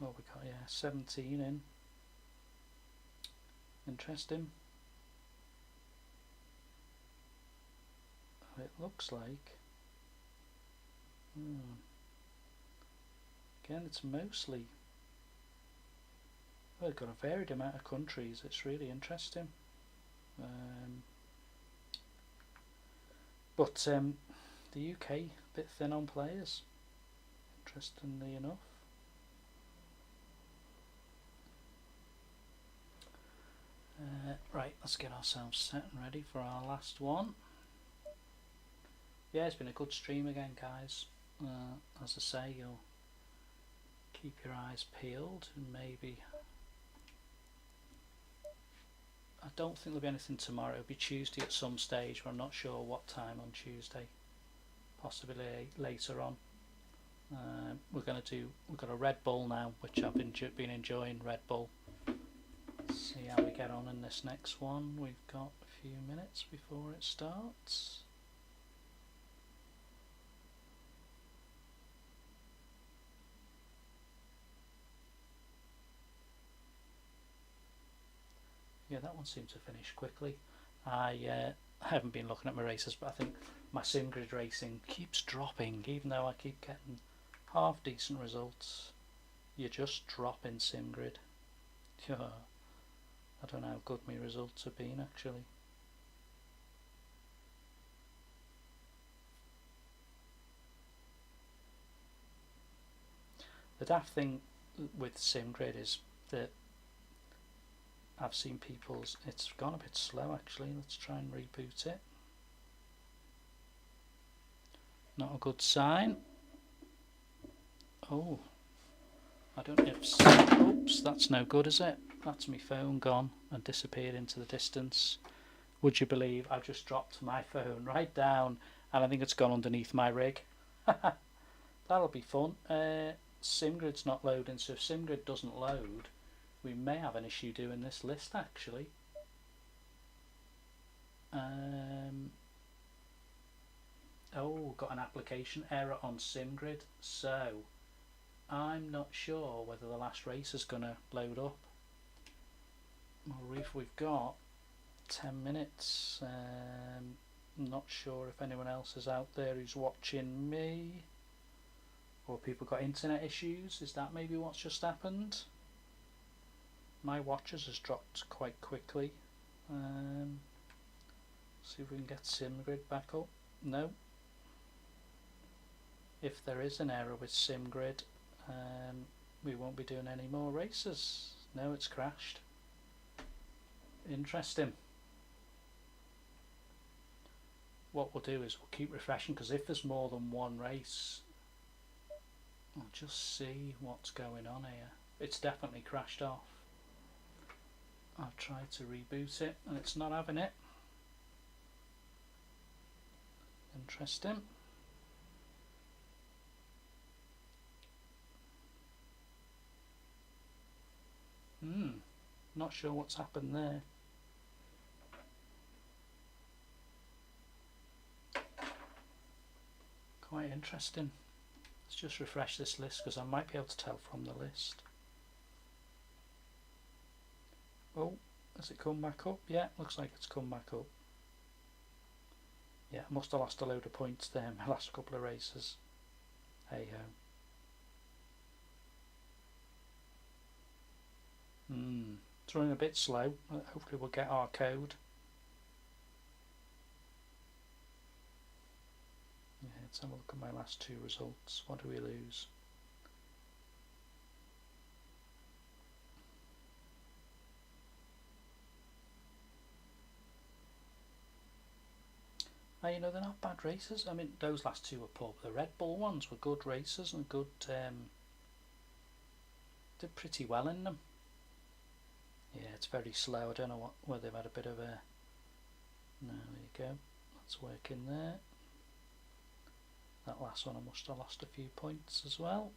Well, we got, yeah, 17 in. Interesting. It looks like. Again, it's mostly. Well, we've got a varied amount of countries. It's really interesting. But the UK, a bit thin on players. Interestingly enough. Right, let's get ourselves set and ready for our last one. Yeah, it's been a good stream again, guys. As I say, you'll keep your eyes peeled and maybe. I don't think there'll be anything tomorrow. It'll be Tuesday at some stage, but I'm not sure what time on Tuesday. possibly later on. We've got a Red Bull now, which I've been enjoying. Red Bull. See how we get on in this next one. We've got a few minutes before it starts. Yeah, that one seemed to finish quickly. I haven't been looking at my races, but I think my SimGrid racing keeps dropping, even though I keep getting half decent results. You just drop in SimGrid. I don't know how good my results have been actually. The daft thing with SimGrid is that I've seen people's, it's gone a bit slow actually. Let's try and reboot it. Not a good sign. Oh, I don't know if, oops, that's no good, is it? That's my phone gone and disappeared into the distance. Would you believe I've just dropped my phone right down and I think it's gone underneath my rig. That'll be fun. SimGrid's not loading, so if SimGrid doesn't load, we may have an issue doing this list actually. Oh, got an application error on SimGrid, so I'm not sure whether the last race is going to load up. We've got 10 minutes. Not sure if anyone else is out there who's watching me, or people got internet issues. Is that maybe what's just happened? My watches has dropped quite quickly. See if we can get SimGrid back up. No. If there is an error with SimGrid, we won't be doing any more races. No, it's crashed. Interesting. What we'll do is we'll keep refreshing, because if there's more than one race, I'll just see what's going on here. It's definitely crashed off. I've tried to reboot it and it's not having it. Interesting. Not sure what's happened there. Quite interesting. Let's just refresh this list because I might be able to tell from the list. Oh, has it come back up? Yeah, looks like it's come back up. Yeah, I must have lost a load of points there in my last couple of races. Hey ho. It's running a bit slow. Hopefully we'll get our code. Yeah, let's have a look at my last two results. What do we lose? You know, they're not bad races. I mean, those last two were poor, but the Red Bull ones were good races and good. Did pretty well in them. Yeah, it's very slow. I don't know whether they've had a bit of a. No, there you go. That's working there. That last one I must have lost a few points as well.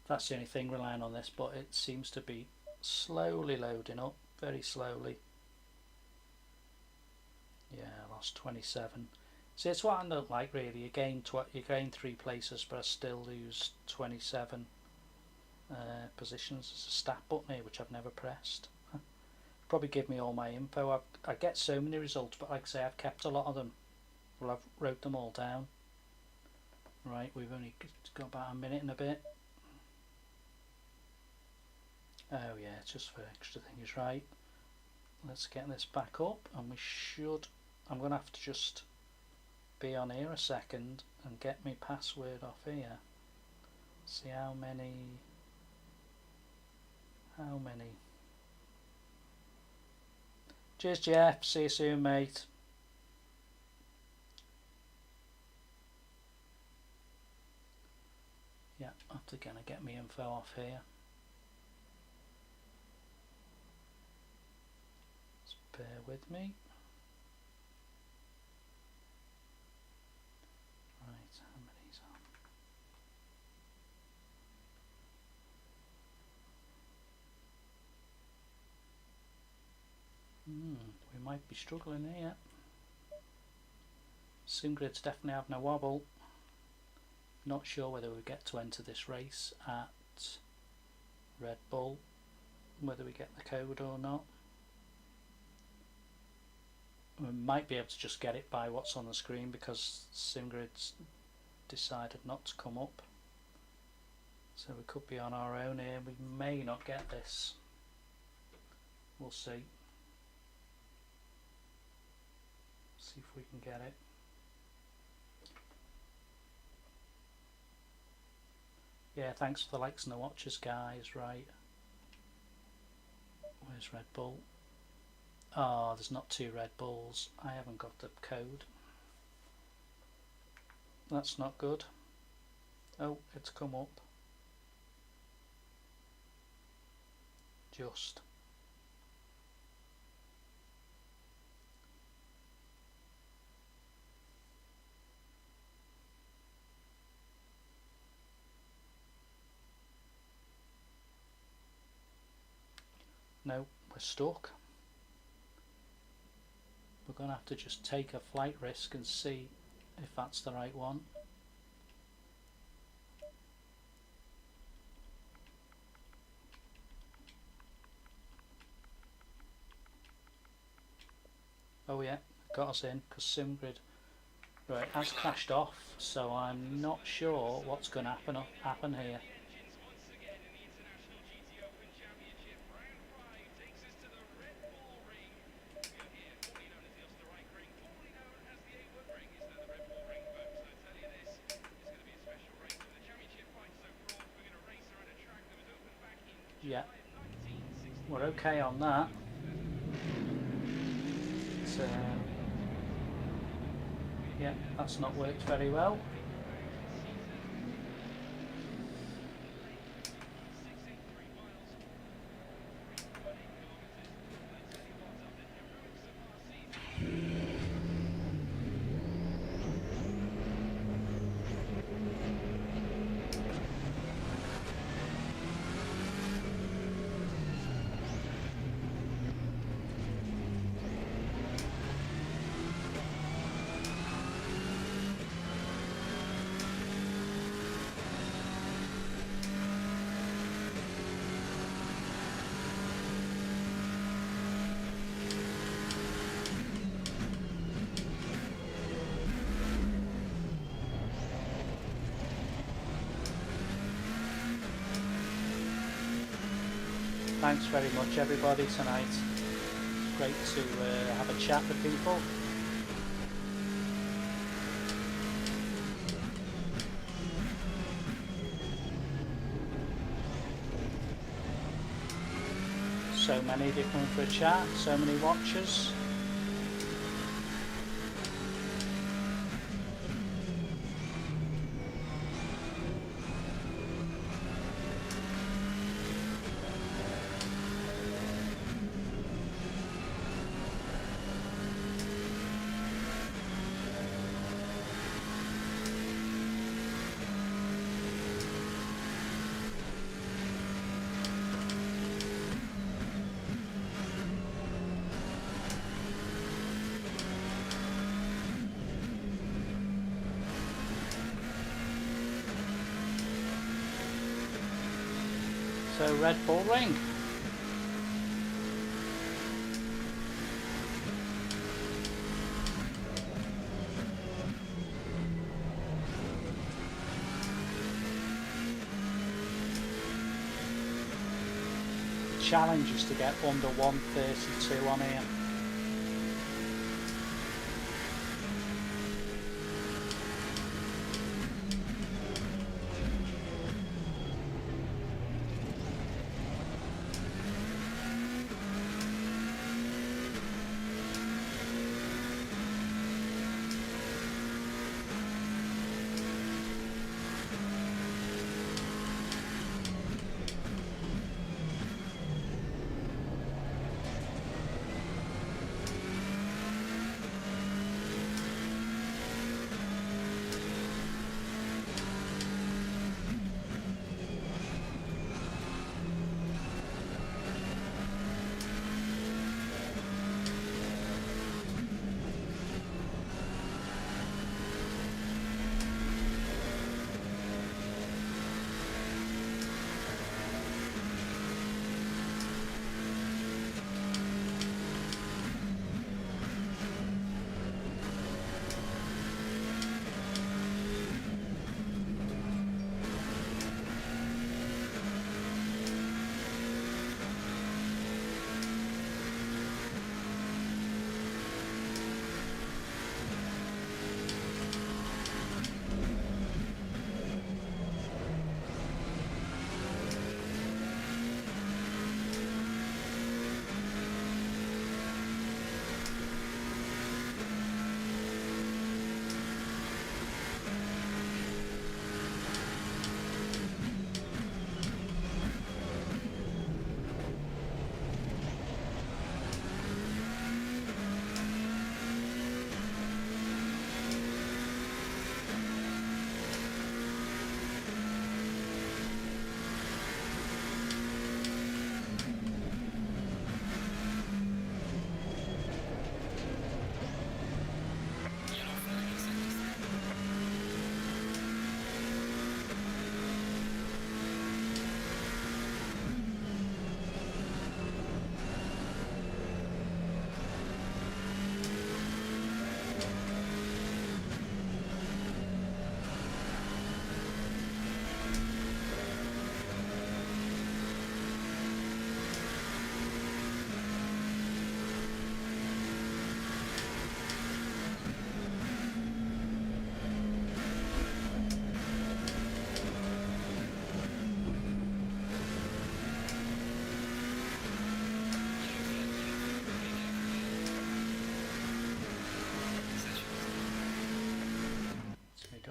That's the only thing relying on this, but it seems to be slowly loading up, very slowly. Yeah, I lost 27. See, it's what I don't like really. You gain 3 places, but I still lose 27 positions. There's a stat button here which I've never pressed. Probably give me all my info. I get so many results, but like I say, I've kept a lot of them. Well, I've wrote them all down. Right, we've only got about a minute and a bit. Oh yeah, it's just for extra things, right? Let's get this back up, and we should. I'm going to have to just be on here a second and get my password off here. See how many. Cheers, Jeff. See you soon, mate. Yeah, I'm gonna get my info off here. Just bear with me. Right, how many's on? We might be struggling here. Simgrid's definitely having a wobble. Not sure whether we get to enter this race at Red Bull, whether we get the code or not. We might be able to just get it by what's on the screen because Simgrid's decided not to come up. So we could be on our own here. We may not get this. We'll see. See if we can get it. Yeah, thanks for the likes and the watches, guys. Right. Where's Red Bull? Oh, there's not 2 Red Bulls. I haven't got the code. That's not good. Oh, it's come up. Just. No, we're stuck. We're going to have to just take a flight risk and see if that's the right one. Oh yeah, got us in because Simgrid has crashed off, so I'm not sure what's going to happen here. Yeah, we're okay on that. So, yeah, that's not worked very well. Thanks very much everybody tonight. Great to have a chat with people. So many of you coming for a chat, so many watchers. So Red Bull Ring. The challenge is to get under 132 on here.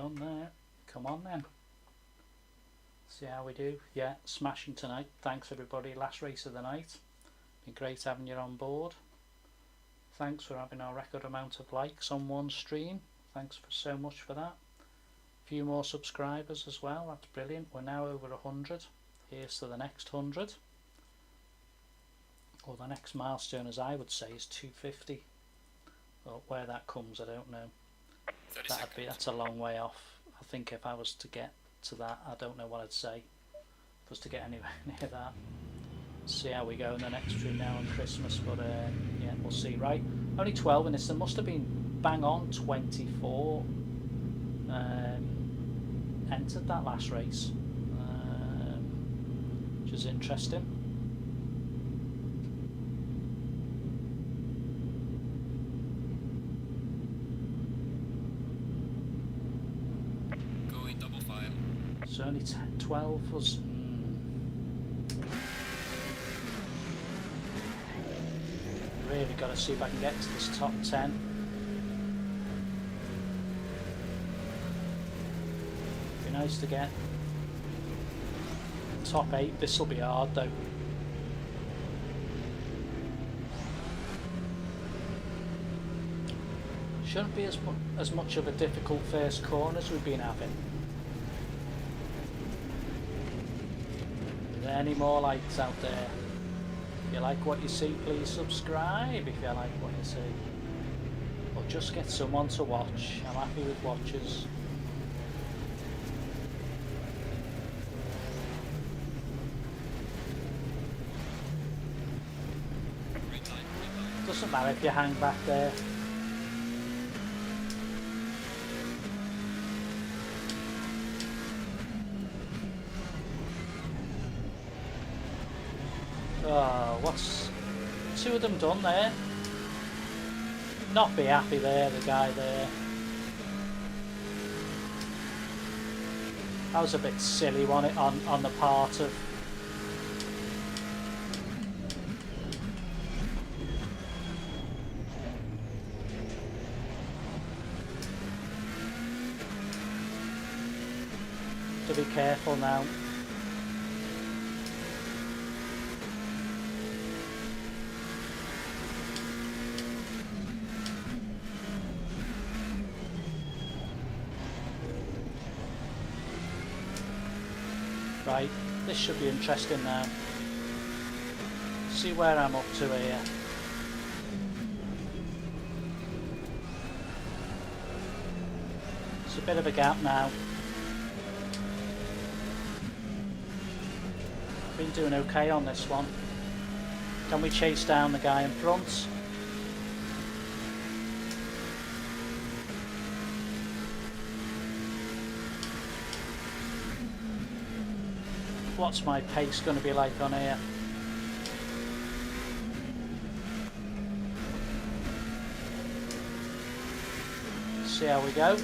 done there. Come on then. See how we do. Yeah, smashing tonight. Thanks everybody. Last race of the night. Been great having you on board. Thanks for having our record amount of likes on one stream. Thanks for so much for that. A few more subscribers as well. That's brilliant. We're now over 100. Here's to the next 100. Or the next milestone, as I would say, is 250. Well, where that comes, I don't know. That's a long way off. I think if I was to get to that, I don't know what I'd say. If I was to get anywhere near that. See how we go in the next stream now on Christmas, but yeah, we'll see. Right, only 12 in this. There must have been bang on 24 entered that last race, which is interesting. Going double file. So only 12 was. Really got to see if I can get to this top 10. Be nice to get top 8. This will be hard though. Shouldn't be as much of a difficult first corner as we've been having. Are there any more lights out there? If you like what you see, please subscribe if you like what you see. Or just get someone to watch. I'm happy with watchers. Doesn't matter if you hang back there. Oh, what's 2 of them done there? Not be happy there, the guy there. That was a bit silly, wasn't it, on the part of... To be careful now. Right, this should be interesting now. See where I'm up to here. It's a bit of a gap now. Been doing okay on this one. Can we chase down the guy in front? What's my pace going to be like on here? See how we go.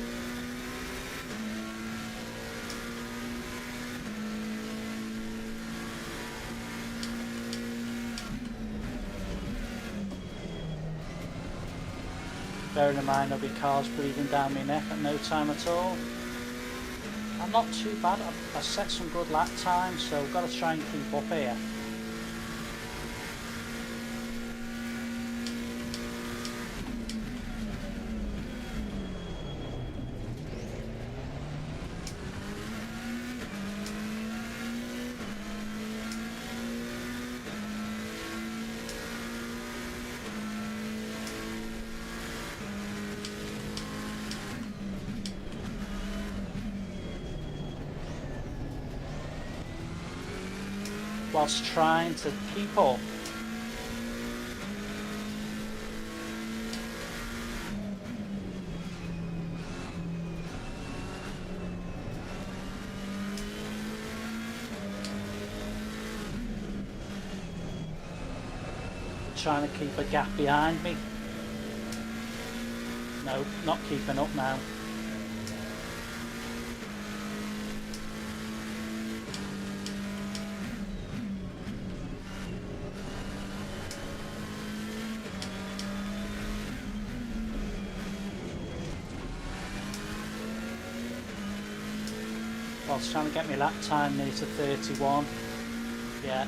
Bearing in mind there'll be cars breathing down my neck at no time at all. I'm not too bad. I set some good lap times, so I've got to try and keep up here. Whilst trying to keep up. Trying to keep a gap behind me. No, not keeping up now. I was trying to get my lap time near to 31. Yeah.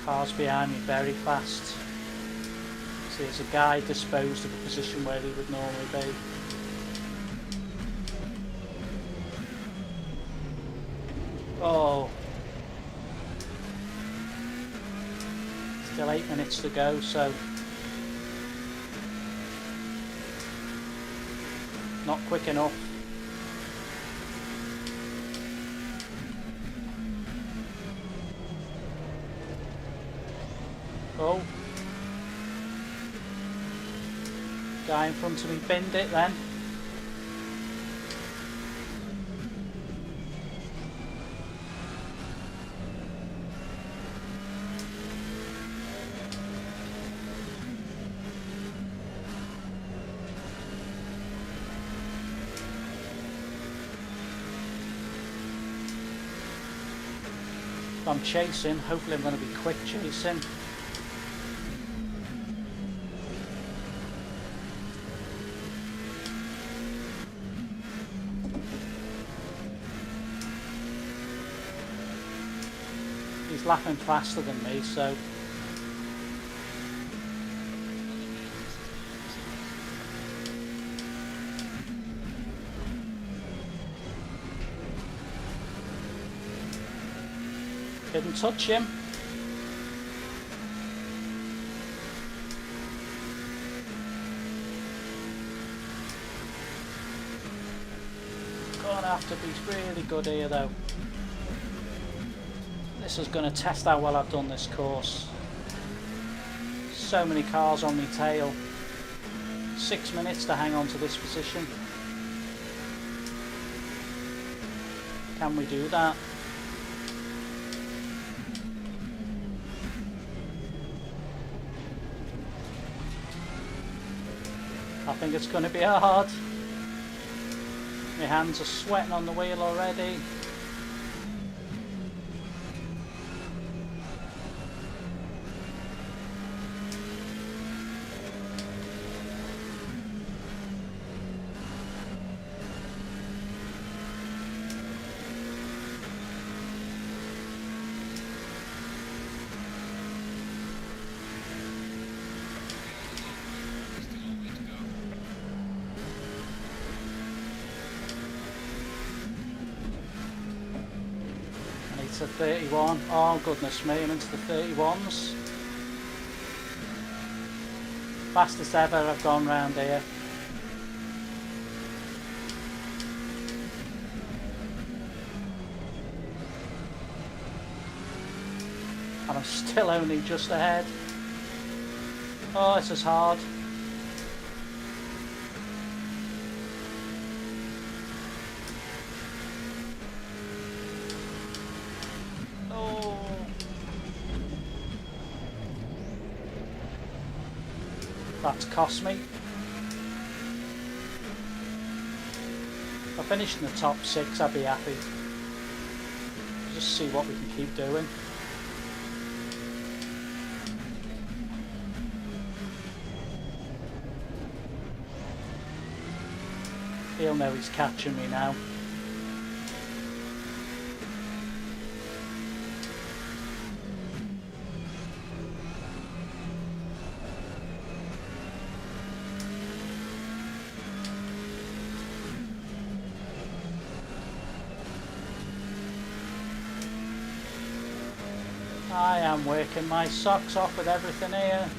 Cars behind me very fast. See, there's a guy disposed of a position where he would normally be. Oh. Still 8 minutes to go, so not quick enough. Oh. Guy in front of me binned it then. If I'm chasing, hopefully I'm going to be quick chasing. He's lapping faster than me, so didn't touch him. Gonna have to be really good here though. This is going to test how well I've done this course. So many cars on my tail. 6 minutes to hang on to this position. Can we do that? I think it's going to be hard. My hands are sweating on the wheel already. To 31. Oh goodness me, I'm into the 31s. Fastest ever I've gone round here. And I'm still only just ahead. Oh, this is hard. That's cost me. If I finish in the top 6, I'd be happy. Just see what we can keep doing. He'll know he's catching me now. I am working my socks off with everything here.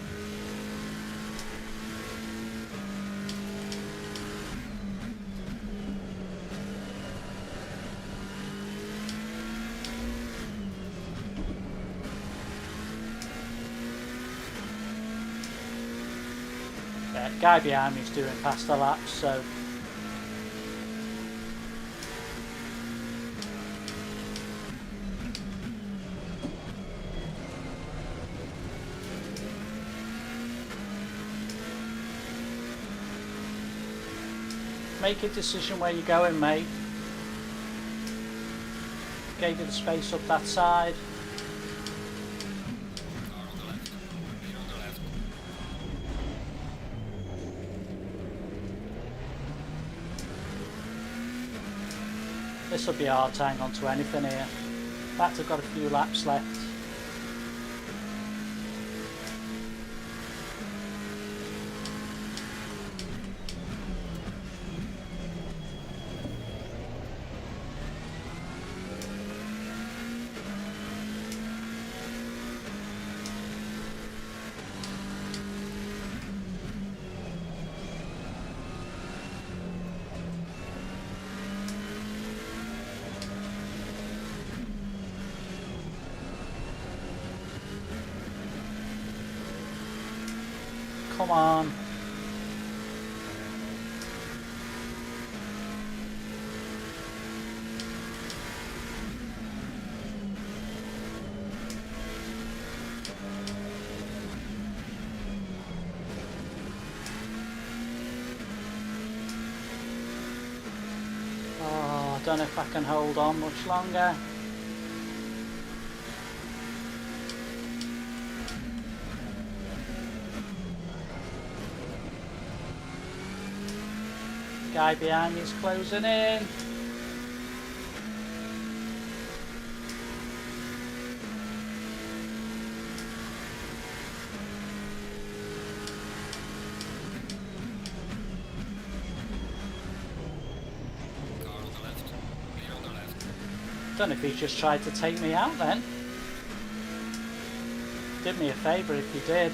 Yeah, guy behind me is doing faster laps, so make a decision where you're going, mate. gave you the space up that side. Car on the left. Clear on the left. This will be hard to hang on to anything here. In fact, I've got a few laps left. Come on. Oh, I don't know if I can hold on much longer. Guy behind me is closing in. Car on the left. Clear on the left. Don't know if he just tried to take me out then. Did me a favour if he did.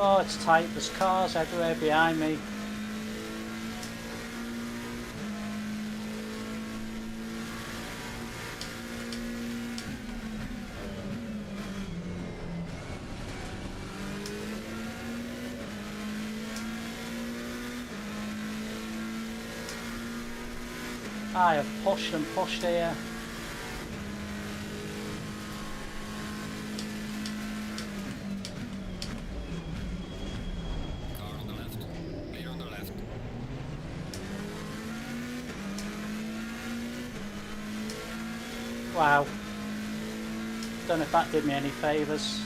Oh, it's tight. There's cars everywhere behind me. I have pushed and pushed here. Car on the left. Clear on the left. Wow. Don't know if that did me any favours.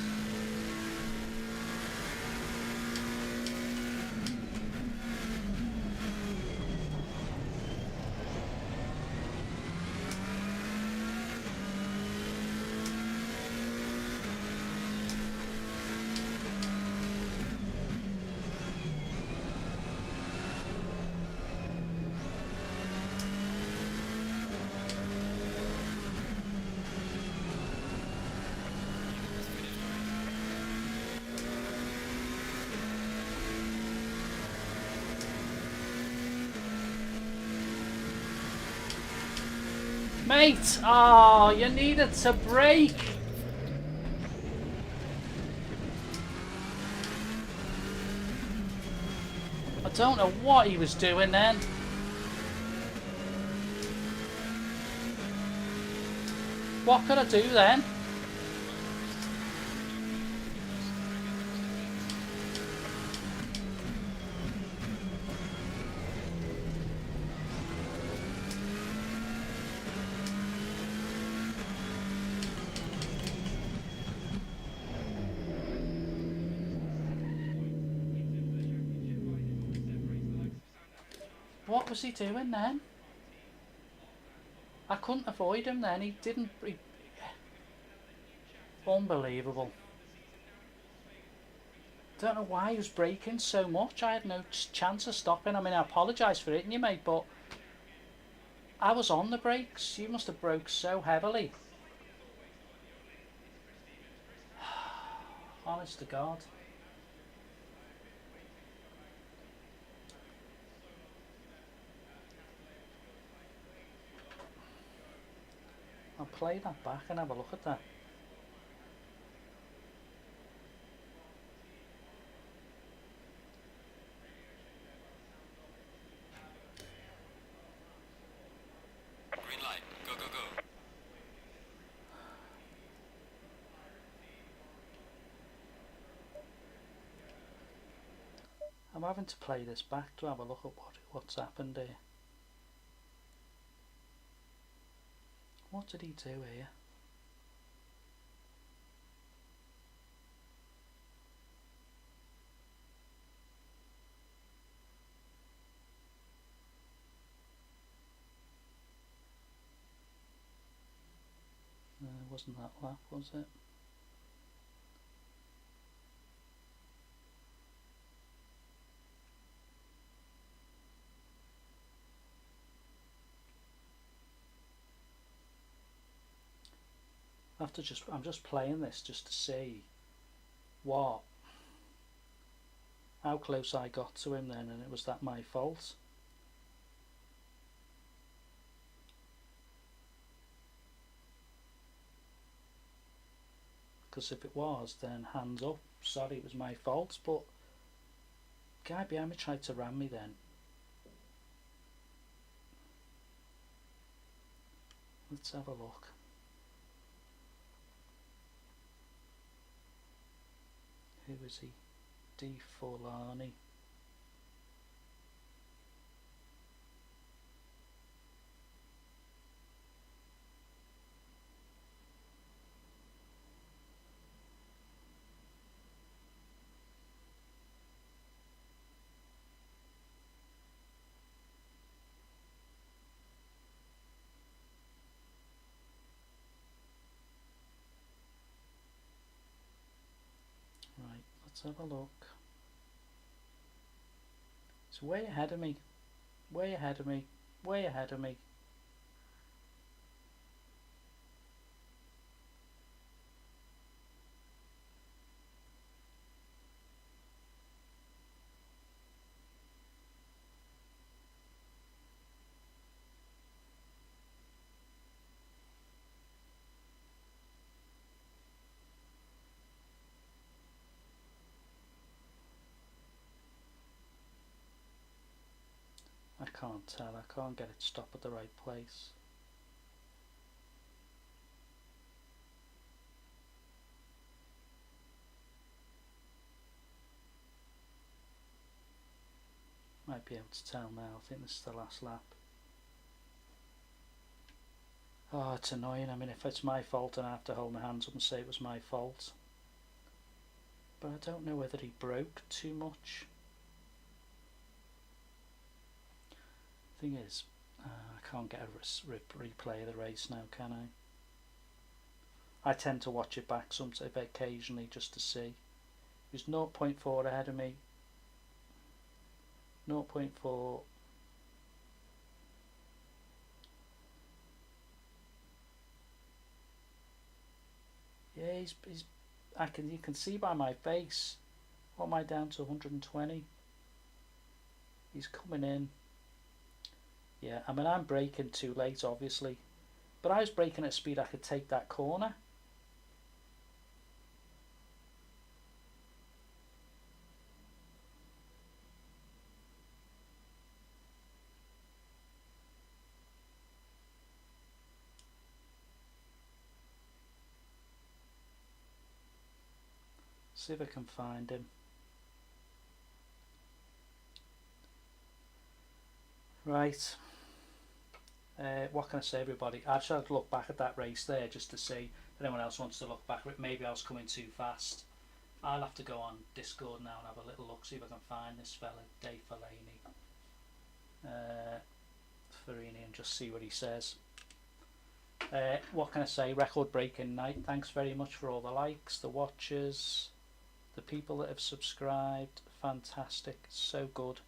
Mate! Oh, you needed to brake! I don't know what he was doing then. What could I do then? What was he doing then? I couldn't avoid him then. He didn't... Unbelievable. Don't know why he was braking so much. I had no chance of stopping. I mean, I apologise for hitting you, mate, but I was on the brakes. You must have broke so heavily. Honest to God. I'll play that back and have a look at that. Green light. Go, go, go. I'm having to play this back to have a look at what's happened here. What did he do here? Wasn't that lap, was it? I'm just playing this just to see how close I got to him then, and it was that my fault. Because if it was, then hands up. Sorry, it was my fault, but guy behind me tried to ram me then. Let's have a look. Who is he? D. Forlani. Right, let's have a look. It's way ahead of me. Way ahead of me. Way ahead of me. I can't tell. I can't get it to stop at the right place. Might be able to tell now. I think this is the last lap. Oh, it's annoying. I mean, if it's my fault, then I have to hold my hands up and say it was my fault. But I don't know whether he broke too much. Thing is, I can't get a replay of the race now, can I? I tend to watch it back sometimes, occasionally, just to see. He was 0.4 ahead of me. 0.4. Yeah, he's you can see by my face. What am I down to? 120. He's coming in. Yeah, I mean, I'm braking too late, obviously. But I was braking at speed I could take that corner. See if I can find him. Right. What can I say, everybody? I just had to look back at that race there just to see if anyone else wants to look back at it. Maybe I was coming too fast. I'll have to go on Discord now and have a little look, see if I can find this fella, Dave Farini, and just see what he says. What can I say? Record breaking night. Thanks very much for all the likes, the watches. The people that have subscribed, fantastic, so good.